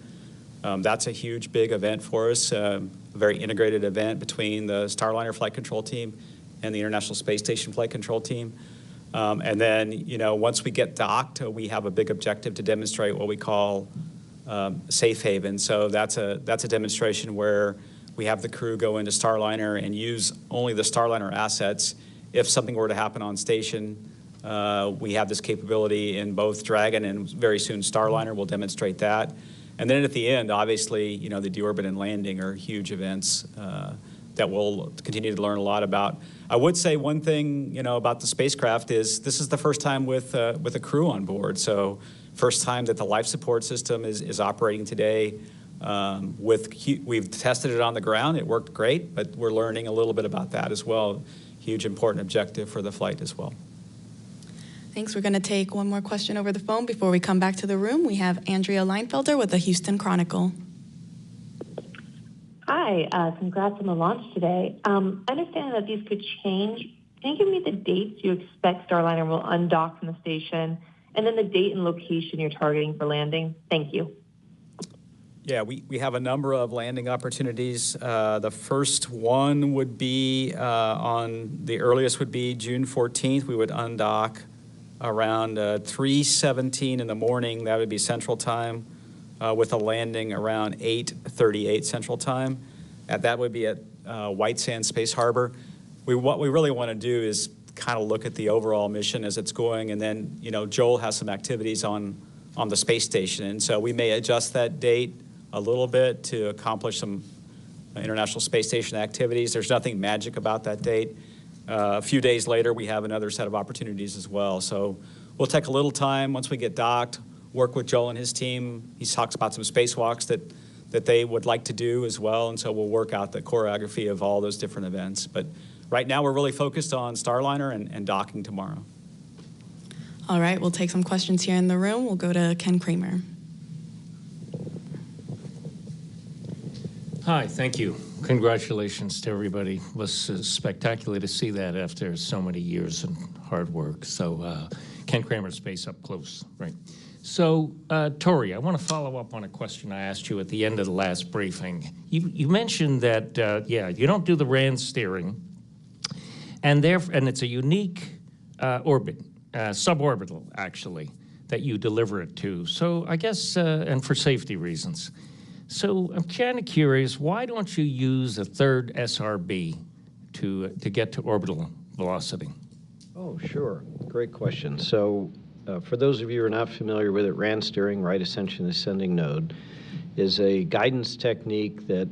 That's a huge, big event for us. A very integrated event between the Starliner flight control team and the International Space Station flight control team. And then, once we get docked, we have a big objective to demonstrate what we call safe haven. So that's a demonstration where we have the crew go into Starliner and use only the Starliner assets. If something were to happen on station, we have this capability in both Dragon and very soon Starliner. We'll demonstrate that. And then at the end, obviously, the deorbit and landing are huge events that we'll continue to learn a lot about. I would say one thing, about the spacecraft is this is the first time with a crew on board. So first time that the life support system is operating today. We've tested it on the ground. It worked great, but we're learning a little bit about that as well. Huge important objective for the flight as well. Thanks. We're going to take one more question over the phone before we come back to the room. We have Andrea Leinfelder with the Houston Chronicle. Hi, congrats on the launch today. I understand that these could change. Can you give me the dates you expect Starliner will undock from the station, and then the date and location you're targeting for landing? Thank you. Yeah, we have a number of landing opportunities. The first one would be the earliest would be June 14th. We would undock around 3:17 in the morning. That would be Central Time. With a landing around 8:38 Central Time. That would be at White Sands Space Harbor. What we really want to do is kind of look at the overall mission as it's going, and then Joel has some activities on the space station, and so we may adjust that date a little bit to accomplish some International Space Station activities. There's nothing magic about that date. A few days later, we have another set of opportunities as well. So we'll take a little time once we get docked. work with Joel and his team. He talks about some spacewalks that they would like to do as well, and so we'll work out the choreography of all those different events. But right now we're really focused on Starliner and docking tomorrow. All right, we'll take some questions here in the room. We'll go to Ken Kramer. Hi, thank you. Congratulations to everybody. It was spectacular to see that after so many years of hard work. So Ken Kramer, Space Up Close, right. So Tori, I want to follow up on a question I asked you at the end of the last briefing. You mentioned that, you don't do the RAN steering, and it's a unique orbit, suborbital actually, that you deliver it to. So I guess, and for safety reasons. So I'm kind of curious, why don't you use a third SRB to get to orbital velocity? Oh, sure. Great question. So for those of you who are not familiar with it, RAN steering, right ascension ascending node, is a guidance technique that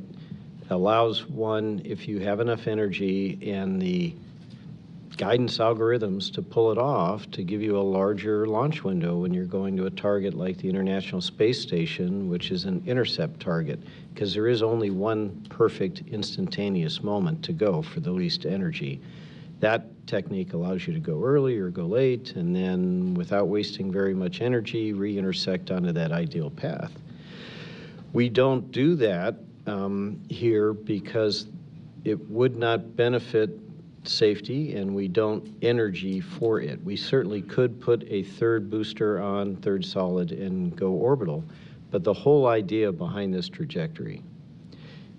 allows one, if you have enough energy and the guidance algorithms to pull it off, to give you a larger launch window when you're going to a target like the International Space Station, which is an intercept target, because there is only one perfect instantaneous moment to go for the least energy. That technique allows you to go early or go late, and then without wasting very much energy, re-intersect onto that ideal path. We don't do that here because it would not benefit safety, and we don't energy for it. We certainly could put a third booster on, third solid, and go orbital, but the whole idea behind this trajectory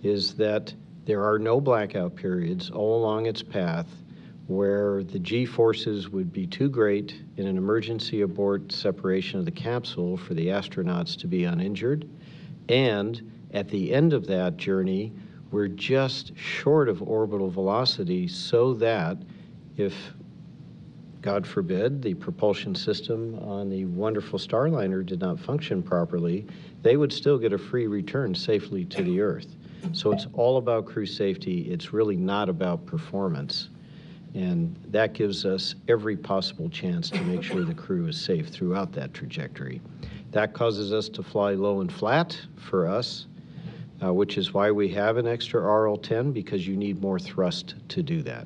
is that there are no blackout periods all along its path where the G-forces would be too great in an emergency abort separation of the capsule for the astronauts to be uninjured, and at the end of that journey, we're just short of orbital velocity, so that if, God forbid, the propulsion system on the wonderful Starliner did not function properly, they would still get a free return safely to the Earth. So it's all about crew safety. It's really not about performance. And that gives us every possible chance to make sure the crew is safe throughout that trajectory. That causes us to fly low and flat for us, which is why we have an extra RL-10, because you need more thrust to do that.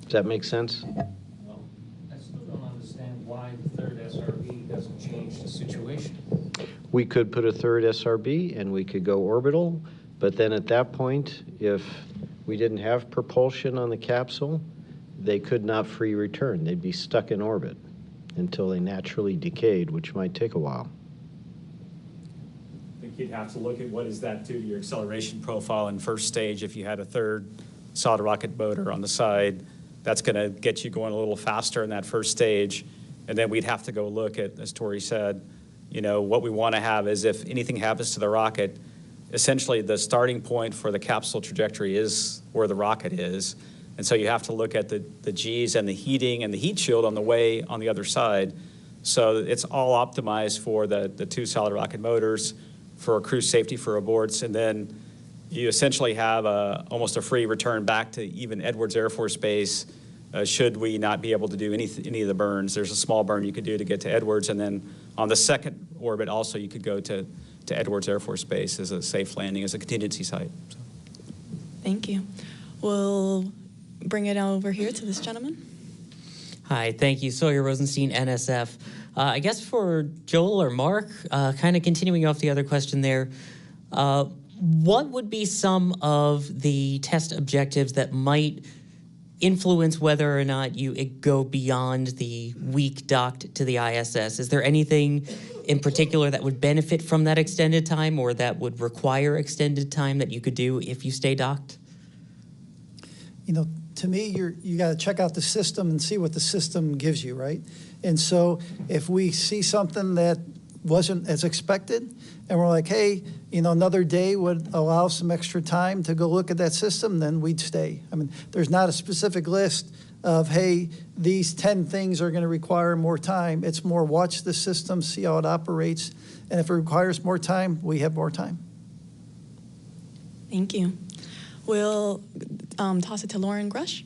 Does that make sense? Well, I still don't understand why the third SRB doesn't change the situation. We could put a third SRB and we could go orbital, but then at that point, if we didn't have propulsion on the capsule, they could not free return. They'd be stuck in orbit until they naturally decayed, which might take a while. You'd have to look at what does that do to your acceleration profile in first stage. If you had a third solid rocket motor on the side, that's going to get you going a little faster in that first stage. And then we'd have to go look at, as Tori said, what we want to have is if anything happens to the rocket, essentially the starting point for the capsule trajectory is where the rocket is. And so you have to look at the Gs and the heating and the heat shield on the way on the other side. So it's all optimized for the two solid rocket motors, for crew safety for aborts, and then you essentially have almost a free return back to even Edwards Air Force Base should we not be able to do any of the burns. There's a small burn you could do to get to Edwards, and then on the second orbit also you could go to Edwards Air Force Base as a safe landing, as a contingency site. So. Thank you. We'll bring it over here to this gentleman. Hi, thank you. Sawyer Rosenstein, NSF. I guess for Joel or Mark, kind of continuing off the other question there, what would be some of the test objectives that might influence whether or not you go beyond the week docked to the ISS? Is there anything in particular that would benefit from that extended time, or that would require extended time that you could do if you stay docked? To me, you got to check out the system and see what the system gives you, right? And so if we see something that wasn't as expected, and we're like, hey, another day would allow some extra time to go look at that system, then we'd stay. I mean, there's not a specific list of, hey, these 10 things are going to require more time. It's more watch the system, see how it operates, and if it requires more time, we have more time. Thank you. We'll toss it to Lauren Grush.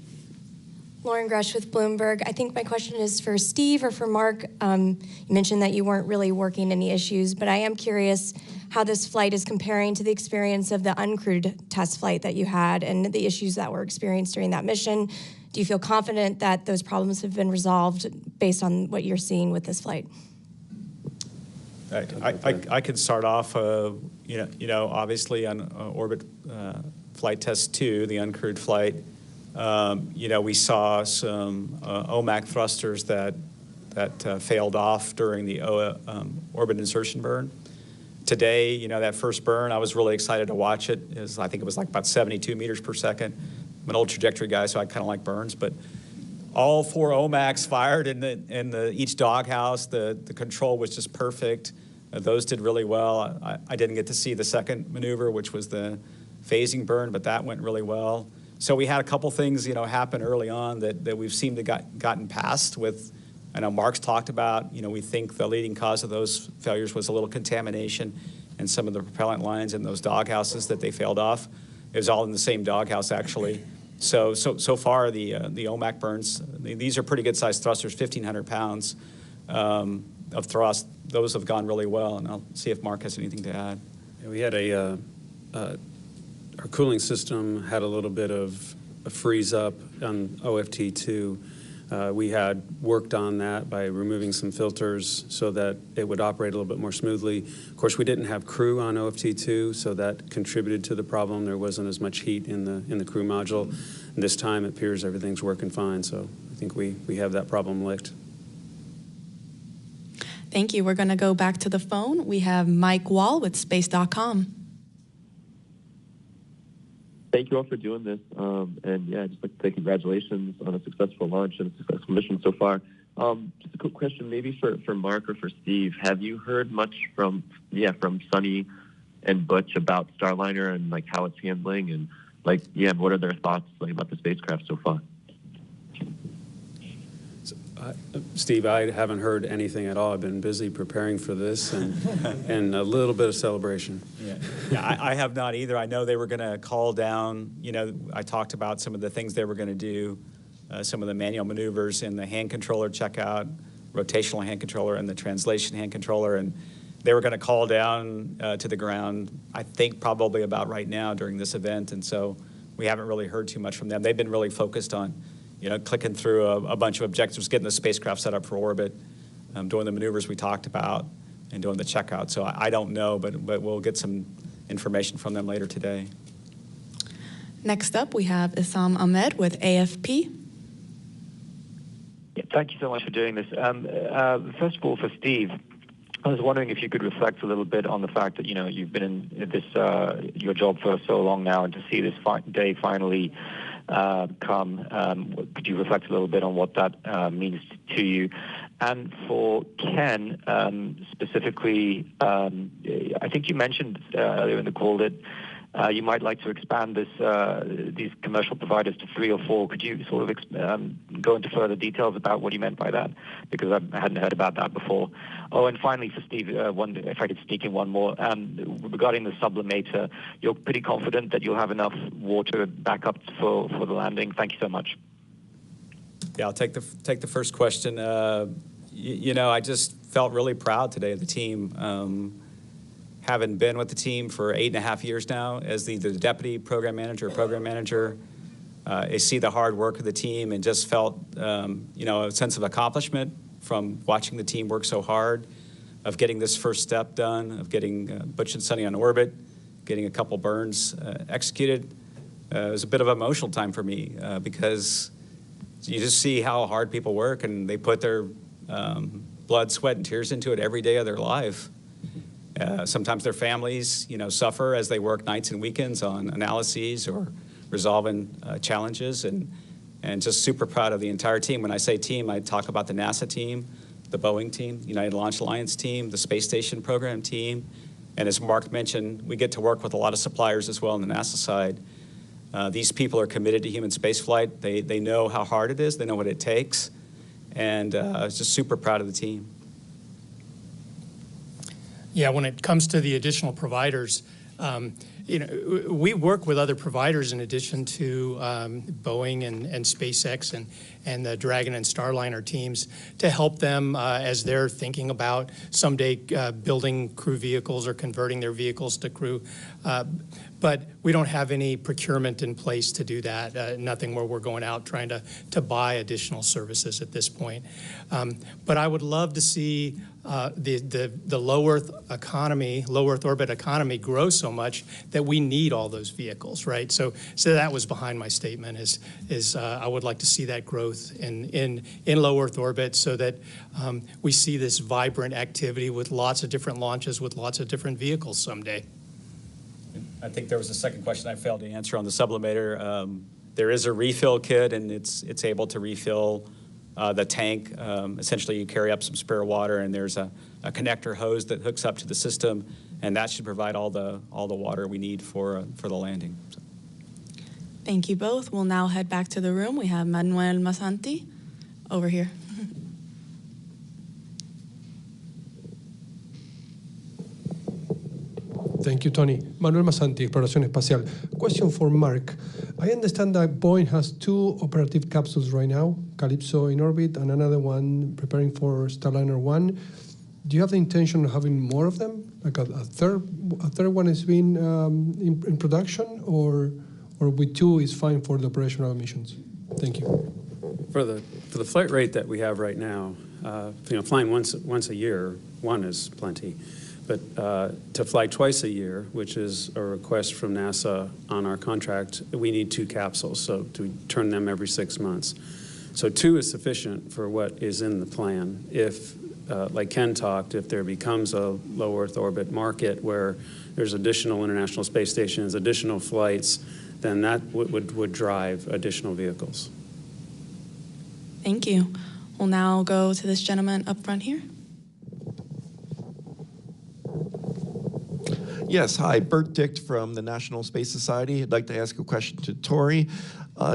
Lauren Grush with Bloomberg. I think my question is for Steve or for Mark. You mentioned that you weren't really working any issues, but I am curious how this flight is comparing to the experience of the uncrewed test flight that you had and the issues that were experienced during that mission. Do you feel confident that those problems have been resolved based on what you're seeing with this flight? I could start off, obviously on orbit flight test 2, the uncrewed flight, we saw some OMAC thrusters that failed off during the orbit insertion burn. Today, that first burn, I was really excited to watch it. I think it was like about 72 meters per second. I'm an old trajectory guy, so I kind of like burns, but all 4 OMACs fired in each doghouse. The control was just perfect. Those did really well. I didn't get to see the second maneuver, which was the phasing burn, but that went really well. So we had a couple things, happen early on that we've seemed to gotten past with. I know Mark's talked about, we think the leading cause of those failures was a little contamination in some of the propellant lines in those doghouses that they failed off. It was all in the same doghouse, actually. So far, the OMAC burns, these are pretty good-sized thrusters, 1,500 pounds of thrust. Those have gone really well, and I'll see if Mark has anything to add. Yeah, we had our cooling system had a little bit of a freeze up on OFT2. We had worked on that by removing some filters so that it would operate a little bit more smoothly. Of course, we didn't have crew on OFT2, so that contributed to the problem. There wasn't as much heat in the crew module. And this time, it appears everything's working fine, so I think we have that problem licked. Thank you. We're going to go back to the phone. We have Mike Wall with Space.com. Thank you all for doing this. And yeah, I'd just like to say congratulations on a successful launch and a successful mission so far. Just a quick question, maybe for Mark or for Steve. Have you heard much from Suni and Butch about Starliner and like how it's handling and what are their thoughts about the spacecraft so far? Steve, I haven't heard anything at all. I've been busy preparing for this and a little bit of celebration. Yeah, I have not either. I know they were going to call down, I talked about some of the things they were going to do, some of the manual maneuvers in the hand controller checkout, rotational hand controller, and the translation hand controller, and they were going to call down to the ground, I think probably about right now during this event, and so we haven't really heard too much from them. They've been really focused on clicking through a bunch of objectives, getting the spacecraft set up for orbit, doing the maneuvers we talked about, and doing the checkout. So I don't know, but we'll get some information from them later today. Next up, we have Issam Ahmed with AFP. Yeah, thank you so much for doing this. First of all, for Steve, I was wondering if you could reflect a little bit on the fact that, you've been in this your job for so long now, and to see this day finally come. Could you reflect a little bit on what that means to you? And for Ken, specifically, I think you mentioned earlier in the call that you might like to expand these commercial providers to 3 or 4. Could you sort of go into further details about what you meant by that? Because I hadn't heard about that before. Oh, and finally for Steve, if I could sneak in one more. Regarding the sublimator, you're pretty confident that you'll have enough water backup for the landing? Thank you so much. Yeah, I'll take the first question. I just felt really proud today of the team. Having been with the team for 8.5 years now as the deputy program manager, I see the hard work of the team and just felt, a sense of accomplishment from watching the team work so hard, of getting this first step done, of getting Butch and Suni on orbit, getting a couple burns executed. It was a bit of an emotional time for me because you just see how hard people work, and they put their blood, sweat, and tears into it every day of their life. Sometimes their families, suffer as they work nights and weekends on analyses or resolving challenges, and just super proud of the entire team. When I say team, I talk about the NASA team, the Boeing team, United Launch Alliance team, the Space Station Program team, and as Mark mentioned, we get to work with a lot of suppliers as well on the NASA side. These people are committed to human spaceflight. They know how hard it is. They know what it takes, and I was just super proud of the team. Yeah, when it comes to the additional providers, we work with other providers in addition to Boeing and SpaceX and the Dragon and Starliner teams to help them as they're thinking about someday building crew vehicles or converting their vehicles to crew. But we don't have any procurement in place to do that, nothing where we're going out trying to buy additional services at this point. But I would love to see the low Earth orbit economy grow so much that we need all those vehicles, right? So that was behind my statement is I would like to see that growth in low Earth orbit so that we see this vibrant activity with lots of different launches with lots of different vehicles someday. I think there was a second question I failed to answer on the sublimator. There is a refill kit, and it's able to refill the tank. Essentially, you carry up some spare water, and there's a connector hose that hooks up to the system, and that should provide all the water we need for the landing. So. Thank you both. We'll now head back to the room. We have Manuel Masanti over here. Thank you, Tony. Manuel Masanti, Exploración Espacial. Question for Mark. I understand that Boeing has 2 operative capsules right now, Calypso in orbit and another one preparing for Starliner 1. Do you have the intention of having more of them? Like a third one is being in production, or with 2 is fine for the operational missions? Thank you. For the flight rate that we have right now, flying once a year, 1 is plenty. But to fly twice a year, which is a request from NASA on our contract, we need 2 capsules, so to turn them every 6 months. So 2 is sufficient for what is in the plan. If, like Ken talked, if there becomes a low Earth orbit market where there's additional International Space Stations, additional flights, then that would drive additional vehicles. Thank you. We'll now go to this gentleman up front here. Yes, hi, Bert Dicht from the National Space Society. I'd like to ask a question to Tori.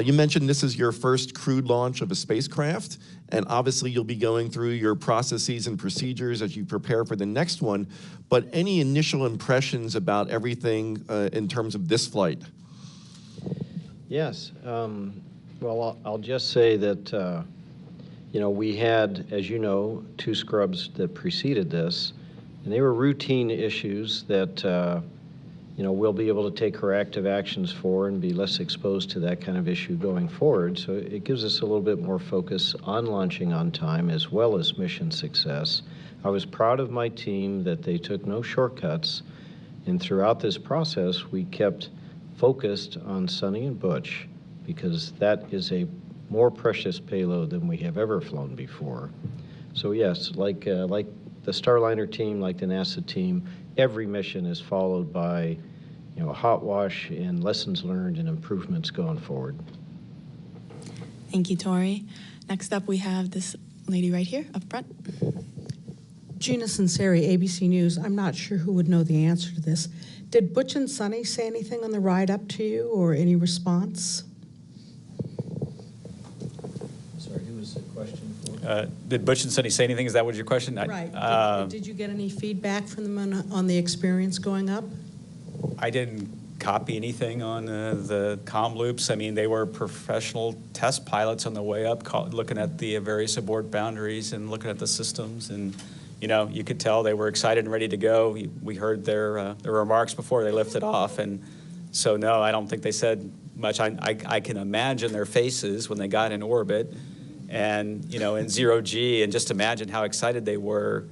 You mentioned this is your first crewed launch of a spacecraft, and obviously you'll be going through your processes and procedures as you prepare for the next one, but any initial impressions about everything in terms of this flight? Yes, well, I'll just say that, we had, as you know, 2 scrubs that preceded this, and they were routine issues that, we'll be able to take corrective actions for and be less exposed to that kind of issue going forward. So it gives us a little bit more focus on launching on time as well as mission success. I was proud of my team that they took no shortcuts, and throughout this process, we kept focused on Suni and Butch because that is a more precious payload than we have ever flown before. So yes, like the Starliner team, like the NASA team, every mission is followed by, a hot wash and lessons learned and improvements going forward. Thank you, Tori. Next up, we have this lady right here up front. Gina Sinceri, ABC News. I'm not sure who would know the answer to this. Did Butch and Suni say anything on the ride up to you or any response? Sorry, who was the question for? Did Butch and Suni say anything? Is that what your question? Right. Did you get any feedback from them on the experience going up? I didn't copy anything on the comm loops. I mean, they were professional test pilots on the way up, looking at the various abort boundaries and looking at the systems. And, you could tell they were excited and ready to go. We heard their remarks before they lifted off. And so, no, I don't think they said much. I can imagine their faces when they got in orbit and, in zero G, and just imagine how excited they were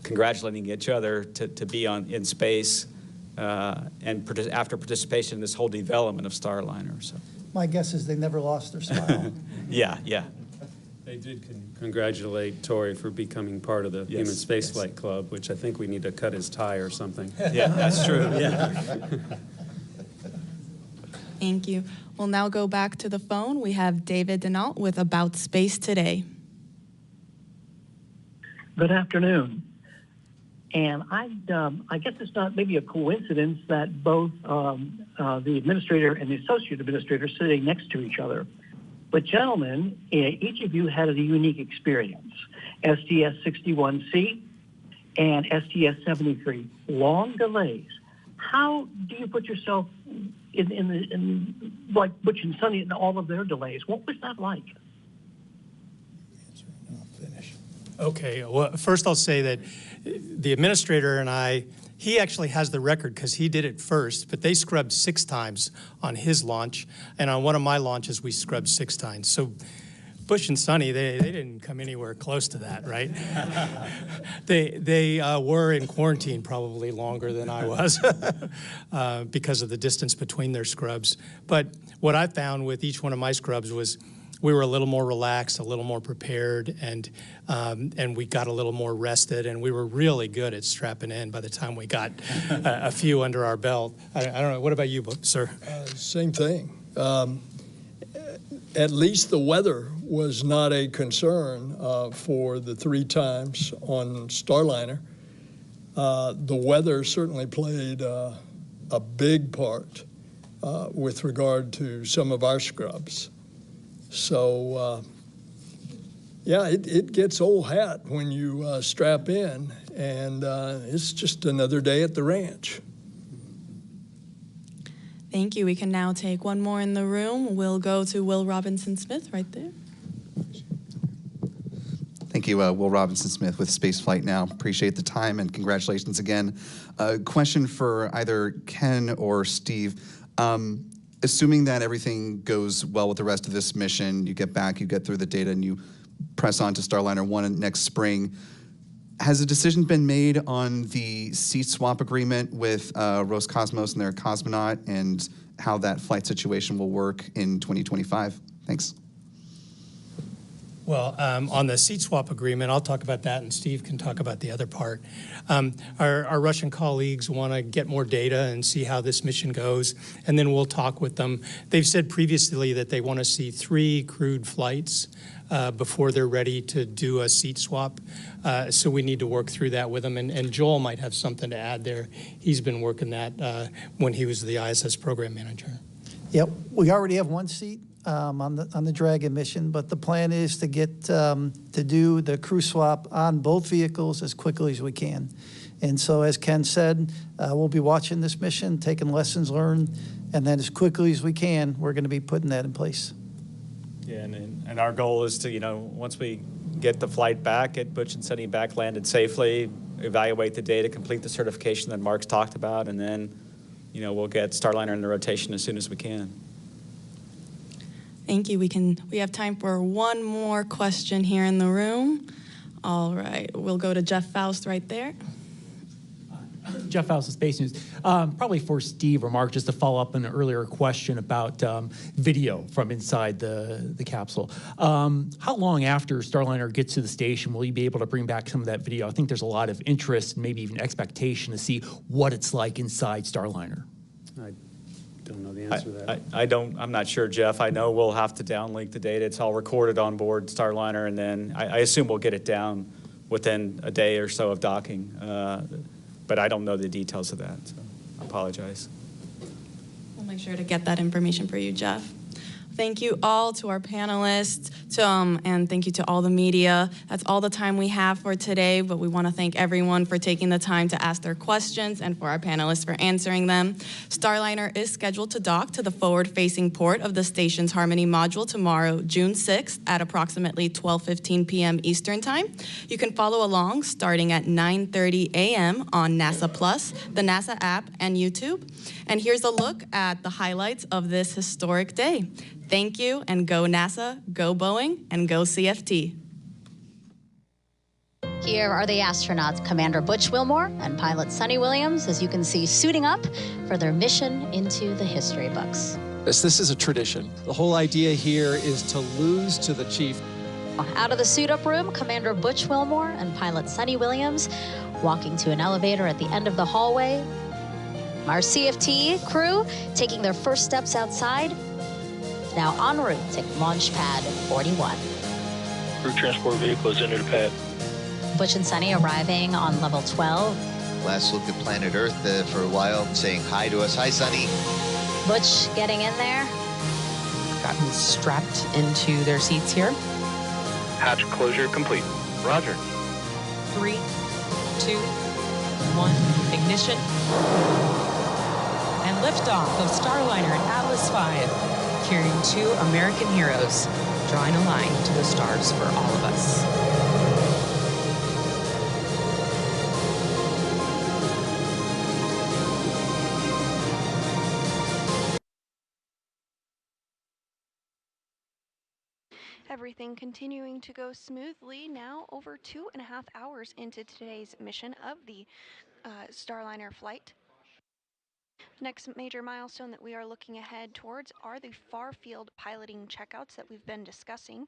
congratulating each other to be in space. And after participation in this whole development of Starliner. So. My guess is they never lost their smile. Yeah. They did congratulate Tori for becoming part of the Human Spaceflight Club, which I think we need to cut his tie or something. Yeah, that's true. Yeah. Thank you. We'll now go back to the phone. We have David Denault with About Space Today. Good afternoon. And I guess it's not maybe a coincidence that both the administrator and the associate administrator are sitting next to each other. But gentlemen, each of you had a unique experience. STS-61C and STS-73, long delays. How do you put yourself in like Butch and Suni and all of their delays? What was that like? Okay, well, first I'll say that the administrator and he actually has the record because he did it first, but they scrubbed 6 times on his launch, and on one of my launches we scrubbed 6 times. So Butch and Suni, they didn't come anywhere close to that, right? They were in quarantine probably longer than I was because of the distance between their scrubs. But what I found with each one of my scrubs was we were a little more relaxed, a little more prepared, and we got a little more rested, and we were really good at strapping in by the time we got a few under our belt. I don't know. What about you, sir? Same thing. At least the weather was not a concern for the 3 times on Starliner. The weather certainly played a big part with regard to some of our scrubs. So, yeah, it gets old hat when you strap in, and it's just another day at the ranch. Thank you. We can now take one more in the room. We'll go to Will Robinson-Smith right there. Thank you, Will Robinson-Smith with Spaceflight Now. Appreciate the time and congratulations again. Question for either Ken or Steve. Assuming that everything goes well with the rest of this mission, you get back, you get through the data, and you press on to Starliner 1 next spring, has a decision been made on the seat swap agreement with Roscosmos and their cosmonaut and how that flight situation will work in 2025? Thanks. Well, on the seat swap agreement, I'll talk about that, and Steve can talk about the other part. Our Russian colleagues want to get more data and see how this mission goes, and then we'll talk with them. They've said previously that they want to see 3 crewed flights before they're ready to do a seat swap. So we need to work through that with them, and Joel might have something to add there. He's been working that when he was the ISS program manager. Yep, we already have 1 seat on the Dragon mission, but the plan is to get to do the crew swap on both vehicles as quickly as we can. And so, as Ken said, we'll be watching this mission, taking lessons learned, and then as quickly as we can, we're going to be putting that in place. Yeah, and our goal is to, once we get the flight back, get Butch and Suni back landed safely, evaluate the data, complete the certification that Mark's talked about, and then, we'll get Starliner in the rotation as soon as we can. Thank you. We have time for one more question here in the room. All right, we'll go to Jeff Faust right there. Jeff Faust of Space News. Probably for Steve or Mark, just to follow up on an earlier question about video from inside the capsule. How long after Starliner gets to the station will you be able to bring back some of that video? I think there's a lot of interest and maybe even expectation to see what it's like inside Starliner. I don't know the answer to that. I'm not sure, Jeff. I know we'll have to downlink the data. It's all recorded on board Starliner, and then I assume we'll get it down within a day or so of docking. But I don't know the details of that, so I apologize. We'll make sure to get that information for you, Jeff. Thank you all to our panelists, and thank you to all the media. That's all the time we have for today, but we want to thank everyone for taking the time to ask their questions and for our panelists for answering them. Starliner is scheduled to dock to the forward-facing port of the station's Harmony module tomorrow, June 6th at approximately 12:15 p.m. Eastern Time. You can follow along starting at 9:30 a.m. on NASA Plus, the NASA app, and YouTube. And here's a look at the highlights of this historic day. Thank you, and go NASA, go Boeing, and go CFT. Here are the astronauts, Commander Butch Wilmore and pilot Suni Williams, as you can see, suiting up for their mission into the history books. This is a tradition. The whole idea here is to lose to the chief. Out of the suit-up room, Commander Butch Wilmore and pilot Suni Williams walking to an elevator at the end of the hallway. Our CFT crew taking their first steps outside, now en route to Launch Pad 41. Crew transport vehicle is entered the pad. Butch and Suni arriving on level 12. Last look at planet Earth for a while, saying hi to us. Hi, Suni. Butch getting in there. Gotten strapped into their seats here. Hatch closure complete. Roger. 3, 2, 1, ignition. Liftoff of Starliner and Atlas V, carrying 2 American heroes, drawing a line to the stars for all of us. Everything continuing to go smoothly now, over 2.5 hours into today's mission of the Starliner flight. Next major milestone that we are looking ahead towards are the far field piloting checkouts that we've been discussing.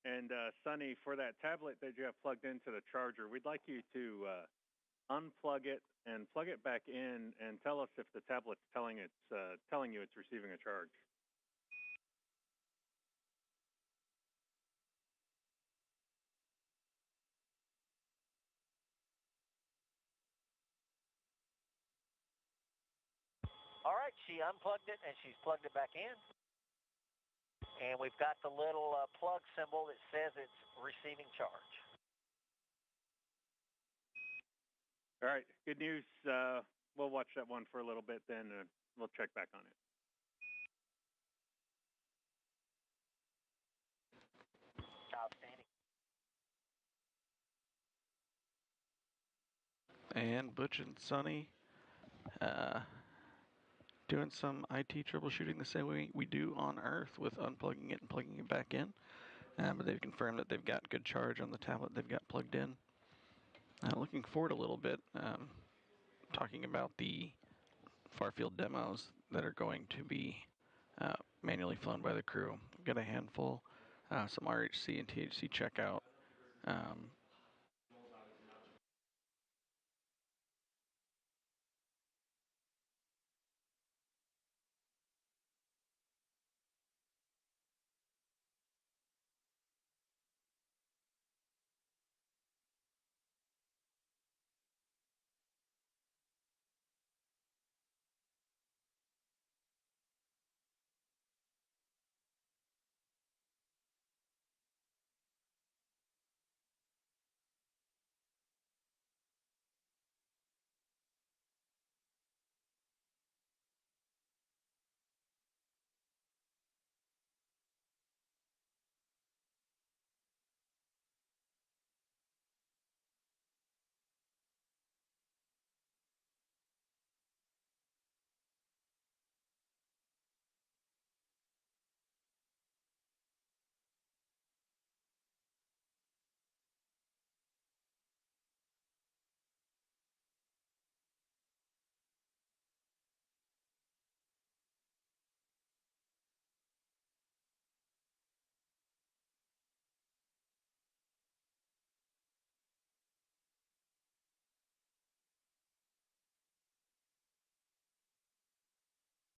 And Suni, for that tablet that you have plugged into the charger, we'd like you to unplug it and plug it back in, and tell us if the tablet's telling you it's receiving a charge. All right, she unplugged it and she's plugged it back in. And we've got the little plug symbol that says it's receiving charge. All right, good news. We'll watch that one for a little bit, then we'll check back on it. Outstanding. And Butch and Suni doing some IT troubleshooting the same way we do on Earth with unplugging it and plugging it back in. But they've confirmed that they've got good charge on the tablet they've got plugged in. Looking forward a little bit, talking about the far field demos that are going to be manually flown by the crew. We've got a handful, some RHC and THC checkout,